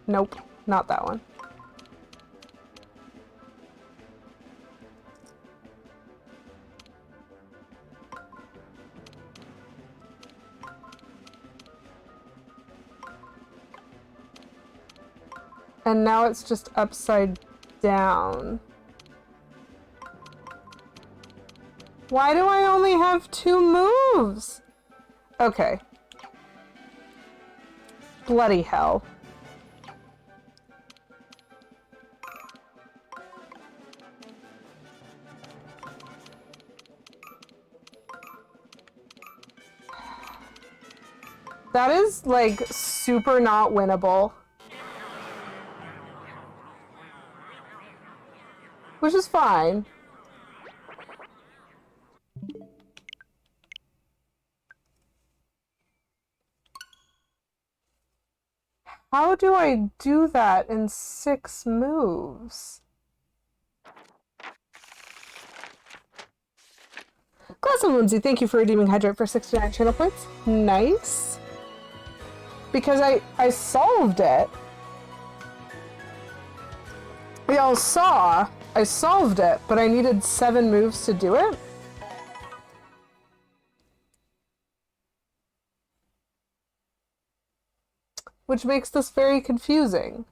Nope, not that one. And now it's just upside down. Why do I only have 2 moves? Okay. Bloody hell. That is, like, super not winnable. Which is fine. How do I do that in 6 moves? Classroom Lindsay, thank you for redeeming Hydrate for 69 channel points. Nice. Because I solved it. Y'all saw, I solved it, but I needed 7 moves to do it. Which makes this very confusing.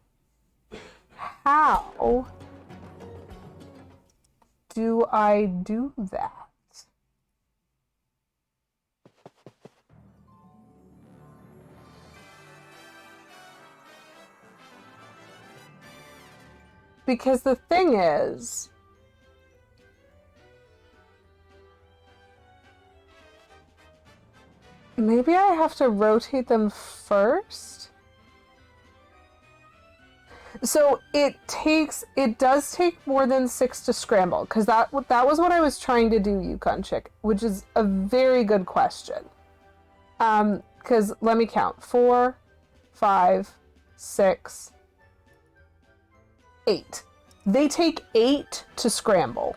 How do I do that? Because the thing is, maybe I have to rotate them first? So it does take more than 6 to scramble, because that was what I was trying to do, Yukon Chick, which is a very good question. Because let me count. 4, 5, 6, 8. They take 8 to scramble.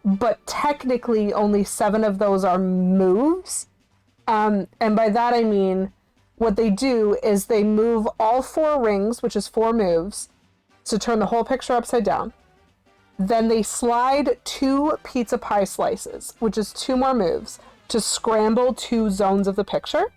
But technically only 7 of those are moves. And by that I mean, what they do is they move all 4 rings, which is 4 moves, to turn the whole picture upside down. Then they slide 2 pizza pie slices, which is 2 more moves, to scramble 2 zones of the picture.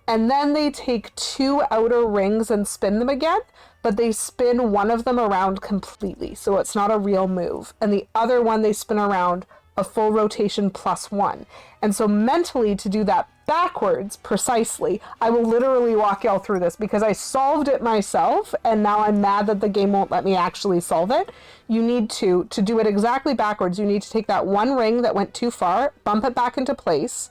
And then they take 2 outer rings and spin them again, but they spin one of them around completely, so it's not a real move. And the other one they spin around a full rotation plus 1. And so mentally, to do that backwards, precisely, I will literally walk y'all through this because I solved it myself, and now I'm mad that the game won't let me actually solve it. You need to do it exactly backwards, you need to take that 1 ring that went too far, bump it back into place,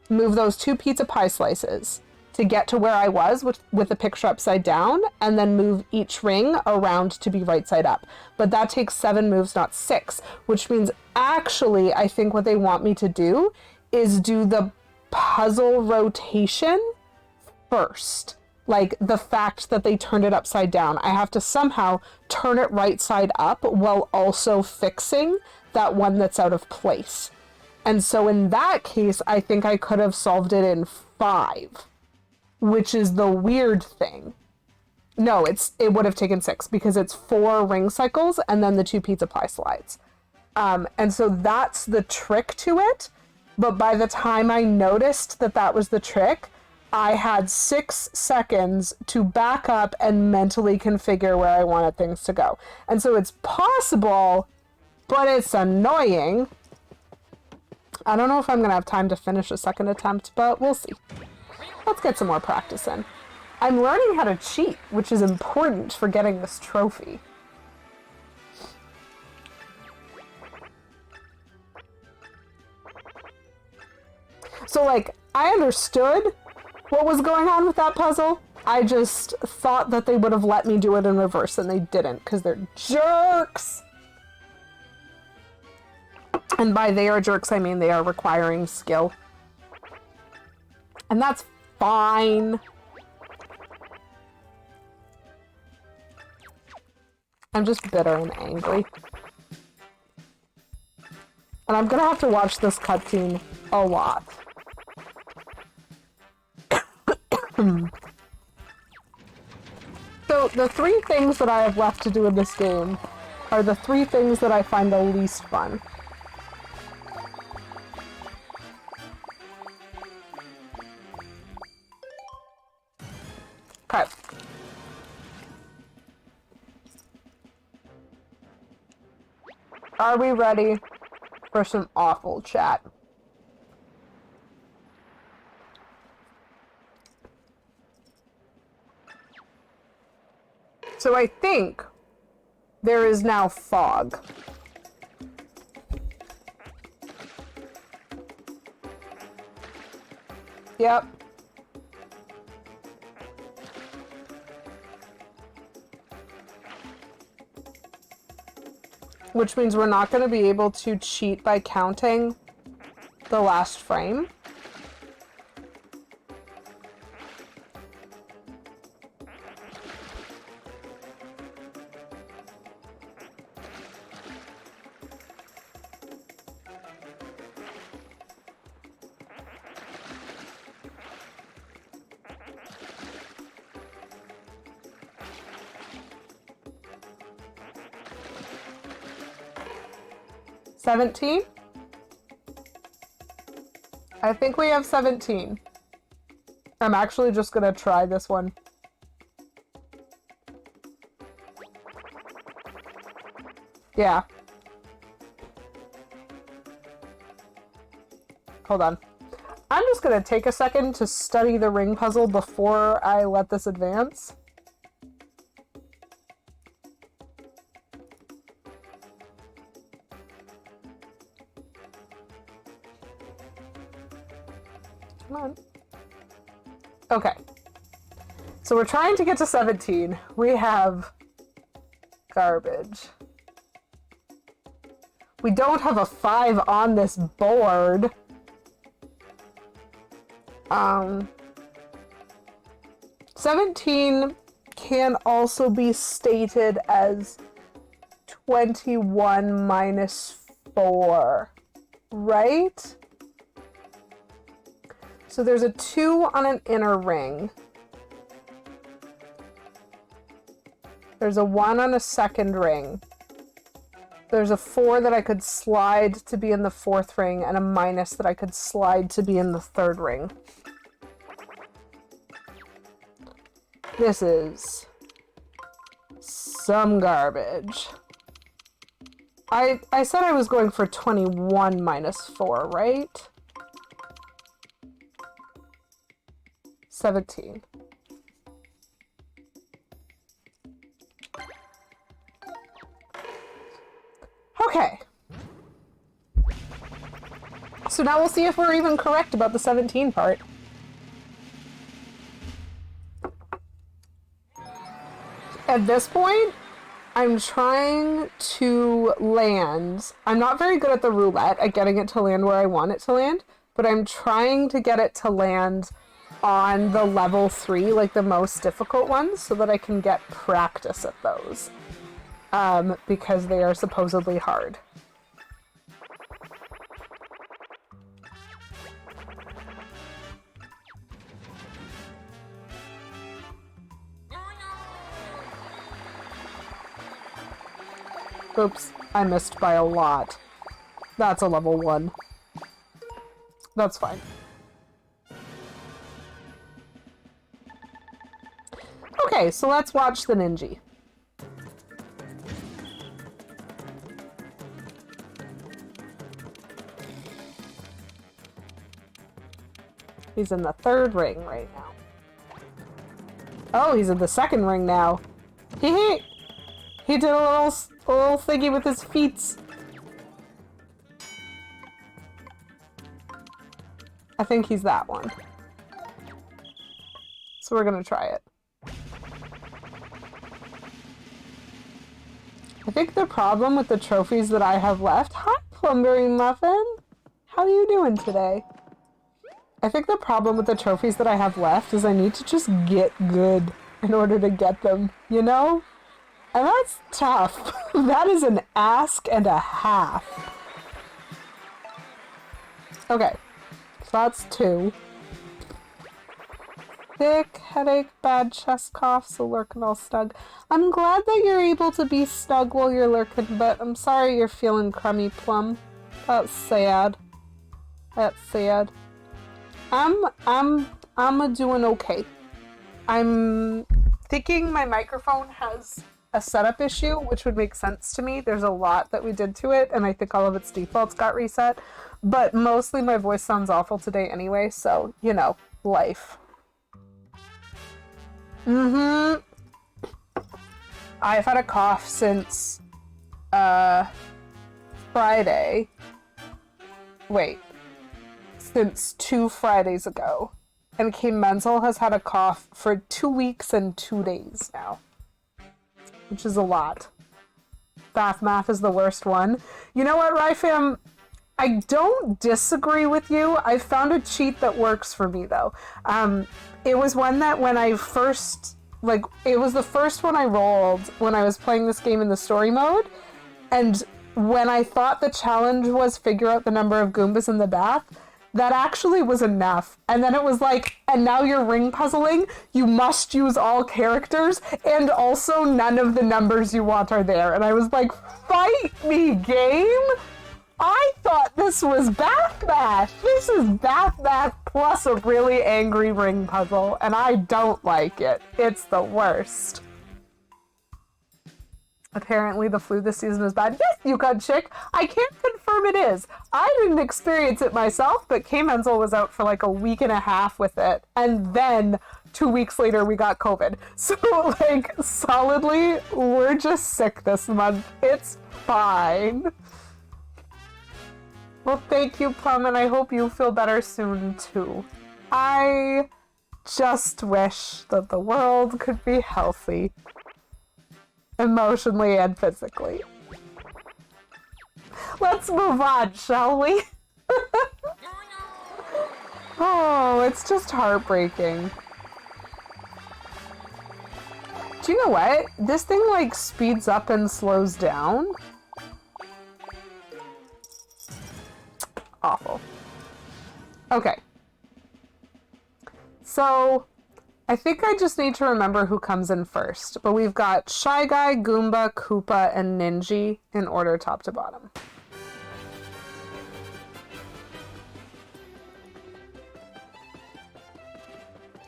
move those 2 pizza pie slices to get to where I was with the picture upside down, and then move each ring around to be right side up. But that takes 7 moves, not 6, which means actually I think what they want me to do is do the puzzle rotation first. Like the fact that they turned it upside down. I have to somehow turn it right side up while also fixing that one that's out of place. And so in that case, I think I could have solved it in 5. Which is the weird thing. No, it would have taken 6 because it's 4 ring cycles and then the 2 pizza pie slides. And so that's the trick to it. But by the time I noticed that that was the trick, I had 6 seconds to back up and mentally configure where I wanted things to go. And so it's possible, but it's annoying. I don't know if I'm going to have time to finish a second attempt, but we'll see. Let's get some more practice in. I'm learning how to cheat, which is important for getting this trophy. So, like, I understood what was going on with that puzzle. I just thought that they would have let me do it in reverse, and they didn't, because they're jerks! And by they are jerks, I mean they are requiring skill. And that's fine. I'm just bitter and angry. And I'm gonna have to watch this cutscene a lot. So the 3 things that I have left to do in this game are the 3 things that I find the least fun. Okay. Are we ready for some awful chat? So I think there is now fog. Yep. Which means we're not going to be able to cheat by counting the last frame. 17? I think we have 17. I'm actually just gonna try this one. Yeah. Hold on. I'm just gonna take a second to study the ring puzzle before I let this advance. Come on. Okay. So we're trying to get to 17. We have garbage. We don't have a 5 on this board. 17 can also be stated as 21 minus 4, right? So there's a 2 on an inner ring. There's a 1 on a second ring. There's a 4 that I could slide to be in the fourth ring, and a minus that I could slide to be in the third ring. This is some garbage. I said I was going for 21 minus 4, right? 17. Okay. So now we'll see if we're even correct about the 17 part. At this point, I'm trying to land. I'm not very good at the roulette at getting it to land where I want it to land, but I'm trying to get it to land on the level 3, like the most difficult ones, so that I can get practice at those. Because they are supposedly hard. Oops, I missed by a lot. That's a level 1. That's fine. Okay, so let's watch the ninja. He's in the third ring right now. Oh, he's in the second ring now. Hee. He did a little thingy with his feet. I think he's that one. So we're gonna try it. I think the problem with the trophies that I have left... Hi, Plumberry Muffin! How are you doing today? I think the problem with the trophies that I have left is I need to just get good in order to get them, you know? And that's tough. That is an ask and a half. Okay, so that's 2. Thick headache, bad chest cough, so lurking all snug. I'm glad that you're able to be snug while you're lurking, but I'm sorry you're feeling crummy, Plum. That's sad. That's sad. I'm doing okay. I'm thinking my microphone has a setup issue, which would make sense to me. There's a lot that we did to it, and I think all of its defaults got reset. But mostly my voice sounds awful today anyway, so, you know, life. I've had a cough since, Friday. Wait. Since 2 Fridays ago. And King Menzel has had a cough for 2 weeks and 2 days now. Which is a lot. Bath math is the worst one. You know what, Ryfam? I don't disagree with you. I found a cheat that works for me, though. It was one that when I first... Like, it was the first one I rolled when I was playing this game in the story mode. And when I thought the challenge was figure out the number of Goombas in the bath, that actually was enough. And then it was like, and now you're ring puzzling, you must use all characters, and also none of the numbers you want are there. And I was like, fight me, game! I thought this was Bath Math. This is Bath Math plus a really angry ring puzzle, and I don't like it. It's the worst. Apparently the flu this season is bad. Yes, you cut chick. I can't confirm it is. I didn't experience it myself, but K Menzel was out for like a week and a half with it. And then 2 weeks later we got COVID. So like solidly, we're just sick this month. It's fine. Well, thank you, Plum, and I hope you feel better soon too. I just wish that the world could be healthy. Emotionally and physically. Let's move on, shall we? Oh, it's just heartbreaking. Do you know what? This thing like speeds up and slows down. Awful. Okay. So I think I just need to remember who comes in first, but we've got Shy Guy, Goomba, Koopa, and Ninja in order top to bottom.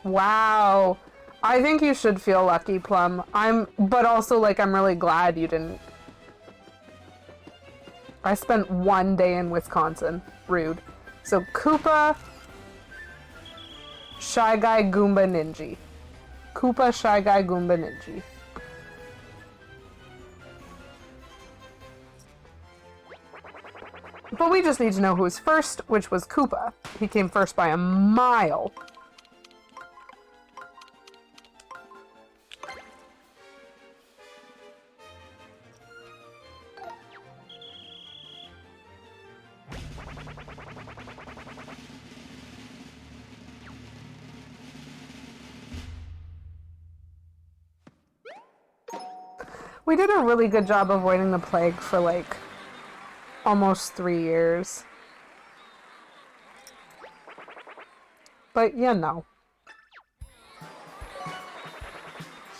Wow. I think you should feel lucky, Plum. But also, like, I'm really glad you didn't. I spent 1 day in Wisconsin. Rude. So, Koopa, Shy Guy, Goomba, Ninja. Koopa, Shy Guy, Goomba, Ninja. But we just need to know who's first, which was Koopa. He came first by a mile. We did a really good job avoiding the plague for like almost 3 years. But you know.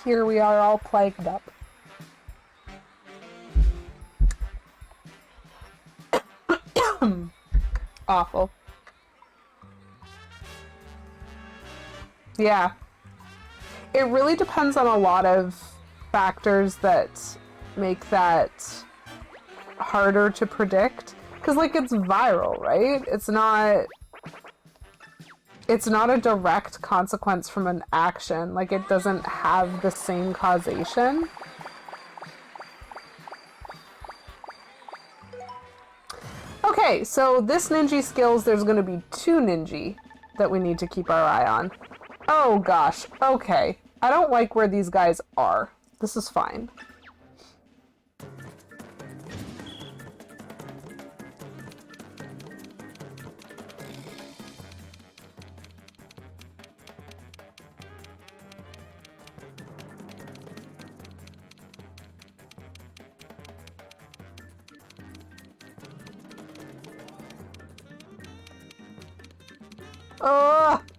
Here we are all plagued up. Awful. Yeah. It really depends on a lot of factors that make that harder to predict, because like it's viral, right? It's not a direct consequence from an action. Like it doesn't have the same causation. Okay, so this ninja skills, there's going to be 2 ninja that we need to keep our eye on. Oh gosh, okay. I don't like where these guys are. This is fine.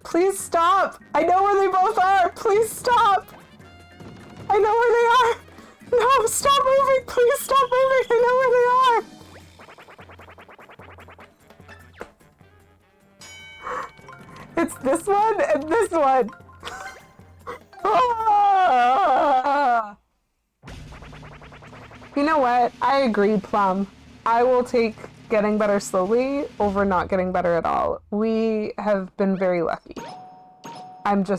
Please stop! I know where they both are! Please stop! I know where they are! No, stop moving! Please stop moving! I know where they are! It's this one and this one! Ah! You know what? I agree, Plum. I will take getting better slowly over not getting better at all. We have been very lucky. I'm doing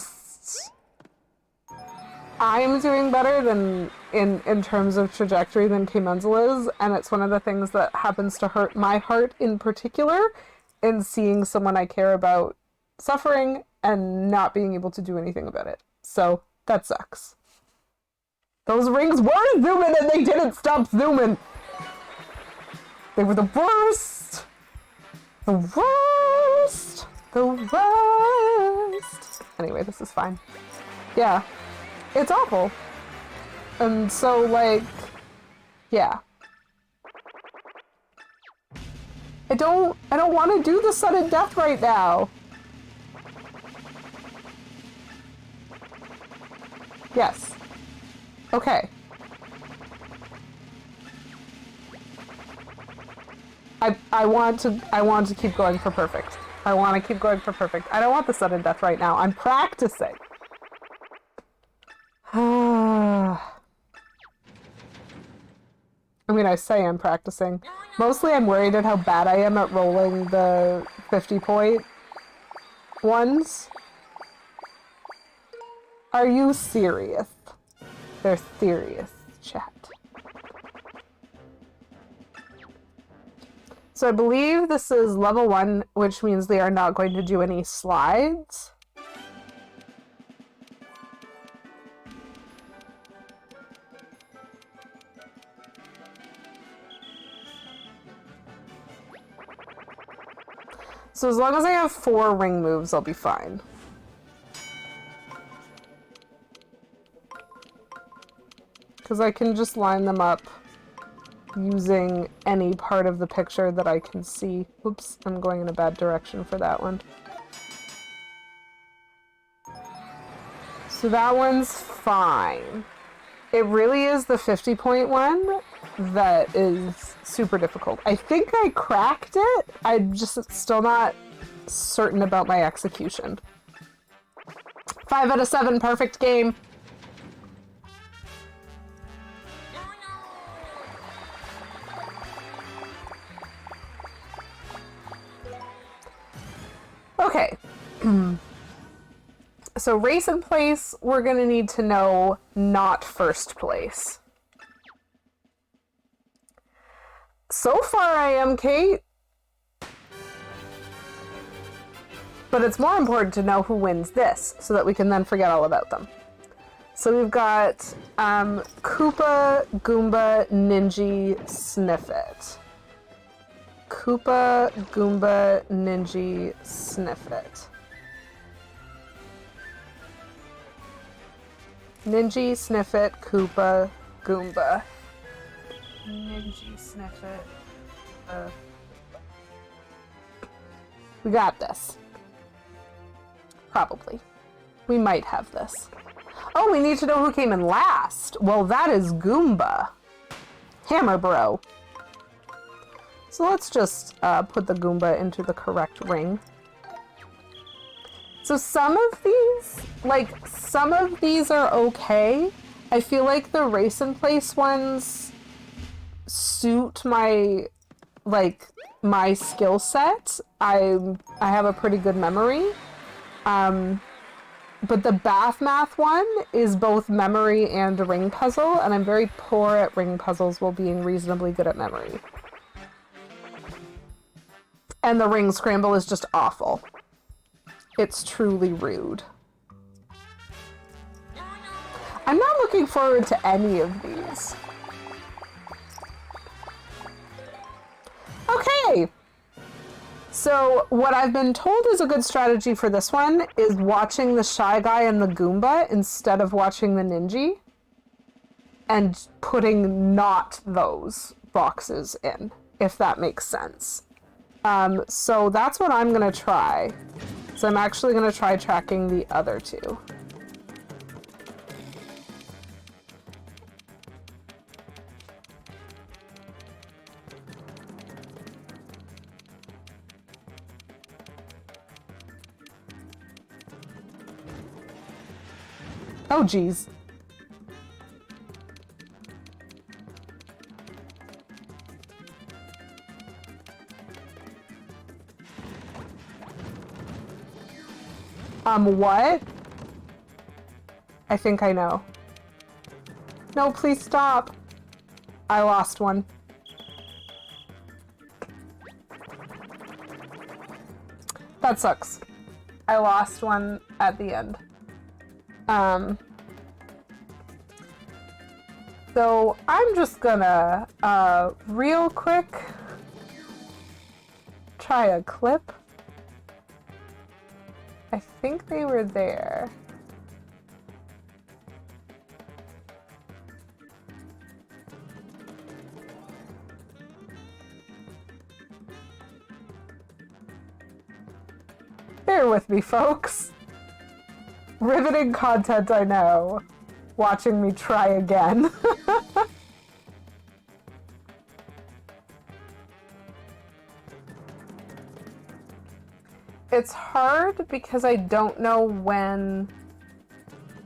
better than in terms of trajectory than K Menzel is, and it's one of the things that happens to hurt my heart in particular in seeing someone I care about suffering and not being able to do anything about it. So that sucks. Those rings were zooming and they didn't stop zooming. They were the worst. The worst. The worst. Anyway, this is fine. Yeah. It's awful. And so, like, yeah. I don't want to do the sudden death right now. Yes. Okay. I want to keep going for perfect. I want to keep going for perfect. I don't want the sudden death right now. I'm practicing. I mean, I say I'm practicing. Mostly I'm worried at how bad I am at rolling the 50-point ones. Are you serious? They're serious, chat. So I believe this is level 1, which means they are not going to do any slides. So as long as I have 4 ring moves, I'll be fine. Because I can just line them up using any part of the picture that I can see. Oops, I'm going in a bad direction for that one. So that one's fine. It really is the 50-point one that is super difficult. I think I cracked it. I'm just still not certain about my execution. 5 out of 7, perfect game. Okay. So race and place, we're gonna need to know not first place. So far I am Kate. But it's more important to know who wins this, so that we can then forget all about them. So we've got Koopa, Goomba, Ninja, Sniffit. Koopa, Goomba, Ninja, Sniffit. Ninja, Sniffit, Koopa, Goomba. Ninja, Sniffit. We got this. Probably. We might have this. Oh, we need to know who came in last. Well, that is Goomba. Hammer Bro. So let's just put the Goomba into the correct ring. So some of these are okay. I feel like the race and place ones suit my skill set. I have a pretty good memory. But the Bath Math one is both memory and a ring puzzle, and I'm very poor at ring puzzles while being reasonably good at memory. And the ring scramble is just awful. It's truly rude. I'm not looking forward to any of these. Okay. So what I've been told is a good strategy for this one is watching the Shy Guy and the Goomba instead of watching the Ninja. And putting not those boxes in, if that makes sense. So that's what I'm gonna try. So I'm actually gonna try tracking the other two. Oh, geez. What? I think I know. No, please stop. I lost one. That sucks. I lost one at the end. So I'm just gonna, real quick, try a clip. I think they were there. Bear with me, folks. Riveting content, I know. Watching me try again. It's hard because I don't know when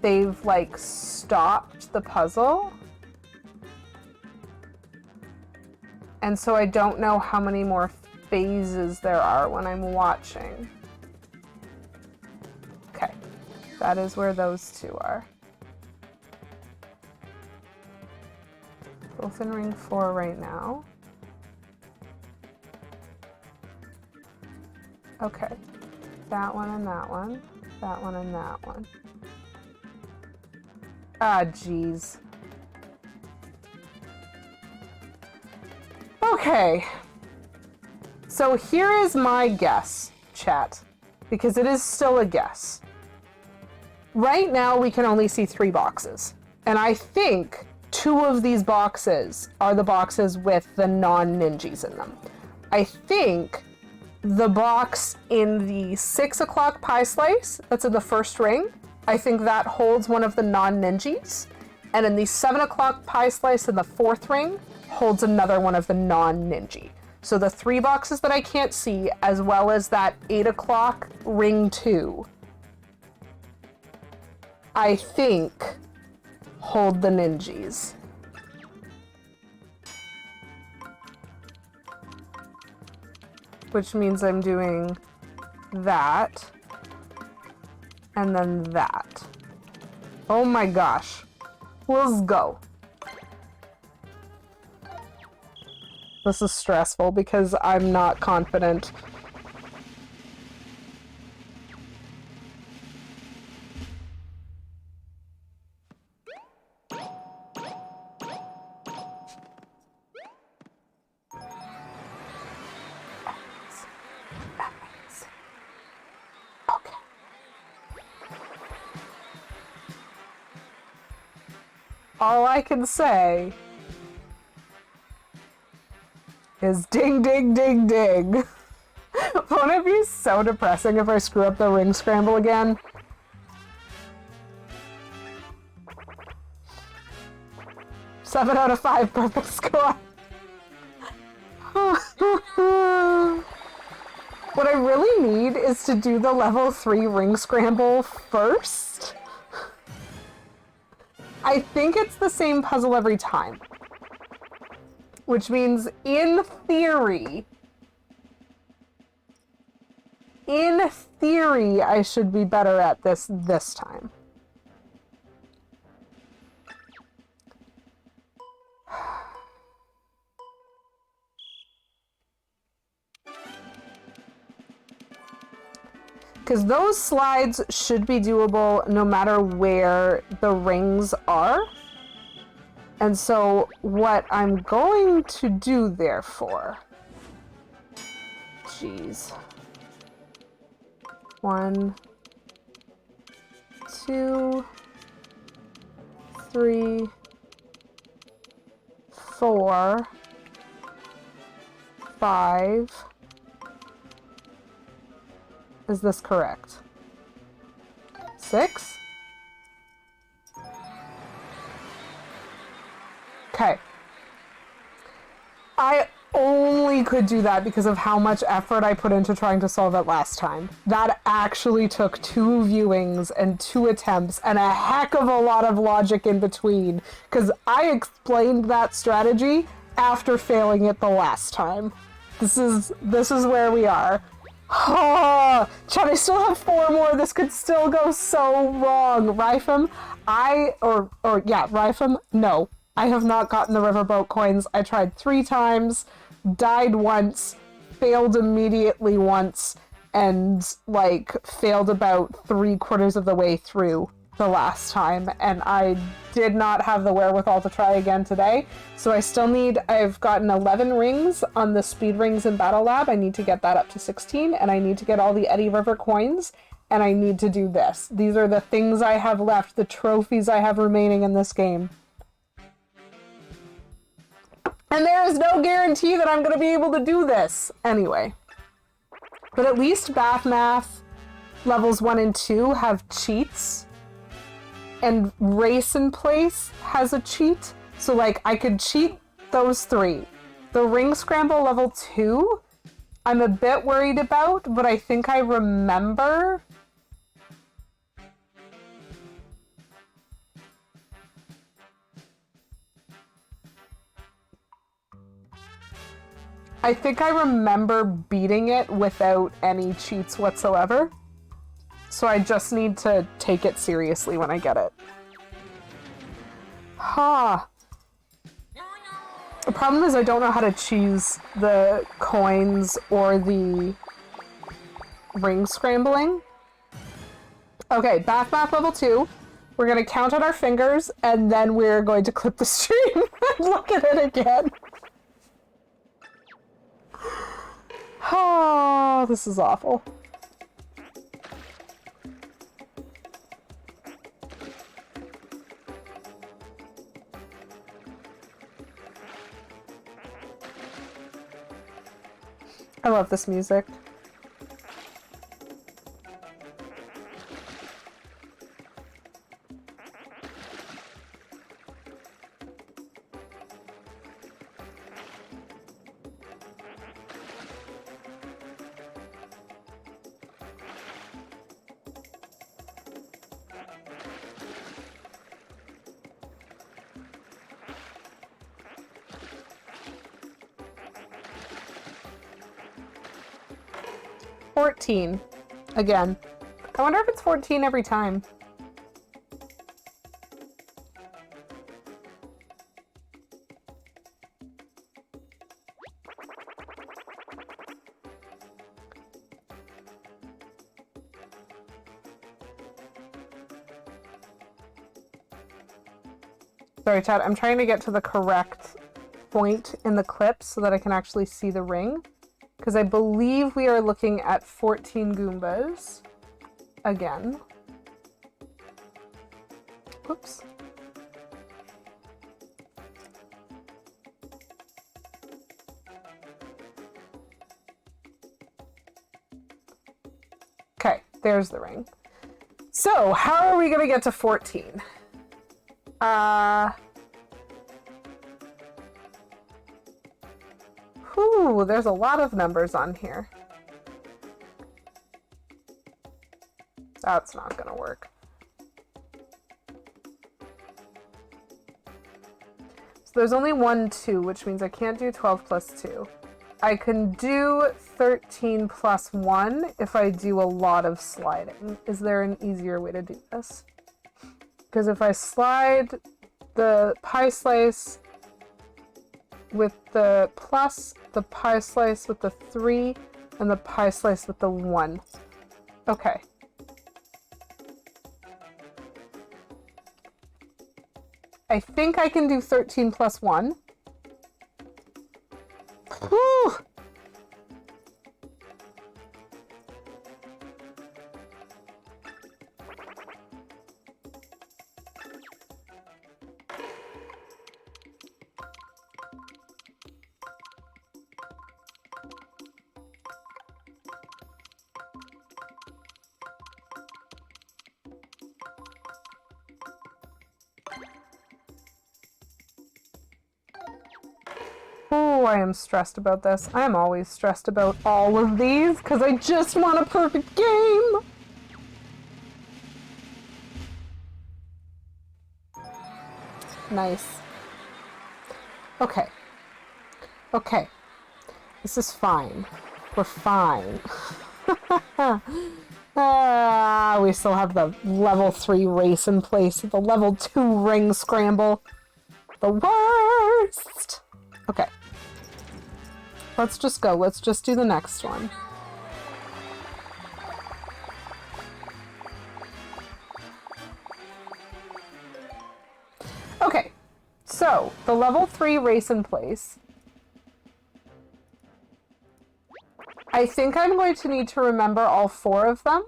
they've, like, stopped the puzzle. And so I don't know how many more phases there are when I'm watching. Okay, that is where those two are. Both in ring 4 right now. Okay, that one and that one. That one and that one. Ah, jeez. Okay. So here is my guess, chat, because it is still a guess. Right now, we can only see 3 boxes. And I think 2 of these boxes are the boxes with the non-ninjas in them. I think the box in the 6 o'clock pie slice, that's in the first ring, I think that holds one of the non-ninjas. And in the 7 o'clock pie slice in the 4th ring, holds another one of the non-ninja. So the 3 boxes that I can't see, as well as that 8 o'clock ring 2, I think hold the ninjas. Which means I'm doing that, and then that. Oh my gosh. Let's go. This is stressful because I'm not confident. Okay. All I can say is ding, ding, ding, ding. Won't it be so depressing if I screw up the ring scramble again? Seven out of 5 perfect score. What I really need is to do the level 3 ring scramble first. I think it's the same puzzle every time. Which means, in theory, I should be better at this time. Because those slides should be doable no matter where the rings are. And so what I'm going to do, therefore... Jeez. 1, 2, 3, 4, 5... Is this correct? 6? Okay. I only could do that because of how much effort I put into trying to solve it last time. That actually took 2 viewings and 2 attempts and a heck of a lot of logic in between, because I explained that strategy after failing it the last time. This is where we are. Oh, Chad, I still have 4 more. This could still go so wrong. Rifem, Rifem, no. I have not gotten the riverboat coins. I tried 3 times, died once, failed immediately once, and, failed about 3/4 of the way through the last time, and I did not have the wherewithal to try again today. So I've gotten 11 rings on the speed rings in Battle Lab. I need to get that up to 16, and I need to get all the Eddy River coins, and I need to do this. These are the things I have left, the trophies I have remaining in this game. And there is no guarantee that I'm going to be able to do this. Anyway. But at least Bath Math levels 1 and 2 have cheats. And Race in Place has a cheat. So, I could cheat those 3. The Ring Scramble level 2, I'm a bit worried about, but I think I remember. I think I remember beating it without any cheats whatsoever. So I just need to take it seriously when I get it. Ha! The problem is I don't know how to choose the coins or the ring scrambling. Okay, bath map level 2. We're gonna count on our fingers, and then we're going to clip the stream and look at it again. Oh, this is awful. I love this music. $14. Again. I wonder if it's 14 every time. Sorry, chat. I'm trying to get to the correct point in the clip so that I can actually see the ring. Because I believe we are looking at 14 Goombas. Again. Oops. Okay, there's the ring. So, how are we going to get to 14? Whew, there's a lot of numbers on here. That's not gonna work. So there's only 1, 2, which means I can't do 12 plus 2. I can do 13 plus 1 if I do a lot of sliding. Is there an easier way to do this? Because if I slide the pie slice with the plus, the pie slice with the 3, and the pie slice with the 1. Okay. I think I can do 13 plus 1. Whew! Oh, I am stressed about this. I am always stressed about all of these because I just want a perfect game. Nice. Okay. Okay. This is fine. We're fine. We still have the level 3 race in place. The level 2 ring scramble. The worst. Okay. Let's just go. Let's just do the next one. Okay. So, the level 3 race in place. I think I'm going to need to remember all 4 of them.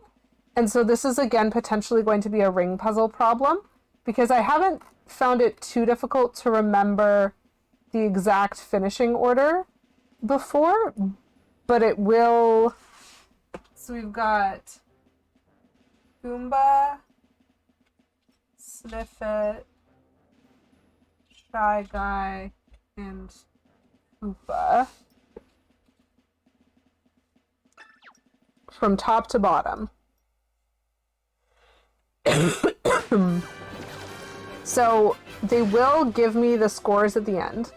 And so this is, again, potentially going to be a ring puzzle problem. Because I haven't found it too difficult to remember the exact finishing order before, but it will. So we've got Goomba, Sniffit, Shy Guy, and Koopa. from top to bottom. So they will give me the scores at the end.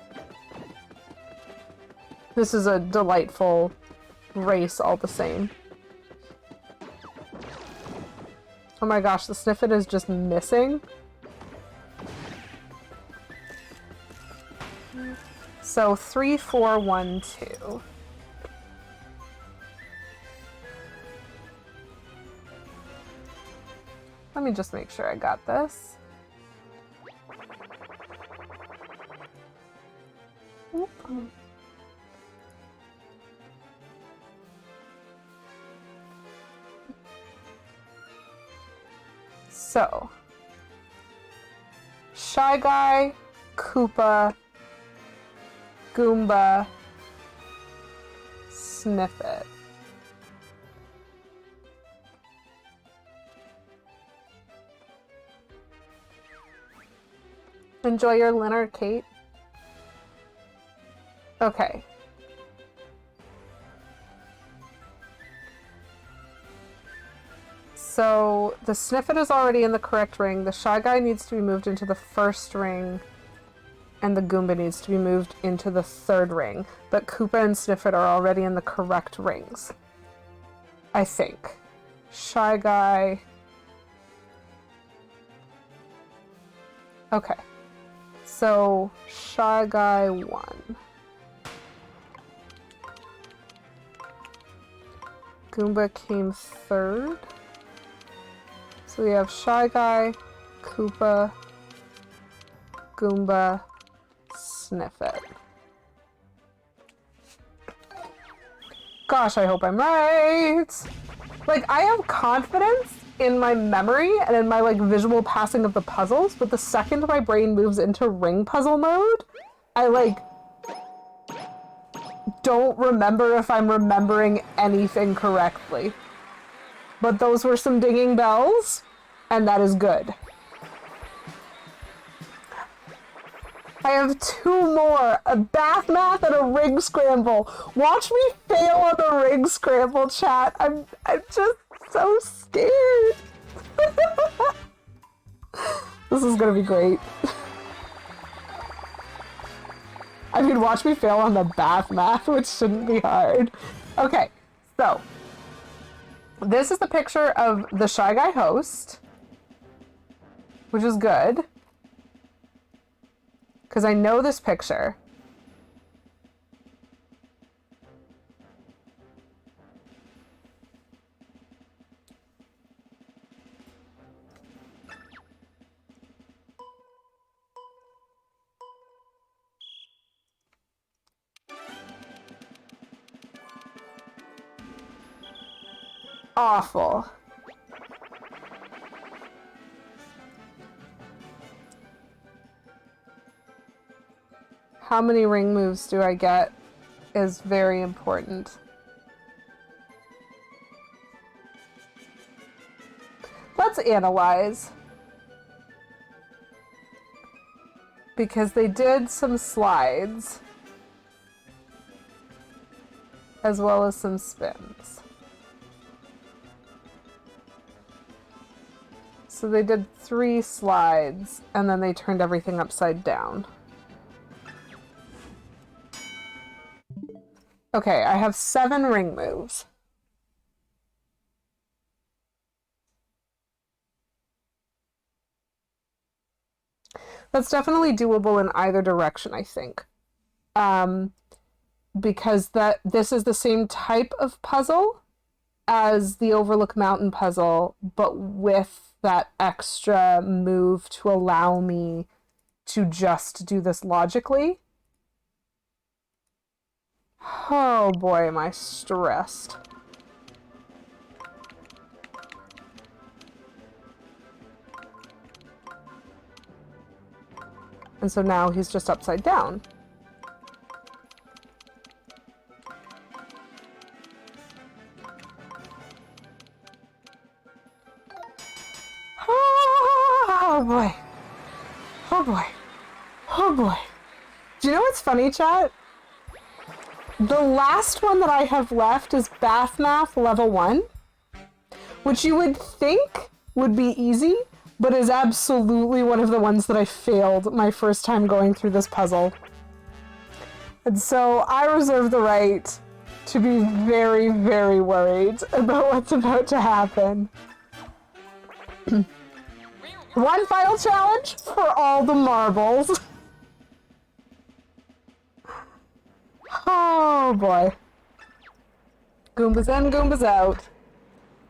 This is a delightful race all the same. Oh my gosh, the Sniffit is just missing. So 3, 4, 1, 2. Let me just make sure I got this. Oop. So, Shy Guy, Koopa, Goomba, Sniffit. Enjoy your dinner, Kate. Okay. So the Sniffit is already in the correct ring. The Shy Guy needs to be moved into the first ring. And the Goomba needs to be moved into the third ring. But Koopa and Sniffit are already in the correct rings. I think. Shy Guy. Okay. So, Shy Guy 1. Goomba came third. So we have Shy Guy, Koopa, Goomba, Sniffit. Gosh, I hope I'm right! Like, I have confidence in my memory and in my, like, visual passing of the puzzles, but the second my brain moves into ring puzzle mode, I, like, don't remember if I'm remembering anything correctly. But those were some dinging bells, and that is good. I have 2 more, a bath math and a ring scramble. Watch me fail on the ring scramble, chat. I'm just so scared. This is gonna be great. I mean, watch me fail on the bath math, which shouldn't be hard. Okay, so this is the picture of the Shy Guy host, which is good. Because I know this picture. Awful. How many ring moves do I get is very important. Let's analyze. Because they did some slides, as well as some spins. So they did 3 slides, and then they turned everything upside down. Okay, I have 7 ring moves. That's definitely doable in either direction, I think. Because this is the same type of puzzle as the Overlook Mountain puzzle, but with that extra move to allow me to just do this logically. Oh boy, am I stressed. And so now he's just upside down. Oh boy. Oh boy. Oh boy. Do you know what's funny, chat? The last one that I have left is Bath Math Level 1. which you would think would be easy, but is absolutely one of the ones that I failed my first time going through this puzzle. And so I reserve the right to be very, very worried about what's about to happen. One final challenge for all the marbles. Oh boy. Goombas in, Goombas out.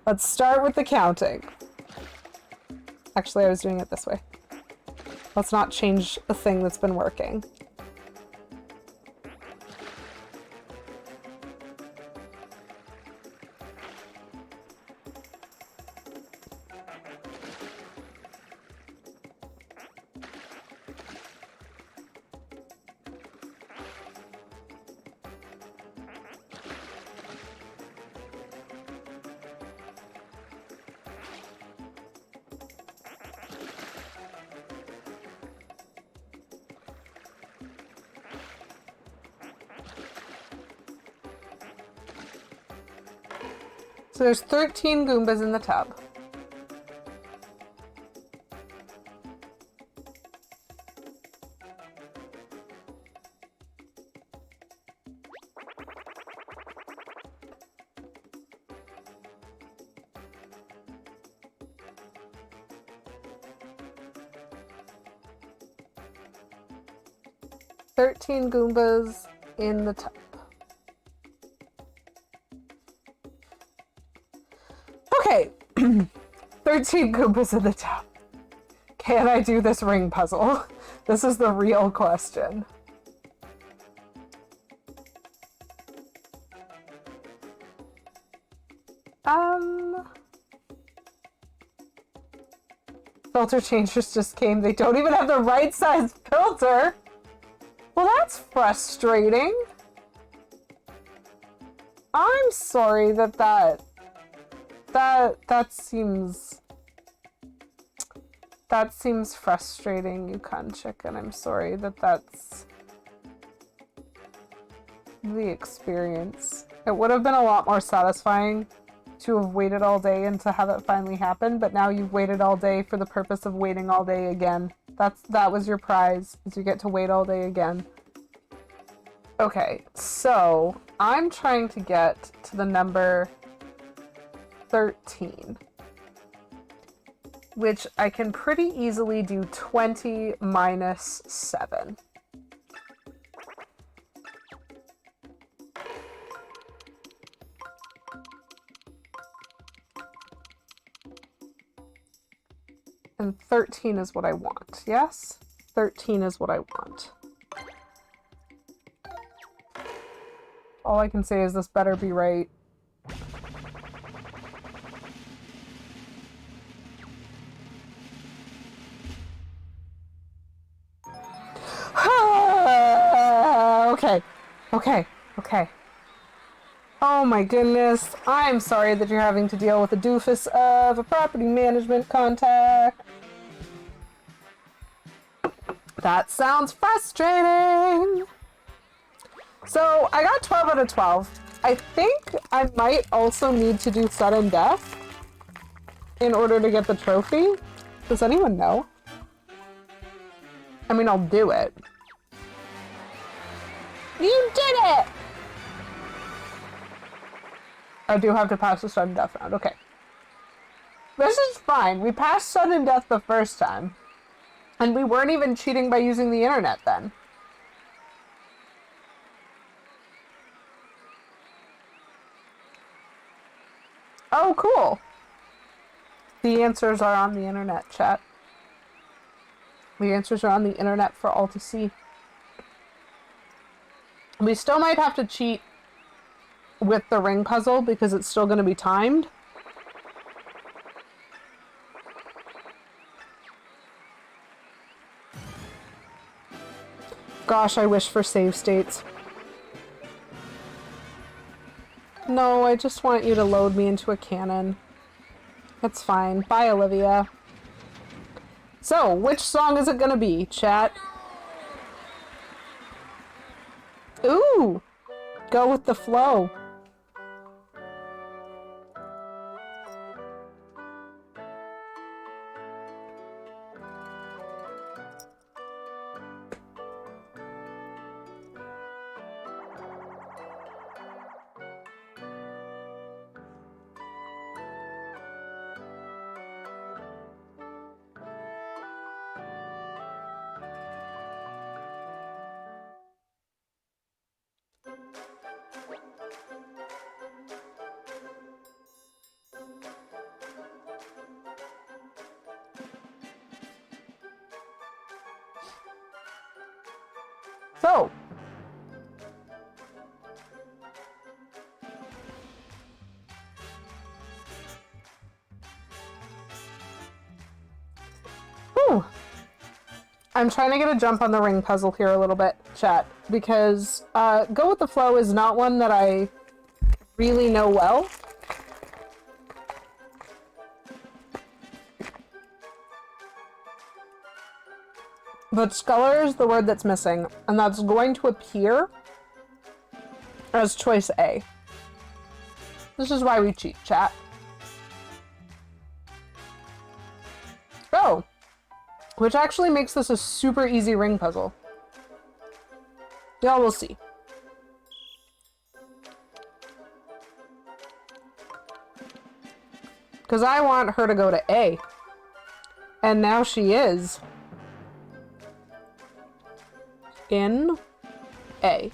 Let's start with the counting. Actually, I was doing it this way. Let's not change a thing that's been working. So there's 13 Goombas in the tub. Thirteen Goombas in the tub. Okay, 13 Goombas in the tub. Can I do this ring puzzle? This is the real question. Filter changers just came. They don't even have the right size filter. Well, that's frustrating. I'm sorry that seems frustrating, Yukon Chicken. I'm sorry that's the experience. It would have been a lot more satisfying to have waited all day and to have it finally happen, but now you've waited all day for the purpose of waiting all day again. That was your prize, is you get to wait all day again. Okay, so I'm trying to get to the number 13, which I can pretty easily do 20 minus 7. And 13 is what I want, yes? 13 is what I want. All I can say is this better be right. Okay. Oh my goodness. I'm sorry that you're having to deal with a doofus of a property management contact. That sounds frustrating. So I got 12 out of 12. I think I might also need to do sudden death in order to get the trophy. Does anyone know? I mean, I'll do it. You did it! I do have to pass the sudden death round. Okay. This is fine. We passed sudden death the first time. And we weren't even cheating by using the internet then. Oh, cool. The answers are on the internet, chat. The answers are on the internet for all to see. We still might have to cheat with the ring puzzle because it's still going to be timed. Gosh, I wish for save states. No, I just want you to load me into a cannon. That's fine. Bye, Olivia. So, which song is it gonna be, chat? Ooh! Go with the flow. So, whew. I'm trying to get a jump on the ring puzzle here a little bit, chat, because Go With The Flow is not one that I really know well. But sculler is the word that's missing, and that's going to appear as choice A. This is why we cheat, chat. Oh, which actually makes this a super easy ring puzzle. Y'all will see. Because I want her to go to A. And now she is in A,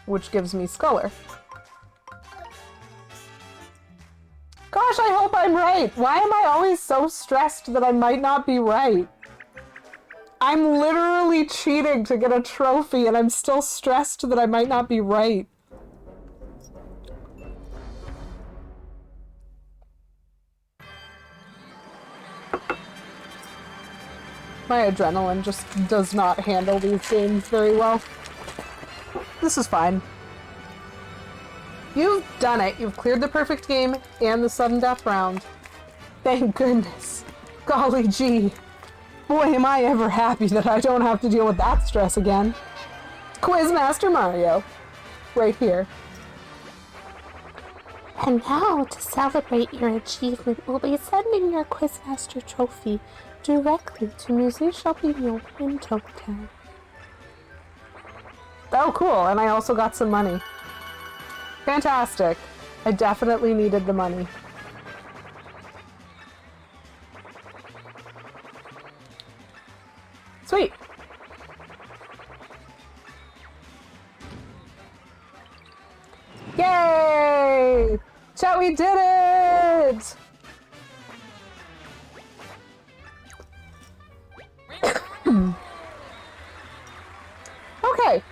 which gives me sculler. Gosh, I hope I'm right. Why am I always so stressed that I might not be right? I'm literally cheating to get a trophy and I'm still stressed that I might not be right. My adrenaline just does not handle these games very well. This is fine. You've done it. You've cleared the perfect game and the sudden death round. Thank goodness. Golly gee. Boy, am I ever happy that I don't have to deal with that stress again. Quizmaster Mario. Right here. And now, to celebrate your achievement, we'll be sending your Quizmaster trophy directly to Musée Champignon in Toad Town. Oh, cool. And I also got some money. Fantastic. I definitely needed the money. Sweet. Yay! Chat, we did it! Okay.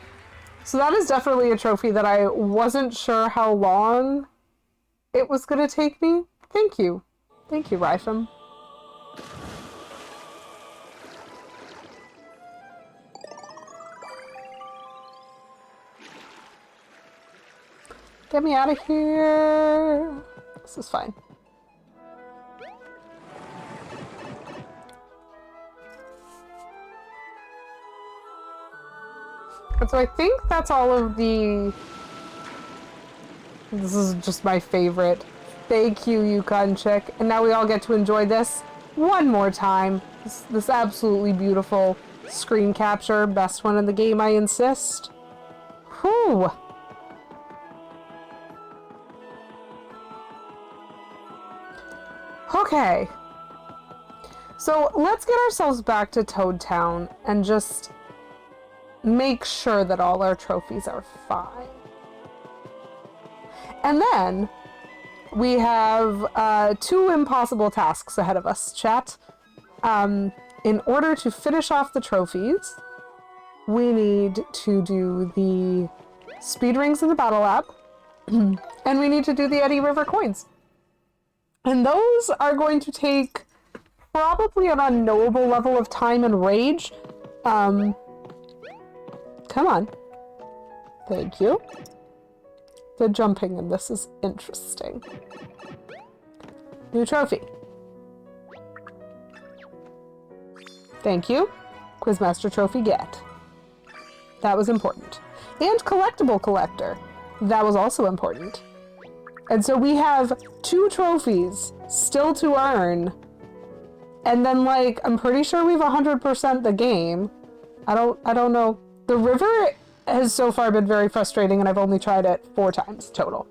So that is definitely a trophy that I wasn't sure how long it was going to take me. Thank you. Thank you, Rifem. Get me out of here. This is fine. And so I think that's all of the... This is just my favorite. Thank you, Yukon Chick. And now we all get to enjoy this one more time. This absolutely beautiful screen capture. Best one in the game, I insist. Whew. Okay. So let's get ourselves back to Toad Town and just make sure that all our trophies are fine. And then we have 2 impossible tasks ahead of us, chat. In order to finish off the trophies, we need to do the speed rings in the battle app, and we need to do the Eddie River coins. And those are going to take probably an unknowable level of time and rage. Come on. Thank you. The jumping in this is interesting. New trophy. Thank you. Quizmaster trophy get. That was important. And collectible collector. That was also important. And so we have 2 trophies still to earn. And then, like, I'm pretty sure we've 100% the game. I don't know. The river has so far been very frustrating, and I've only tried it 4 times total.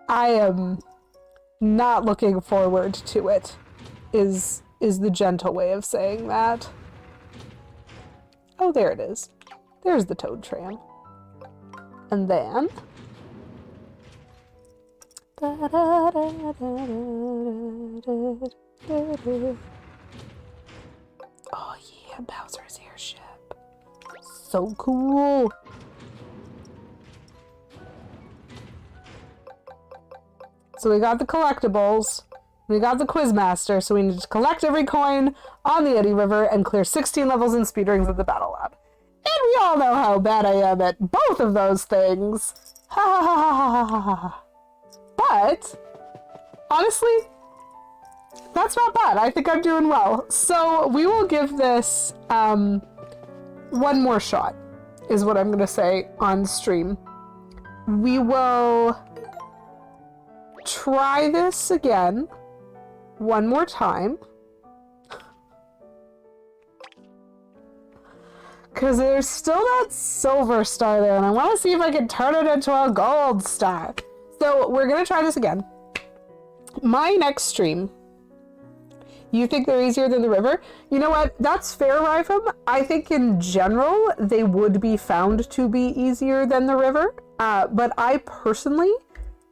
I am not looking forward to it, is the gentle way of saying that. Oh, there it is. There's the Toad Tram. And then... Oh yeah, Bowser's airship. So cool. So we got the collectibles. We got the Quizmaster, so we need to collect every coin on the Eddy River and clear 16 levels in speed rings at the Battle Lab. And we all know how bad I am at both of those things. Ha ha ha ha ha ha ha. But, honestly, that's not bad. I think I'm doing well. So we will give this one more shot, is what I'm going to say on stream. We will try this again one more time. Because there's still that silver star there, and I want to see if I can turn it into a gold star. So we're going to try this again. My next stream, you think they're easier than the river? You know what? That's fair, Rifem. I think in general, they would be found to be easier than the river. But I personally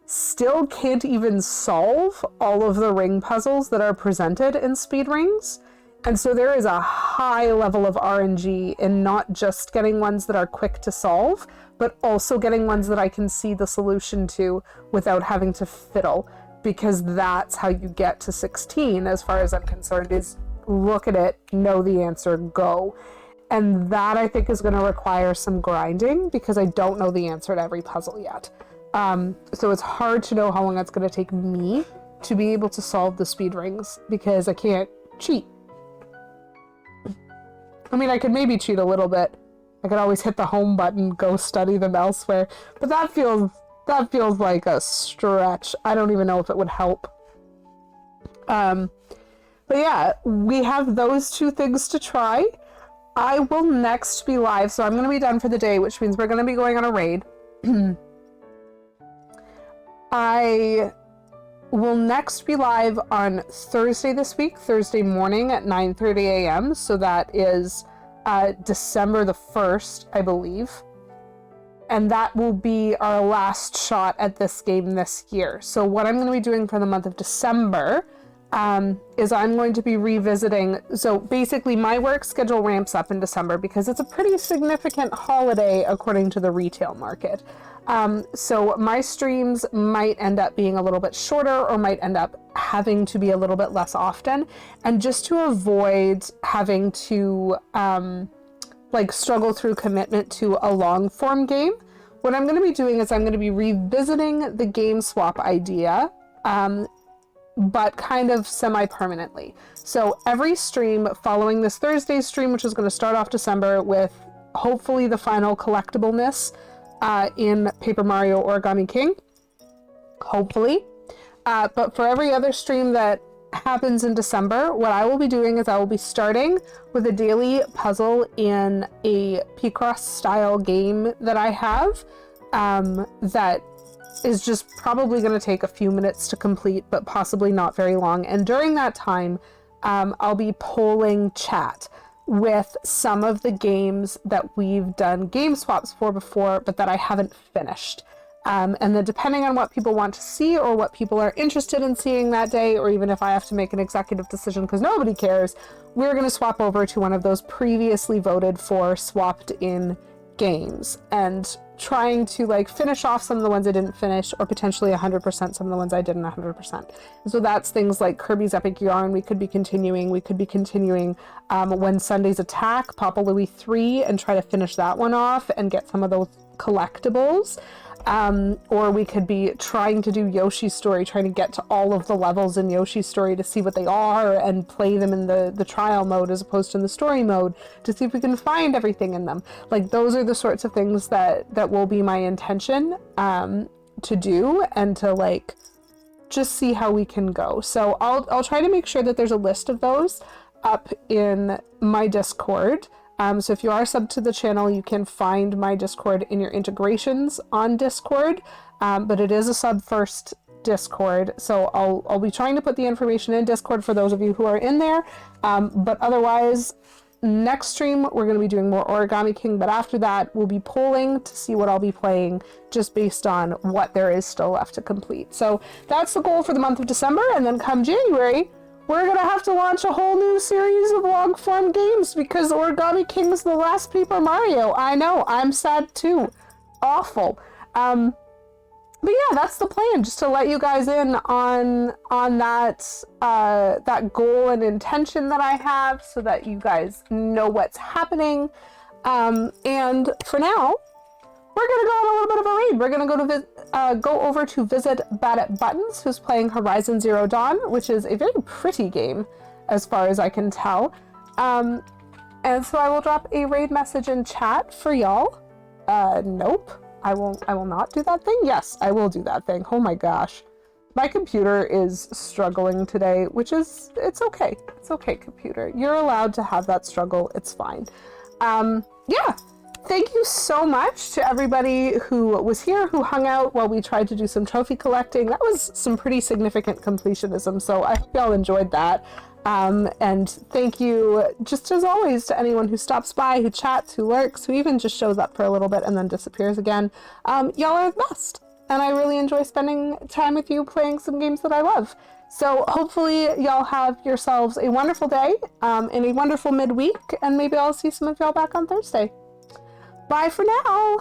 still can't even solve all of the ring puzzles that are presented in speed rings. And so there is a high level of RNG in not just getting ones that are quick to solve, but also getting ones that I can see the solution to without having to fiddle. Because that's how you get to 16, as far as I'm concerned, is look at it, know the answer, go. And that I think is going to require some grinding because I don't know the answer to every puzzle yet. So it's hard to know how long it's going to take me to be able to solve the speed rings because I can't cheat. I mean, I could maybe cheat a little bit. I could always hit the home button, go study them elsewhere, but that feels like a stretch. I don't even know if it would help. But yeah, we have those two things to try. I will next be live, so I'm going to be done for the day, which means we're going to be going on a raid. I will next be live on Thursday this week, Thursday morning at 9:30 a.m. So that is December the 1st, I believe. And that will be our last shot at this game this year. So what I'm going to be doing for the month of December is I'm going to be revisiting. So basically my work schedule ramps up in December because it's a pretty significant holiday according to the retail market. So my streams might end up being a little bit shorter or might end up having to be a little bit less often. And just to avoid having to struggle through commitment to a long form game, what I'm going to be doing is I'm going to be revisiting the game swap idea, but kind of semi-permanently. So every stream following this Thursday stream, which is going to start off December with hopefully the final collectibleness in Paper Mario Origami King, hopefully. But for every other stream that happens in December, what I will be doing is I will be starting with a daily puzzle in a Picross style game that I have that is just probably going to take a few minutes to complete, but possibly not very long. And during that time, I'll be polling chat with some of the games that we've done game swaps for before, but that I haven't finished. And then depending on what people want to see or what people are interested in seeing that day, or even if I have to make an executive decision because nobody cares, we're going to swap over to one of those previously voted for swapped in games and trying to finish off some of the ones I didn't finish, or potentially 100% some of the ones I didn't 100%. So that's things like Kirby's Epic Yarn we could be continuing. We could be continuing When Sundays Attack, Papa Louie 3, and try to finish that one off and get some of those collectibles. Or we could be trying to do Yoshi's Story, trying to get to all of the levels in Yoshi's Story to see what they are and play them in the trial mode as opposed to in the story mode to see if we can find everything in them. Those are the sorts of things that will be my intention to do and to just see how we can go. So I'll try to make sure that there's a list of those up in my Discord. So if you are subbed to the channel, you can find my Discord in your integrations on Discord, but it is a sub first Discord. So I'll be trying to put the information in Discord for those of you who are in there. But otherwise, next stream, we're going to be doing more Origami King, but after that, we'll be polling to see what I'll be playing just based on what there is still left to complete. So that's the goal for the month of December. And then come January, we're gonna have to launch a whole new series of log form games because Origami King is the last Paper Mario. I know, I'm sad too. Awful. But yeah, that's the plan, just to let you guys in on that that goal and intention that I have, so that you guys know what's happening. And for now, we're gonna go on a little bit of a raid. We're gonna go over to visit Bad at Buttons, who's playing Horizon Zero Dawn, which is a very pretty game, as far as I can tell. And so I will drop a raid message in chat for y'all. Nope. I will not do that thing. Yes, I will do that thing. Oh my gosh. My computer is struggling today, which is, it's okay. It's okay, computer. You're allowed to have that struggle. It's fine. Yeah. Thank you so much to everybody who was here, who hung out while we tried to do some trophy collecting. That was some pretty significant completionism, so I hope y'all enjoyed that. And thank you, just as always, to anyone who stops by, who chats, who lurks, who even just shows up for a little bit and then disappears again. Y'all are the best, and I really enjoy spending time with you playing some games that I love. So hopefully y'all have yourselves a wonderful day, and a wonderful midweek, and maybe I'll see some of y'all back on Thursday. Bye for now!